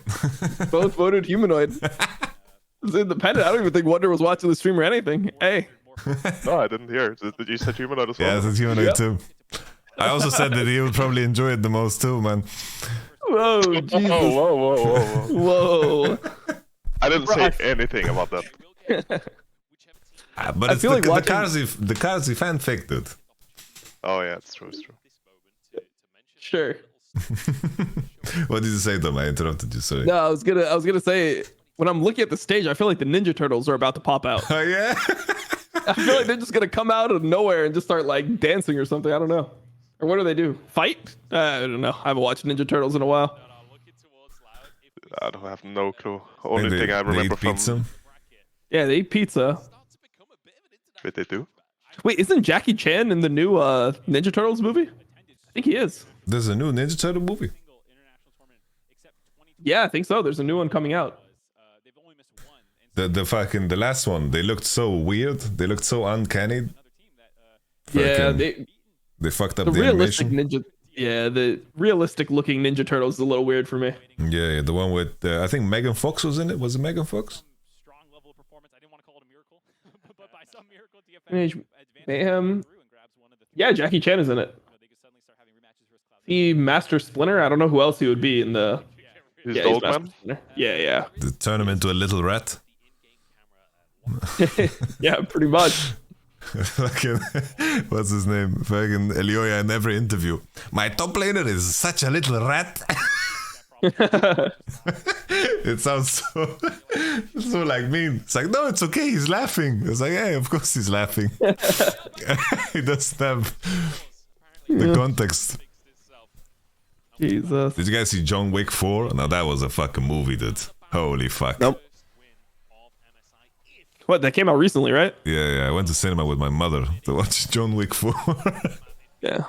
Speaker 5: Both voted humanoid. It's independent. I don't even think Wonder was watching the stream or anything. Hey.
Speaker 13: No, I didn't hear. Did you say humanoid as well?
Speaker 3: Yeah, it's humanoid too. I also said that he would probably enjoy it the most too, man.
Speaker 5: Whoa, Jesus. Whoa.
Speaker 13: I didn't say anything about that.
Speaker 3: But it's the Karzy fanfic, dude.
Speaker 13: Oh yeah, it's true.
Speaker 5: Sure.
Speaker 3: What did you say, though? I interrupted you. Sorry.
Speaker 5: No, I was gonna say, when I'm looking at the stage, I feel like the Ninja Turtles are about to pop out.
Speaker 3: Oh yeah.
Speaker 5: I feel like they're just gonna come out of nowhere and just start like dancing or something. I don't know. Or what do they do? Fight? I don't know. I haven't watched Ninja Turtles in a while.
Speaker 13: I don't have no clue. Only thing I remember from.
Speaker 3: Pizza?
Speaker 5: Yeah, they eat pizza.
Speaker 13: Wait, they do?
Speaker 5: Wait, isn't Jackie Chan in the new Ninja Turtles movie? I think he is.
Speaker 3: There's a new Ninja Turtle movie.
Speaker 5: Yeah, I think so. There's a new one coming out.
Speaker 3: The last one, they looked so weird. They looked so uncanny.
Speaker 5: Yeah,
Speaker 3: they fucked up
Speaker 5: the
Speaker 3: the
Speaker 5: realistic
Speaker 3: animation.
Speaker 5: the realistic looking Ninja Turtles is a little weird for me.
Speaker 3: Yeah, the one with I think Megan Fox was in it. Was it Megan Fox?
Speaker 5: Mayhem. Yeah, Jackie Chan is in it. The Master Splinter. I don't know who else he would be in the.
Speaker 13: He's the old man.
Speaker 5: Yeah.
Speaker 3: To turn him into a little rat.
Speaker 5: Yeah, pretty much.
Speaker 3: Fucking, what's his name? Fucking Elioya in every interview. My top laner is such a little rat. It sounds so like mean. It's like, no, it's okay. He's laughing. It's like, yeah, of course he's laughing. He doesn't have the context.
Speaker 5: Jesus.
Speaker 3: Did you guys see John Wick 4? No, that was a fucking movie, dude. Holy fuck.
Speaker 5: Nope. What, that came out recently, right?
Speaker 3: Yeah. I went to cinema with my mother to watch John Wick 4.
Speaker 5: Yeah.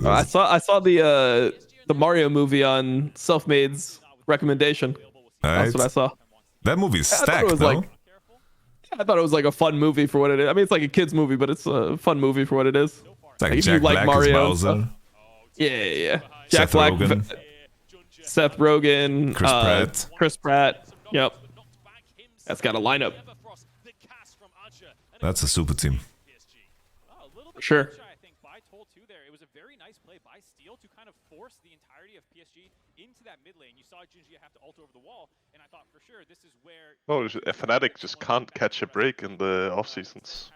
Speaker 5: I saw the Mario movie on Selfmade's recommendation. That's what I saw.
Speaker 3: That movie's stacked, though.
Speaker 5: I thought it was like a fun movie for what it is. I mean, it's like a kid's movie, but it's a fun movie for what it is.
Speaker 3: It's like Jack Black
Speaker 5: Mario
Speaker 3: as Bowser.
Speaker 5: Yeah.
Speaker 3: Seth
Speaker 5: Jack Black,
Speaker 3: Rogen.
Speaker 5: Seth Rogen,
Speaker 3: Chris Pratt.
Speaker 5: Yep. That's got a lineup.
Speaker 3: That's a super team.
Speaker 5: Sure.
Speaker 6: It was a very nice play by Steel to kind of force the entirety of PSG into that mid lane. You saw Jinji have to ult over the wall, and I thought for sure this is where.
Speaker 13: Oh, Fnatic just can't catch a break in the off seasons.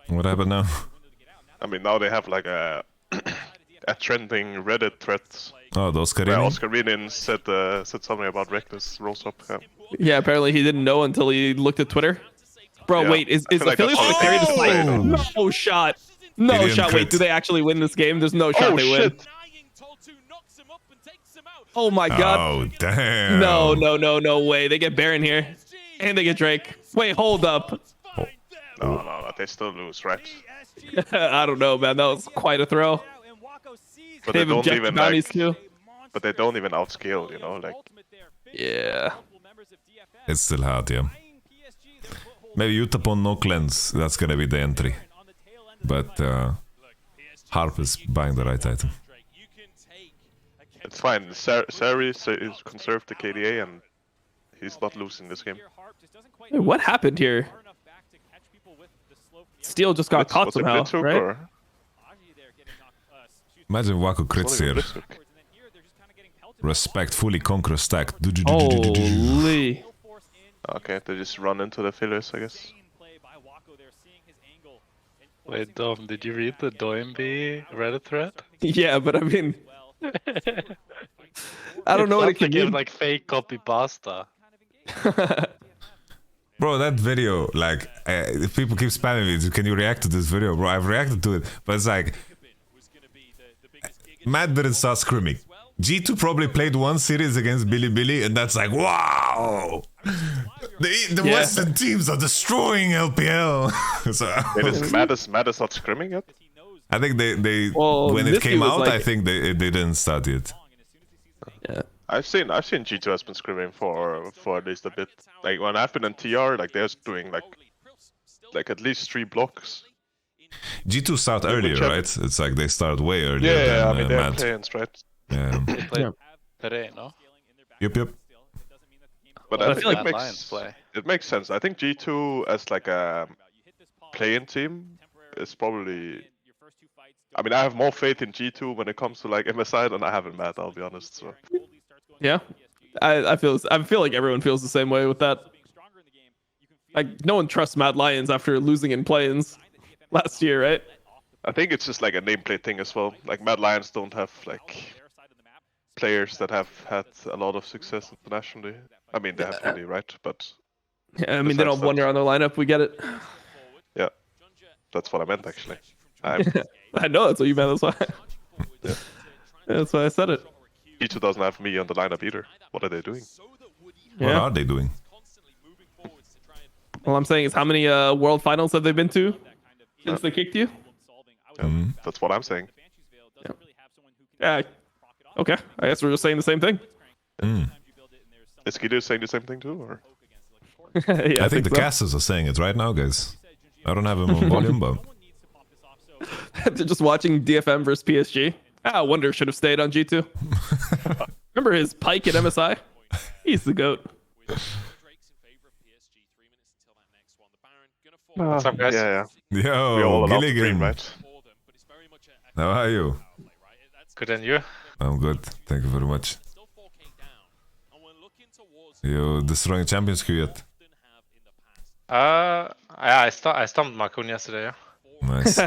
Speaker 3: What happened now?
Speaker 13: I mean, now they have like a trending Reddit thread.
Speaker 3: Oh, the Oscar
Speaker 13: where Oscar Rinin said something about Reckless rolls up.
Speaker 5: Yeah, apparently he didn't know until he looked at Twitter. Bro,
Speaker 13: Yeah.
Speaker 5: wait, is
Speaker 13: like
Speaker 5: Affiliates
Speaker 13: that's
Speaker 5: carry
Speaker 13: all
Speaker 5: this
Speaker 13: they
Speaker 5: play?
Speaker 13: can say.
Speaker 5: No shot. No shot. Wait, do they actually win this game? There's no shot they win. Oh my god.
Speaker 3: Oh, damn.
Speaker 5: No way. They get Baron here. And they get Drake. Wait, hold up.
Speaker 13: No, they still lose, right?
Speaker 5: I don't know, man. That was quite a throw.
Speaker 13: But
Speaker 5: they have
Speaker 13: don't
Speaker 5: objective
Speaker 13: even
Speaker 5: bounties
Speaker 13: like,
Speaker 5: too.
Speaker 13: but they don't even outscale, you know, like.
Speaker 5: Yeah.
Speaker 3: It's still hard, yeah. Maybe Utapon no cleanse, that's gonna be the entry. But Harp is buying the right item.
Speaker 13: It's fine. Sari is conserved the KDA and he's not losing this game.
Speaker 5: Wait, what happened here? Steel just got caught somehow, right?
Speaker 13: Or?
Speaker 3: Imagine Waku crits here. Respectfully conquer stack.
Speaker 5: Holy.
Speaker 13: Okay, they just run into the fillers, I guess.
Speaker 12: Wait, Dom, did you read the Doimby Reddit thread?
Speaker 5: Yeah, but I mean, I don't know what it can mean.
Speaker 12: Like fake copy pasta.
Speaker 3: Bro, that video, like, if people keep spamming me, can you react to this video? Bro, I've reacted to it, but it's like, Matt didn't start screaming. G2 probably played one series against Billy, and that's like, wow! The Western teams are destroying LPL. So,
Speaker 13: Matt is not screaming yet?
Speaker 3: I think they when it came out, like, I think they didn't start yet.
Speaker 5: Yeah.
Speaker 13: I've seen G2 has been screaming for at least a bit. Like when I've been in TR, like they're doing like at least 3 blocks.
Speaker 3: G2 start earlier, right? It's like they start way earlier.
Speaker 13: Yeah,
Speaker 3: than,
Speaker 13: I mean they're
Speaker 3: Matt.
Speaker 13: playing right.
Speaker 3: Yeah.
Speaker 12: They played today, no?
Speaker 3: Yep.
Speaker 13: But I feel like it makes sense. I think G2 as like a playing team is probably. I mean, I have more faith in G2 when it comes to like MSI than I have in Matt. I'll be honest. So.
Speaker 5: Yeah, I feel like everyone feels the same way with that. Like no one trusts Mad Lions after losing in play-ins last year, right?
Speaker 13: I think it's just like a nameplate thing as well. Like Mad Lions don't have like players that have had a lot of success internationally. I mean, they have plenty, right? But
Speaker 5: yeah, I mean, they don't have Wonder on their lineup. We get it.
Speaker 13: Yeah, that's what I meant actually.
Speaker 5: I know that's what you meant. That's why.
Speaker 13: Yeah.
Speaker 5: That's why I said it.
Speaker 13: G2 doesn't have me on the lineup either. What are they doing?
Speaker 3: Yeah. What are they doing?
Speaker 5: All I'm saying is, how many World Finals have they been to since they kicked you?
Speaker 13: Yeah, that's what I'm saying.
Speaker 5: Yeah. Okay. I guess we're just saying the same thing.
Speaker 13: Is Gideon saying the same thing too, or?
Speaker 5: Yeah,
Speaker 3: I think the casters are saying it right now, guys. I don't have him on volume, but
Speaker 5: they're just watching DFM versus PSG. Wonder should have stayed on G2. Remember his Pike at MSI? He's the GOAT.
Speaker 12: What's up, guys?
Speaker 13: Yeah.
Speaker 3: Yo, Gilligan.
Speaker 13: Right?
Speaker 3: How are you?
Speaker 12: Good, and you?
Speaker 3: I'm good. Thank you very much. You destroying Champions queue yet?
Speaker 12: Yeah, I stomped Marcoon yesterday. Yeah.
Speaker 3: Nice.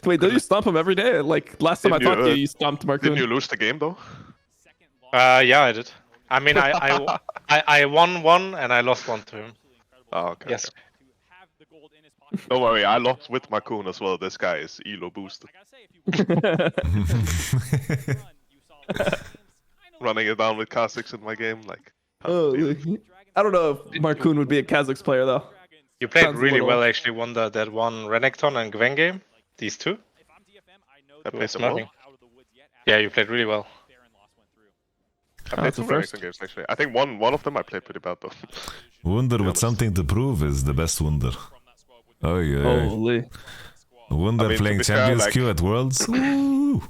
Speaker 5: Wait, don't you stomp him every day? Like last time I talked to you, you stomped Marcoon.
Speaker 13: Didn't you lose the game though?
Speaker 12: Yeah, I did. I mean, I won one and I lost one to him.
Speaker 13: Oh, okay.
Speaker 12: Yes.
Speaker 13: Don't worry, I lost with Marcoon as well. This guy is elo boosted. Running it down with Kha'Zix in my game, like.
Speaker 5: Oh, I don't know if Marcoon would be a Kha'Zix player though.
Speaker 12: You played really well, actually. Won that one Renekton and Gwen game. These two.
Speaker 13: I played well.
Speaker 12: Yeah, you played really well.
Speaker 13: I played two Renekton games actually. I think one of them I played pretty bad though.
Speaker 3: Wunder with something to prove is the best Wunder. Oh yeah.
Speaker 5: Holy.
Speaker 3: Wunder playing Champions queue at Worlds.
Speaker 13: To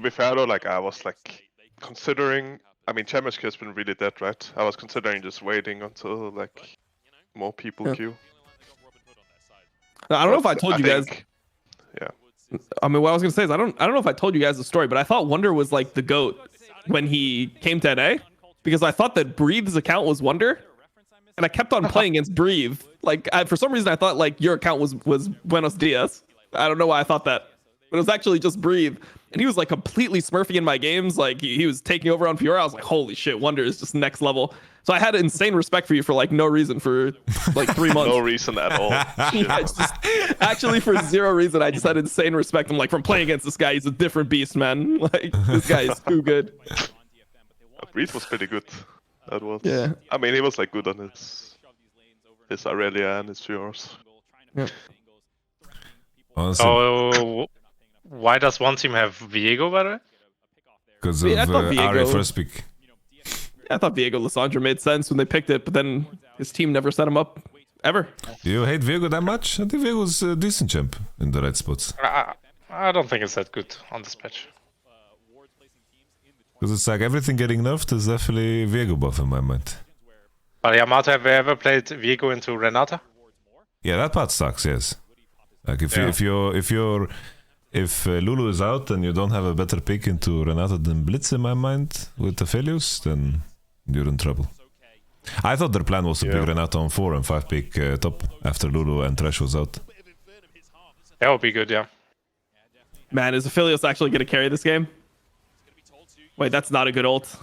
Speaker 13: be fair though, like I was like considering. I mean, Champions queue has been really dead, right? I was considering just waiting until like more people queue.
Speaker 5: I don't know if I told you guys.
Speaker 13: Yeah.
Speaker 5: I mean, what I was gonna say is I don't know if I told you guys the story, but I thought Wonder was like the GOAT when he came to NA because I thought that Breathe's account was Wonder, and I kept on playing against Breathe. Like for some reason I thought like your account was Buenos Dias. I don't know why I thought that, but it was actually just Breathe. And he was like completely smurfing in my games. Like he was taking over on Fiora. I was like, holy shit, Wonder is just next level. So I had insane respect for you for like no reason for like 3 months.
Speaker 13: No reason at all.
Speaker 5: Yeah, it's just, actually for zero reason. I just had insane respect. I'm like, from playing against this guy, he's a different beast, man. Like this guy is too good.
Speaker 13: Breeze was pretty good. That was.
Speaker 5: Yeah.
Speaker 13: I mean, he was like good on his Aurelia and his Fioras.
Speaker 5: Yeah.
Speaker 12: So
Speaker 15: Why does one team have Viego, by the way?
Speaker 3: Because of
Speaker 5: I thought
Speaker 3: Ari
Speaker 5: Viego-
Speaker 3: first pick.
Speaker 5: I thought Viego Lissandra made sense when they picked it, but then his team never set him up ever.
Speaker 3: You hate Viego that much? I think Viego's a decent champ in the right spots.
Speaker 15: I don't think it's that good on this patch.
Speaker 3: Because it's like everything getting nerfed is definitely Viego buff in my mind.
Speaker 15: But Yamato, have you ever played Viego into Renata?
Speaker 3: Yeah, that part sucks. Yes. Like if Lulu is out and you don't have a better pick into Renata than Blitz in my mind with Aphelios, then you're in trouble. I thought their plan was to pick Renata on 4 and 5 pick top after Lulu and Thresh was out.
Speaker 15: That would be good, yeah.
Speaker 5: Man, is Aphelios actually going to carry this game? Wait, that's not a good ult.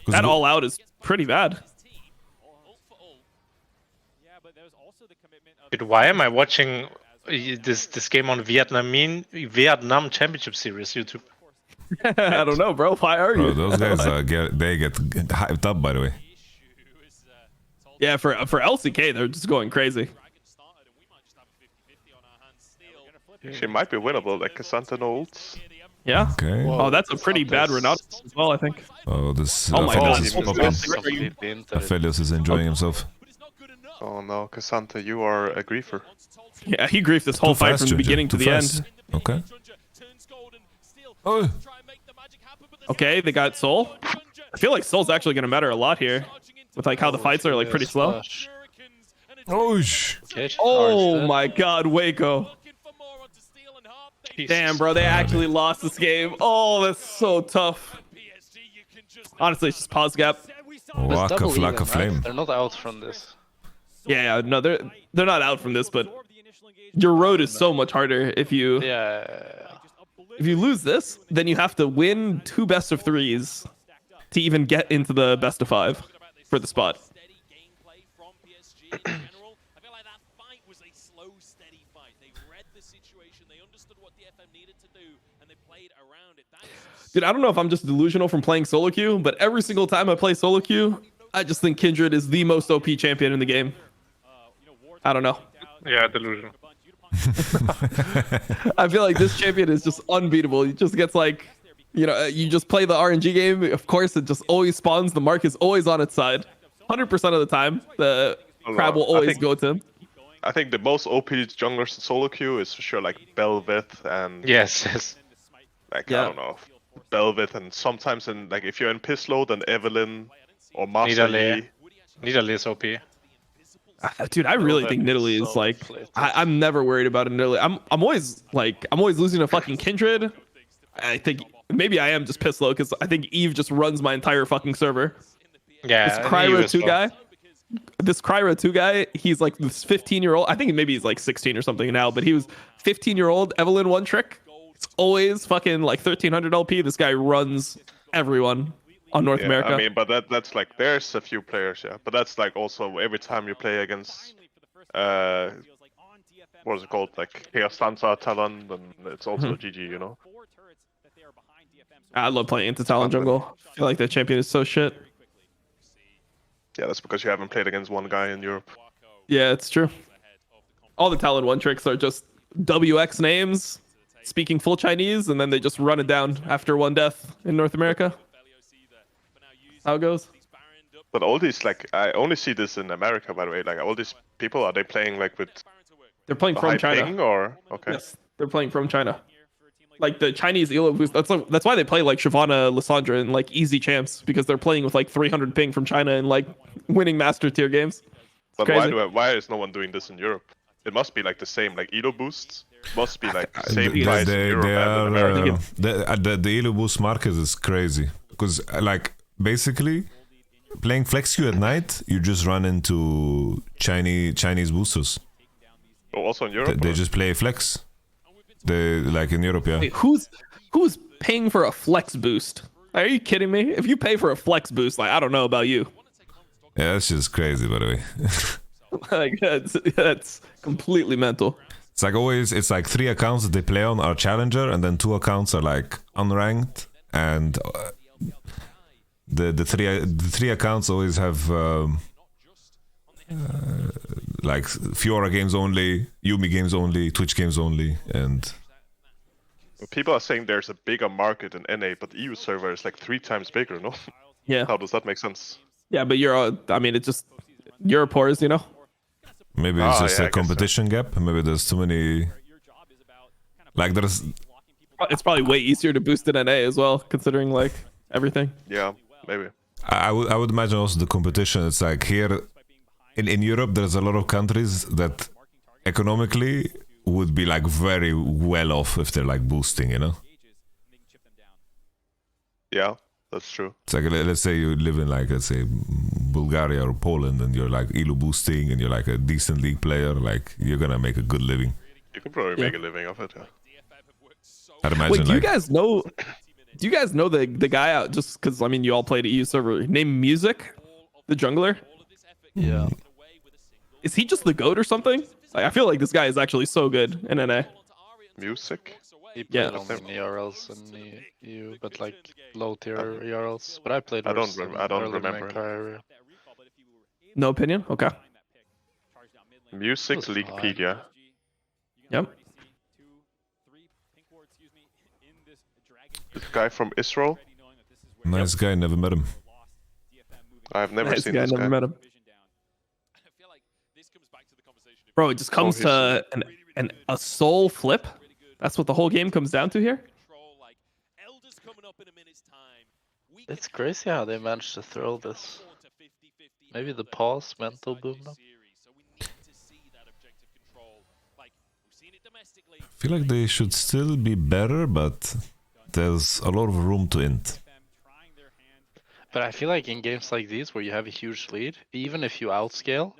Speaker 5: That all out is pretty bad.
Speaker 15: Dude, why am I watching this game on Vietnam Championship Series YouTube?
Speaker 5: I don't know, bro. Why are you?
Speaker 3: Those guys they get hyped up, by the way.
Speaker 5: Yeah, for LCK, they're just going crazy.
Speaker 13: She might be winnable, like Cassandra ults.
Speaker 5: Yeah.
Speaker 3: Okay.
Speaker 5: Oh, that's a pretty bad Renata as well, I think.
Speaker 3: Oh, this.
Speaker 5: Oh my god.
Speaker 3: Aphelios is enjoying himself.
Speaker 13: Oh no, Cassandra, you are a griefer.
Speaker 5: Yeah, he griefed this whole fight from the beginning to the end.
Speaker 3: Okay. Oh.
Speaker 5: Okay, they got Soul. I feel like Soul's actually going to matter a lot here, with like how the fights are like pretty slow. Oh my god, Waco. Damn, bro, they actually lost this game. Oh, that's so tough. Honestly, it's just pause gap.
Speaker 3: Waka Flaka Flame.
Speaker 12: They're not out from this.
Speaker 5: Yeah, no, they're not out from this, but your road is so much harder if you lose this, then you have to win 2 best of 3s to even get into the best of 5 for the spot. Dude, I don't know if I'm just delusional from playing solo queue, but every single time I play solo queue, I just think Kindred is the most OP champion in the game. I don't know.
Speaker 15: Yeah, delusional.
Speaker 5: I feel like this champion is just unbeatable. He just gets like, you just play the RNG game. Of course, it just always spawns. The mark is always on its side. 100% of the time, the crab will always go to him.
Speaker 13: I think the most OP junglers in solo queue is for sure like Belveth and...
Speaker 15: Yes.
Speaker 13: Like, I don't know. Belveth and sometimes in, like, if you're in Pislow, then Evelyn or Master Yi.
Speaker 15: Nidalee is OP.
Speaker 5: Dude, I really think Nidalee is like, I'm never worried about it. Nidalee. I'm always losing to fucking Kindred. I think maybe I am just pissed low because I think Eve just runs my entire fucking server.
Speaker 15: Yeah.
Speaker 5: This Kryra 2 guy, he's like this 15-year-old. I think maybe he's like 16 or something now, but he was 15-year-old Evelyn one trick. It's always fucking like 1300 LP. This guy runs everyone on North America.
Speaker 13: I mean, but that's like, there's a few players, yeah. But that's like also every time you play against, what is it called? Like Heastanza, Talon, and it's also GG, you know?
Speaker 5: I love playing into Talon jungle. I feel like that champion is so shit.
Speaker 13: Yeah, that's because you haven't played against one guy in Europe.
Speaker 5: Yeah, it's true. All the Talon one tricks are just WX names, speaking full Chinese, and then they just run it down after one death in North America. How it goes.
Speaker 13: But all these, like, I only see this in America, by the way. Like, all these people, are they playing like with?
Speaker 5: They're playing from China.
Speaker 13: Ping, or okay.
Speaker 5: Yes, they're playing from China. Like the Chinese elo boost. That's why they play like Shyvana, Lissandra, and like easy champs, because they're playing with like 300 ping from China and like winning master tier games.
Speaker 13: But why is no one doing this in Europe? It must be like the same, like elo boosts must be like the same price in Europe and in America.
Speaker 3: The elo boost market is crazy because like basically playing flex queue at night, you just run into Chinese boosters.
Speaker 13: Oh, also in Europe.
Speaker 3: They just play flex. They like in Europe, yeah.
Speaker 5: Wait, who's paying for a flex boost? Are you kidding me? If you pay for a flex boost, like I don't know about you.
Speaker 3: Yeah, that's just crazy, by the way.
Speaker 5: Like that's completely mental.
Speaker 3: It's like always, it's like 3 accounts that they play on are challenger, and then 2 accounts are like unranked, and the three accounts always have like Fiora games only, Yumi games only, Twitch games only, and
Speaker 13: People are saying there's a bigger market in NA, but the EU server is like 3 times bigger, no?
Speaker 5: Yeah.
Speaker 13: How does that make sense?
Speaker 5: Yeah, but I mean, it's just Europe whores, you know?
Speaker 3: Maybe it's just
Speaker 13: yeah,
Speaker 3: a competition gap. Maybe there's too many. Like there's.
Speaker 5: It's probably way easier to boost in NA as well, considering like everything.
Speaker 13: Yeah, maybe.
Speaker 3: I would imagine also the competition. It's like here in Europe, there's a lot of countries that economically would be like very well off if they're like boosting, you know?
Speaker 13: Yeah, that's true.
Speaker 3: It's like, let's say you live in like, let's say Bulgaria or Poland, and you're like ELO boosting and you're like a decent league player, like you're gonna make a good living.
Speaker 13: You can probably make a living off it, yeah.
Speaker 3: I'd imagine.
Speaker 5: Wait, do you guys know? Do you guys know the guy out? Just because I mean, you all played at EU server. Named Music, the jungler.
Speaker 12: Yeah.
Speaker 5: Is he just the GOAT or something? Like, I feel like this guy is actually so good in NA.
Speaker 13: Music?
Speaker 12: He played
Speaker 5: Yeah.
Speaker 12: only in ERLs and the EU, but like low tier ERLs. But I played.
Speaker 13: I don't
Speaker 12: worse in
Speaker 13: I don't
Speaker 12: early
Speaker 13: remember.
Speaker 12: main career.
Speaker 5: No opinion. Okay.
Speaker 13: Music Leaguepedia.
Speaker 5: Yep.
Speaker 13: This guy from Israel?
Speaker 3: Nice guy, never met him.
Speaker 13: I've never
Speaker 5: Nice
Speaker 13: seen
Speaker 5: guy,
Speaker 13: this
Speaker 5: never
Speaker 13: guy.
Speaker 5: met him. Bro, it just comes to a soul flip. That's what the whole game comes down to here.
Speaker 12: It's crazy how they managed to throw this. Maybe the pause mental boom them.
Speaker 3: I feel like they should still be better, but there's a lot of room to int.
Speaker 12: But I feel like in games like these where you have a huge lead, even if you outscale,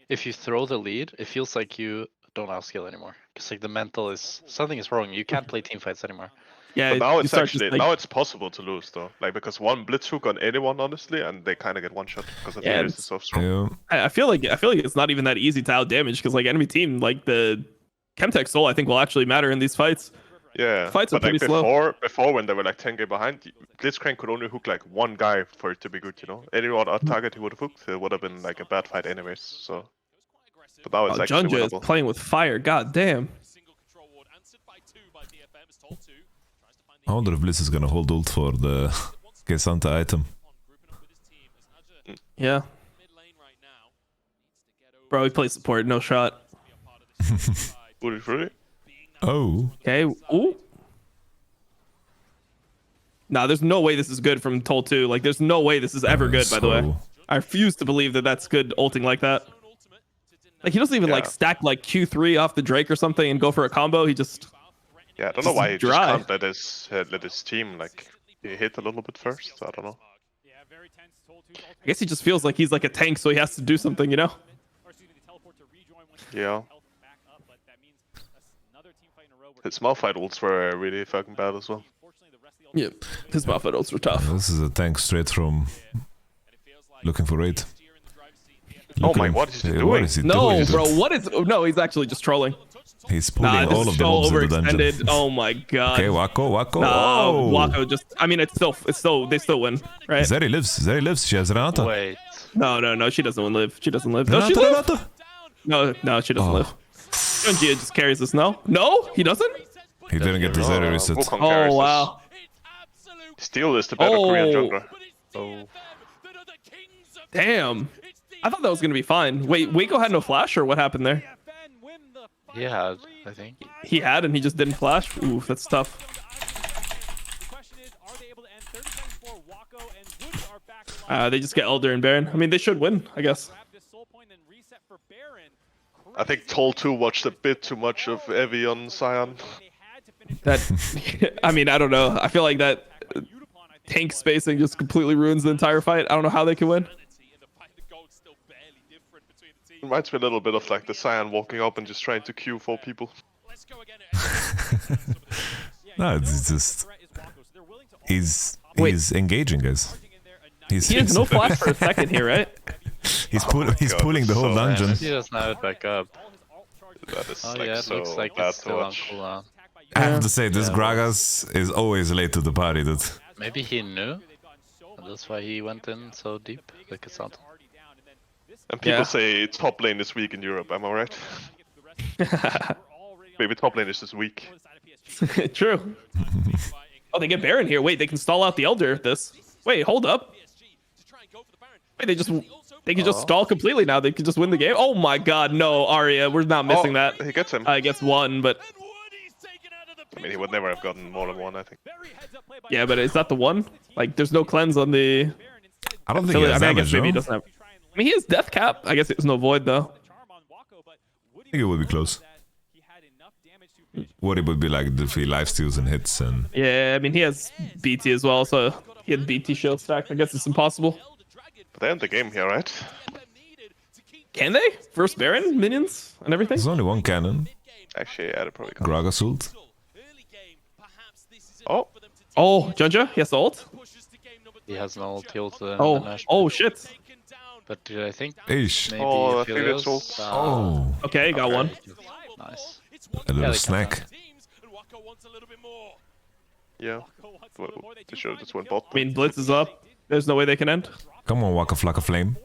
Speaker 12: if you throw the lead, it feels like you don't outscale anymore. Because like the mental is something is wrong. You can't play team fights anymore.
Speaker 5: Yeah,
Speaker 13: But now
Speaker 5: you
Speaker 13: it's
Speaker 5: start
Speaker 13: actually
Speaker 5: just, like,
Speaker 13: now it's possible to lose though. Like because one blitz hook on anyone honestly, and they kind of get one shot because the
Speaker 5: Yeah,
Speaker 13: leaders is so strong.
Speaker 3: Yeah.
Speaker 5: I feel like it's not even that easy to out damage because like enemy team like the Chemtech soul I think will actually matter in these fights.
Speaker 13: Yeah,
Speaker 5: Fights are
Speaker 13: but like
Speaker 5: pretty slow.
Speaker 13: before when they were like 10k behind, Blitzcrank could only hook like one guy for it to be good, you know. Any other target he would have hooked, it would have been like a bad fight anyways. So, but now it's actually
Speaker 5: Junja is
Speaker 13: winnable.
Speaker 5: playing with fire. God damn.
Speaker 3: I wonder if Blitz is gonna hold ult for the Gesanta item.
Speaker 5: Yeah. Bro, he plays support. No shot.
Speaker 13: Would it really?
Speaker 3: Oh.
Speaker 5: Okay. Ooh. Nah, there's no way this is good from Toll 2. Like, there's no way this is ever good, by the way. I refuse to believe that that's good ulting like that. Like, he doesn't even, like, stack, like, Q3 off the Drake or something and go for a combo. He just...
Speaker 13: Yeah, I don't know why he just
Speaker 5: dry.
Speaker 13: can't let his team, like, hit a little bit first. I don't know.
Speaker 5: I guess he just feels like he's like a tank, so he has to do something, you know?
Speaker 13: Yeah. His Malphite ults were really fucking bad as well.
Speaker 5: Yeah, his Malphite ults were tough.
Speaker 3: This is a tank straight from looking for raid.
Speaker 13: Oh
Speaker 3: Look at
Speaker 13: my,
Speaker 3: him.
Speaker 13: what is he
Speaker 3: Hey,
Speaker 13: doing?
Speaker 3: What is he
Speaker 5: No,
Speaker 3: doing?
Speaker 5: bro, what is... No, he's actually just trolling.
Speaker 3: He's pulling
Speaker 5: Nah, this
Speaker 3: all
Speaker 5: is
Speaker 3: of the
Speaker 5: so
Speaker 3: mobs in the dungeon.
Speaker 5: overextended. Oh my god.
Speaker 3: Okay, Wako.
Speaker 5: Nah,
Speaker 3: Oh.
Speaker 5: Wako just... I mean, they still win, right?
Speaker 3: Zeri lives. She has Renata.
Speaker 12: Wait.
Speaker 5: No, she doesn't live. She doesn't live. Does she live? No, she doesn't live. Junji just carries this, no? No, he doesn't?
Speaker 3: He didn't get the Zeri reset.
Speaker 13: Wukong carries
Speaker 5: Oh, wow.
Speaker 13: this. Steel is the better Korean
Speaker 5: Oh.
Speaker 13: jungler.
Speaker 12: Oh.
Speaker 5: Damn. I thought that was going to be fine. Wait, Waco had no flash, or what happened there?
Speaker 12: He had, I think.
Speaker 5: He had, and he just didn't flash? Ooh, that's tough. They just get Elder and Baron. I mean, they should win, I guess.
Speaker 13: I think Toll 2 watched a bit too much of Evian Cyan.
Speaker 5: That, I mean, I don't know. I feel like that tank spacing just completely ruins the entire fight. I don't know how they can win.
Speaker 13: Reminds me a little bit of like the Cyan walking up and just trying to queue 4 people.
Speaker 3: No, it's just he's engaging, guys.
Speaker 5: He has no flash for a second here, right?
Speaker 3: He's pulling the whole dungeon.
Speaker 12: He doesn't have it back up.
Speaker 13: That is
Speaker 12: Oh
Speaker 13: like
Speaker 12: yeah, it
Speaker 13: so
Speaker 12: looks like
Speaker 13: bad
Speaker 12: it's
Speaker 13: to
Speaker 12: still on
Speaker 13: watch.
Speaker 12: cooldown.
Speaker 3: I have to say, this Gragas is always late to the party, dude.
Speaker 12: Maybe he knew. And that's why he went in so deep, like it's not.
Speaker 13: And people
Speaker 5: Yeah.
Speaker 13: say top lane is weak in Europe, am I right? Maybe top lane is just weak.
Speaker 5: True. Oh, they get Baron here. Wait, they can stall out the Elder at this. Wait, hold up. Wait, they can just stall completely now. They can just win the game. Oh my god, no, Arya. We're not missing that.
Speaker 13: He gets him.
Speaker 5: He gets one, but...
Speaker 13: I mean, he would never have gotten more than one, I think.
Speaker 5: Yeah, but is that the one? Like, there's no cleanse on the...
Speaker 3: I don't think he has
Speaker 5: I
Speaker 3: damage,
Speaker 5: guess maybe he doesn't have... I mean, he has death cap. I guess there's no void, though.
Speaker 3: I think it would be close. What it would be like if he lifesteals and hits and...
Speaker 5: Yeah, I mean, he has BT as well, so he had BT shield stacked. I guess it's impossible.
Speaker 13: But they end the game here, right?
Speaker 5: Can they? First Baron, minions, and everything?
Speaker 3: There's only one cannon.
Speaker 13: Actually, yeah, they probably can.
Speaker 3: Gragas ult.
Speaker 13: Oh.
Speaker 5: Oh, Junja, he has the ult?
Speaker 12: He has no ult, he ulted
Speaker 5: Oh, shit.
Speaker 12: But I think
Speaker 3: Ish.
Speaker 12: maybe
Speaker 13: Oh,
Speaker 12: Aphelios,
Speaker 3: Oh.
Speaker 5: Okay, got one.
Speaker 12: Nice.
Speaker 3: A little snack.
Speaker 13: Yeah. Well, they should have just went bot.
Speaker 5: I mean, Blitz is up. There's no way they can end.
Speaker 3: Come on, Waka Flocka Flame.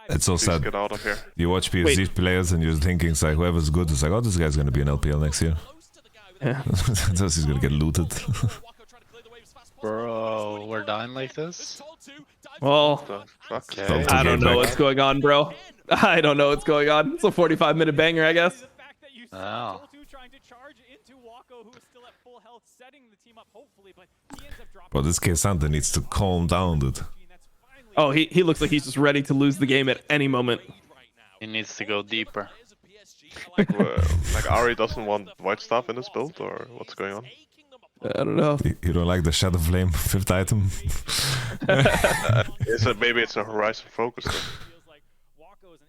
Speaker 3: It's so sad.
Speaker 13: Get out of here.
Speaker 3: You watch PSG players and you're thinking, it's like, whoever's good is like, oh, this guy's gonna be an LPL next year.
Speaker 5: Yeah.
Speaker 3: Thus he's gonna get looted.
Speaker 12: Bro, we're dying like this?
Speaker 5: Well,
Speaker 13: Okay.
Speaker 5: I don't know what's going on, bro. I don't know what's going on. It's a 45-minute banger, I guess.
Speaker 12: Oh.
Speaker 3: But this case Santa needs to calm down, dude.
Speaker 5: Oh, he looks like he's just ready to lose the game at any moment.
Speaker 12: He needs to go deeper.
Speaker 13: Like Ari doesn't want white stuff in his build, or what's going on?
Speaker 5: I don't know.
Speaker 3: You don't like the Shadow Flame 5th item?
Speaker 13: Maybe it's a Horizon focus then.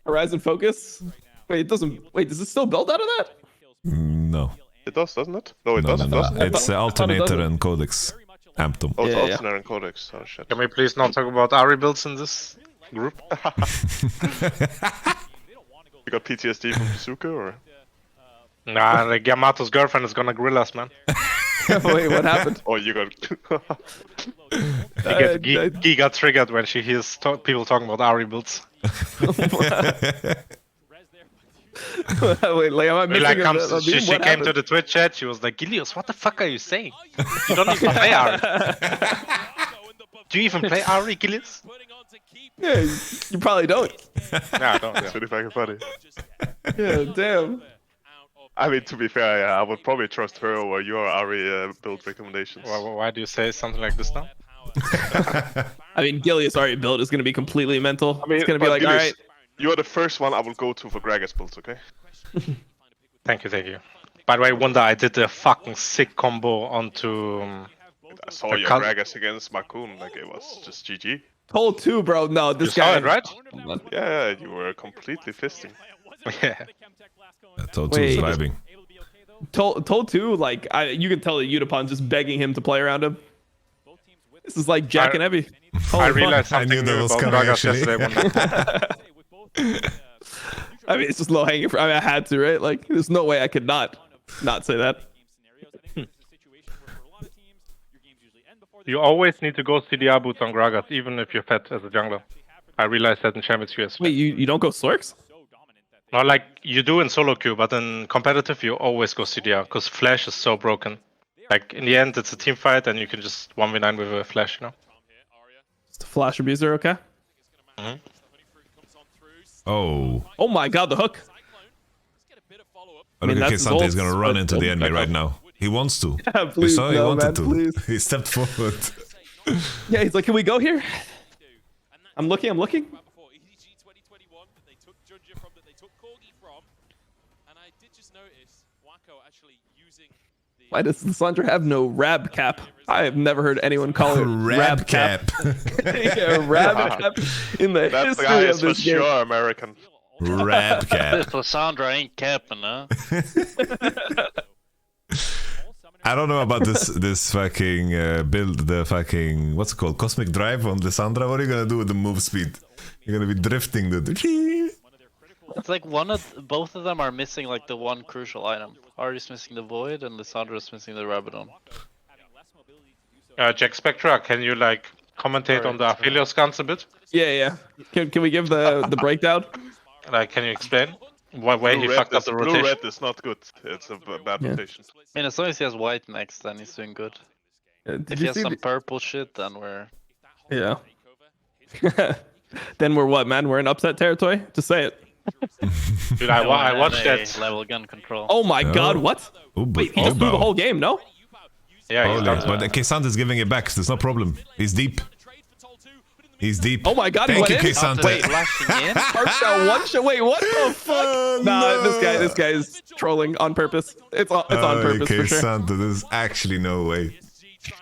Speaker 5: Horizon focus? Wait, it doesn't... Wait, does it still build out of that?
Speaker 3: No.
Speaker 13: It does, doesn't it? No, it
Speaker 3: No,
Speaker 13: doesn't.
Speaker 3: no, no.
Speaker 13: Doesn't it?
Speaker 3: It's Alternator and Codex. Amptum.
Speaker 13: Oh, it's
Speaker 5: Yeah, yeah.
Speaker 13: Alternator and Codex. Oh shit.
Speaker 15: Can we please not talk about Ari builds in this group?
Speaker 13: You got PTSD from Bazooka, or?
Speaker 15: Nah, like Yamato's girlfriend is gonna grill us, man.
Speaker 5: Wait, what happened?
Speaker 13: Oh, you got.
Speaker 15: He got triggered when she hears people talking about Ari builds.
Speaker 5: Wait, like, am I missing
Speaker 15: She came to the Twitch chat, she was like, Gilius, what the fuck are you saying? You don't even play Ari. Do you even play Ari, Gilius?
Speaker 5: Yeah, you probably don't.
Speaker 15: No, I don't.
Speaker 13: It's really fucking funny.
Speaker 5: Yeah, damn.
Speaker 13: I mean, to be fair, yeah, I would probably trust her over your Ari build recommendations.
Speaker 15: Why do you say something like this now?
Speaker 5: I mean, Gilius Ari build is going to be completely mental.
Speaker 13: I mean,
Speaker 5: it's going to be like,
Speaker 13: Gilius,
Speaker 5: alright.
Speaker 13: You're the first one I will go to for Gragas builds, okay?
Speaker 15: Thank you. By the way, one day I did a fucking sick combo onto...
Speaker 13: I saw your Gragas against Makun, like it was just GG.
Speaker 5: Toll 2, bro. No, this
Speaker 15: You
Speaker 5: guy...
Speaker 15: saw it, right?
Speaker 13: Yeah, you were completely fisting.
Speaker 15: Yeah.
Speaker 3: Toll 2 is vibing.
Speaker 5: Toll 2, like, you can tell that Utapon just begging him to play around him. This is like Jack and Evie.
Speaker 15: I realized
Speaker 3: I knew
Speaker 15: something
Speaker 3: that
Speaker 15: new
Speaker 3: was
Speaker 15: about
Speaker 3: coming,
Speaker 15: Gragas
Speaker 3: actually.
Speaker 15: yesterday.
Speaker 5: I mean, it's just low hanging fruit. I mean, I had to, right? Like, there's no way I could not say that.
Speaker 15: You always need to go CDR boots on Gragas, even if you're fat as a jungler. I realized that in Champions US.
Speaker 5: Wait, you don't go Slurks?
Speaker 15: No, like you do in solo queue, but in competitive you always go CDR because Flash is so broken. Like in the end, it's a team fight, and you can just 1v9 with a Flash, you know.
Speaker 5: Just a Flash abuser, okay?
Speaker 15: Mm-hmm.
Speaker 3: Oh
Speaker 5: my god, the hook!
Speaker 3: I mean, look at Sante is gonna run into the enemy right now. He wants to.
Speaker 5: Yeah, please,
Speaker 3: we saw he
Speaker 5: no,
Speaker 3: wanted
Speaker 5: man,
Speaker 3: to.
Speaker 5: please.
Speaker 3: He stepped forward.
Speaker 5: Yeah, he's like, can we go here? I'm looking. Why does Lissandra have no rab cap? I have never heard anyone call it rab cap. Yeah, rab cap in the
Speaker 13: That
Speaker 5: history
Speaker 13: guy
Speaker 5: of
Speaker 13: is for
Speaker 5: this game.
Speaker 13: sure American.
Speaker 3: Rab cap.
Speaker 12: Lissandra ain't capping, huh?
Speaker 3: I don't know about this fucking build, the fucking, what's it called, Cosmic Drive on Lissandra. What are you gonna do with the move speed? You're gonna be drifting, dude.
Speaker 12: It's like both of them are missing like the one crucial item. Ari's missing the Void and Lissandra's missing the Rabadon.
Speaker 15: Jack Spectra, can you like commentate on the Aphelios guns a bit?
Speaker 5: Yeah. Can we give the breakdown?
Speaker 15: Like, can you explain? Where he fucked up the rotation.
Speaker 13: Blue-red is not good. It's a bad rotation.
Speaker 12: I mean, as long as he has white next, then he's doing good.
Speaker 5: Did
Speaker 12: If
Speaker 5: you
Speaker 12: he has
Speaker 5: see
Speaker 12: some
Speaker 5: the-
Speaker 12: purple shit, then we're...
Speaker 5: Yeah. Then we're what, man? We're in upset territory? Just say it.
Speaker 15: Dude, I watched
Speaker 12: NA
Speaker 15: that.
Speaker 12: level gun control.
Speaker 5: Oh my god, what? Wait, he just blew the whole game, no?
Speaker 15: Yeah,
Speaker 3: Holy, but Kesant is giving it back. There's no problem. He's deep. He's deep.
Speaker 5: Oh my god,
Speaker 3: Thank
Speaker 5: he
Speaker 3: you,
Speaker 5: went in?
Speaker 3: Kesant.
Speaker 5: Wait, one shot. Wait, what the fuck? Nah, this guy is trolling on purpose. It's on purpose for sure.
Speaker 3: Kesant, there's actually no way.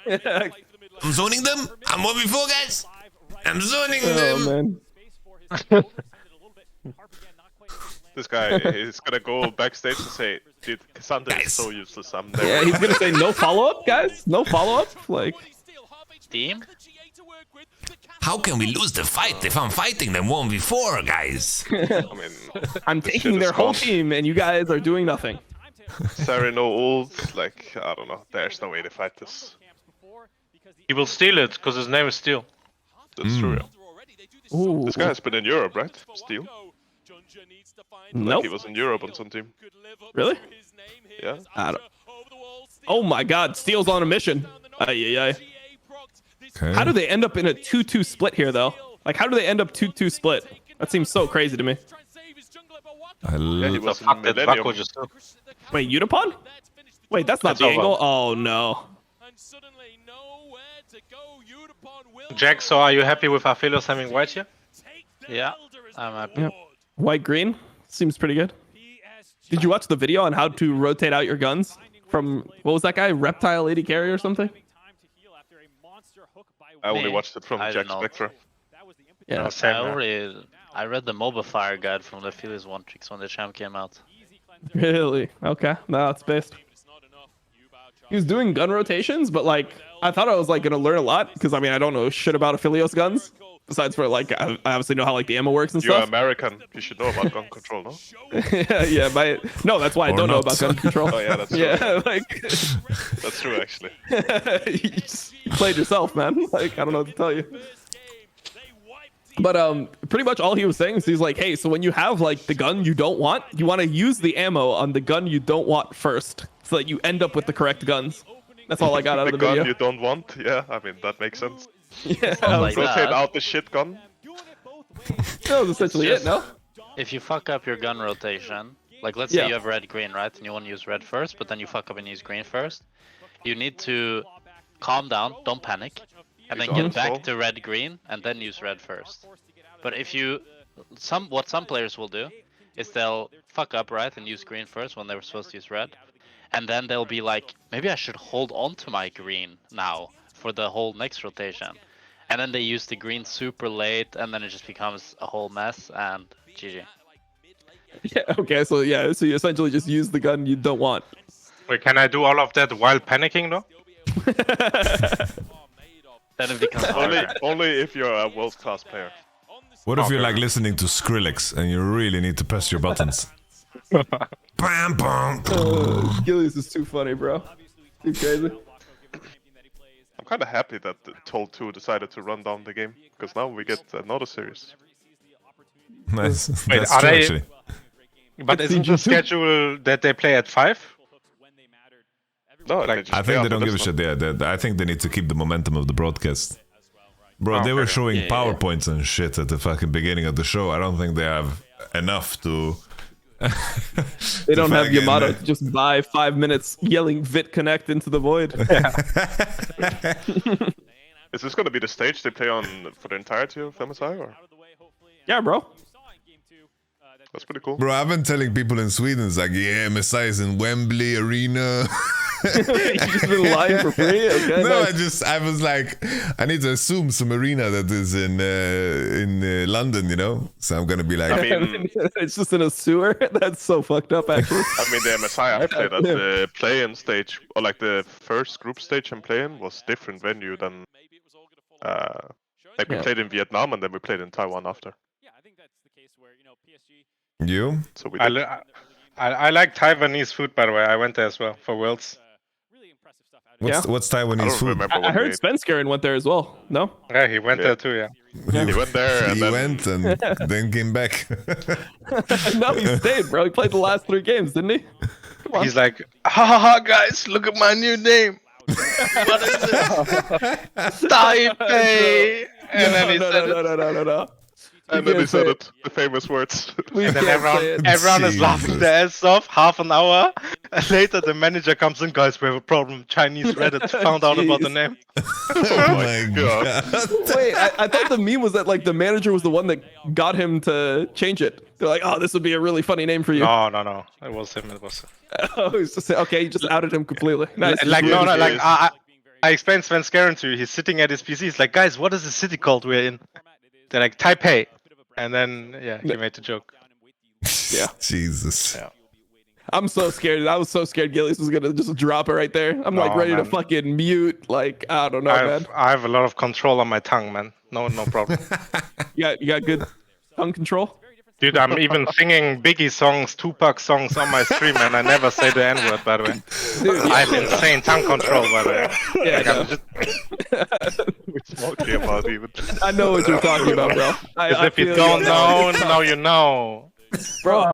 Speaker 3: I'm zoning them. I'm 1v4, guys. I'm zoning them.
Speaker 5: Man.
Speaker 13: This guy is gonna go backstage and say, dude, Cassandra is so useless. I'm never...
Speaker 5: Yeah, he's gonna say no follow-up, guys? No follow-up? Like...
Speaker 12: Team?
Speaker 3: How can we lose the fight if I'm fighting them 1v4, guys?
Speaker 5: I'm taking their whole team and you guys are doing nothing.
Speaker 13: Sorry, no ult. Like, I don't know. There's no way to fight this.
Speaker 15: He will steal it because his name is Steel.
Speaker 13: That's true, yeah.
Speaker 5: Ooh.
Speaker 13: This guy has been in Europe, right? Steel?
Speaker 5: Nope.
Speaker 13: Like he was in Europe on some team.
Speaker 5: Really?
Speaker 13: Yeah.
Speaker 5: I don't... Oh my god, Steel's on a mission. Ay.
Speaker 3: Okay.
Speaker 5: How do they end up in a 2-2 split here, though? Like, how do they end up 2-2 split? That seems so crazy to me.
Speaker 13: Yeah, he was in
Speaker 15: Fuck that
Speaker 13: Millennium.
Speaker 15: Vaco just took.
Speaker 5: Wait, Utapon? Wait, that's not
Speaker 15: That's
Speaker 5: the
Speaker 15: over.
Speaker 5: angle. Oh, no.
Speaker 15: Jack, so are you happy with Aphelios having white here?
Speaker 12: Yeah, I'm happy.
Speaker 5: Yep. White-green? Seems pretty good. Did you watch the video on how to rotate out your guns? From, what was that guy? Reptile 80 carry or something?
Speaker 13: I only watched it from
Speaker 12: I
Speaker 13: Jack
Speaker 12: don't know.
Speaker 13: Spectre.
Speaker 5: Yeah.
Speaker 12: I read the mobile fire guide from the Phillies One Tricks when the champ came out.
Speaker 5: Really? Okay. No, it's based. He was doing gun rotations, but like, I thought I was like gonna learn a lot because I mean I don't know shit about Aphelios guns. Besides for like, I obviously know how like the ammo works and
Speaker 13: You're
Speaker 5: stuff.
Speaker 13: American. You should know about gun control, no?
Speaker 5: yeah. No, that's why I
Speaker 3: Or
Speaker 5: don't know
Speaker 3: not.
Speaker 5: about gun control.
Speaker 13: Oh yeah, that's true.
Speaker 5: Yeah, like
Speaker 13: That's true, actually.
Speaker 5: you just played yourself, man. Like I don't know what to tell you. But pretty much all he was saying is he's like, hey, so when you have like the gun you don't want, you want to use the ammo on the gun you don't want first, so that you end up with the corect guns. That's all I got out of the
Speaker 13: gun
Speaker 5: video.
Speaker 13: you don't want? Yeah, I mean, that makes sense.
Speaker 5: Yeah,
Speaker 12: Like
Speaker 13: Rotate
Speaker 12: that.
Speaker 13: out the shit gun.
Speaker 5: that was essentially it, no?
Speaker 12: If you fuck up your gun rotation, like let's say
Speaker 5: Yeah.
Speaker 12: you have red-green, right? And you want to use red first, but then you fuck up and use green first. You need to calm down, don't panic, and then get back to red-green and then use red first. But if you... What some players will do is they'll fuck up, right? And use green first when they were supposed to use red. And then they'll be like, maybe I should hold on to my green now for the whole next rotation. And then they use the green super late, and then it just becomes a whole mess, and GG.
Speaker 5: Yeah, okay, so yeah, so you essentially just use the gun you don't want.
Speaker 15: Wait, can I do all of that while panicking though?
Speaker 12: Then it becomes harder.
Speaker 13: Only if you're a world-class player.
Speaker 3: What if you're like listening to Skrillex and you really need to press your buttons? Bam, bam.
Speaker 5: Gillies is too funny, bro. Too crazy.
Speaker 13: I'm kind of happy that the Toll 2 decided to run down the game, because now we get another series.
Speaker 3: Nice.
Speaker 15: Wait,
Speaker 3: That's
Speaker 15: are
Speaker 3: true,
Speaker 15: they-
Speaker 3: actually.
Speaker 15: But isn't the schedule that they play at 5?
Speaker 13: No,
Speaker 15: Like,
Speaker 3: I think they don't give a shit. Yeah, I think they need to keep the momentum of the broadcast. Bro, they were showing PowerPoints and shit at the fucking beginning of the show. I don't think they have enough to...
Speaker 5: They don't have Yamato to just buy 5 minutes yelling Vit Connect into the void.
Speaker 13: Is this going to be the stage they play on for the entirety of MSI, or?
Speaker 5: Yeah, bro.
Speaker 13: That's pretty cool.
Speaker 3: Bro, I've been telling people in Sweden, it's like, yeah, MSI is in Wembley Arena.
Speaker 5: You just been lying for free? Okay,
Speaker 3: No,
Speaker 5: nice.
Speaker 3: I was like, I need to assume some arena that is in London, you know? So I'm gonna be like,
Speaker 13: I mean,
Speaker 5: it's just in a sewer? That's so fucked up, actually.
Speaker 13: I mean, the MSI I played at the play-in stage, or like the first group stage and play-in, was different venue than... like we played in Vietnam and then we played in Taiwan after.
Speaker 3: you?
Speaker 13: So we
Speaker 15: I like Taiwanese food, by the way. I went there as well for Worlds.
Speaker 3: What's Taiwanese food?
Speaker 5: I heard Spenskeren went there as well. No?
Speaker 15: Yeah, he went there too, yeah.
Speaker 13: He went there and
Speaker 3: he
Speaker 13: then...
Speaker 3: went and then came back.
Speaker 5: No, he stayed, bro. He played the last 3 games, didn't he?
Speaker 15: He's like, ha ha ha, guys, look at my new name. What is it? Taipei. And then he said it.
Speaker 5: No.
Speaker 13: And then he said it, the famous words.
Speaker 15: And then everyone is laughing their ass off. Half an hour later, the manager comes in, guys, we have a problem. Chinese Reddit found out about the name.
Speaker 3: Oh my god.
Speaker 5: Wait, I thought the meme was that like the manager was the one that got him to change it. They're like, oh, this would be a really funny name for you.
Speaker 15: No. It was him. It was him.
Speaker 5: Oh, he's just, okay, you just outed him completely. Nice.
Speaker 15: I explained Sven Skaren to you. He's sitting at his PC. He's like, guys, what is the city called we're in? They're like, Taipei. And then, yeah, he made the joke.
Speaker 5: Yeah.
Speaker 3: Jesus.
Speaker 15: Yeah.
Speaker 5: I'm so scared. I was so scared Gillies was gonna just drop it right there. I'm like ready to fucking mute. Like, I don't know, man.
Speaker 15: I have a lot of control on my tongue, man. No problem.
Speaker 5: You got good tongue control?
Speaker 15: Dude, I'm even singing Biggie songs, Tupac songs on my stream, and I never say the N-word, by the way.
Speaker 5: Dude,
Speaker 15: I have insane tongue control, by the way.
Speaker 5: Yeah,
Speaker 13: What's talking about even?
Speaker 5: I know what you're talking about, bro.
Speaker 15: If you don't know, now you know.
Speaker 5: Bro.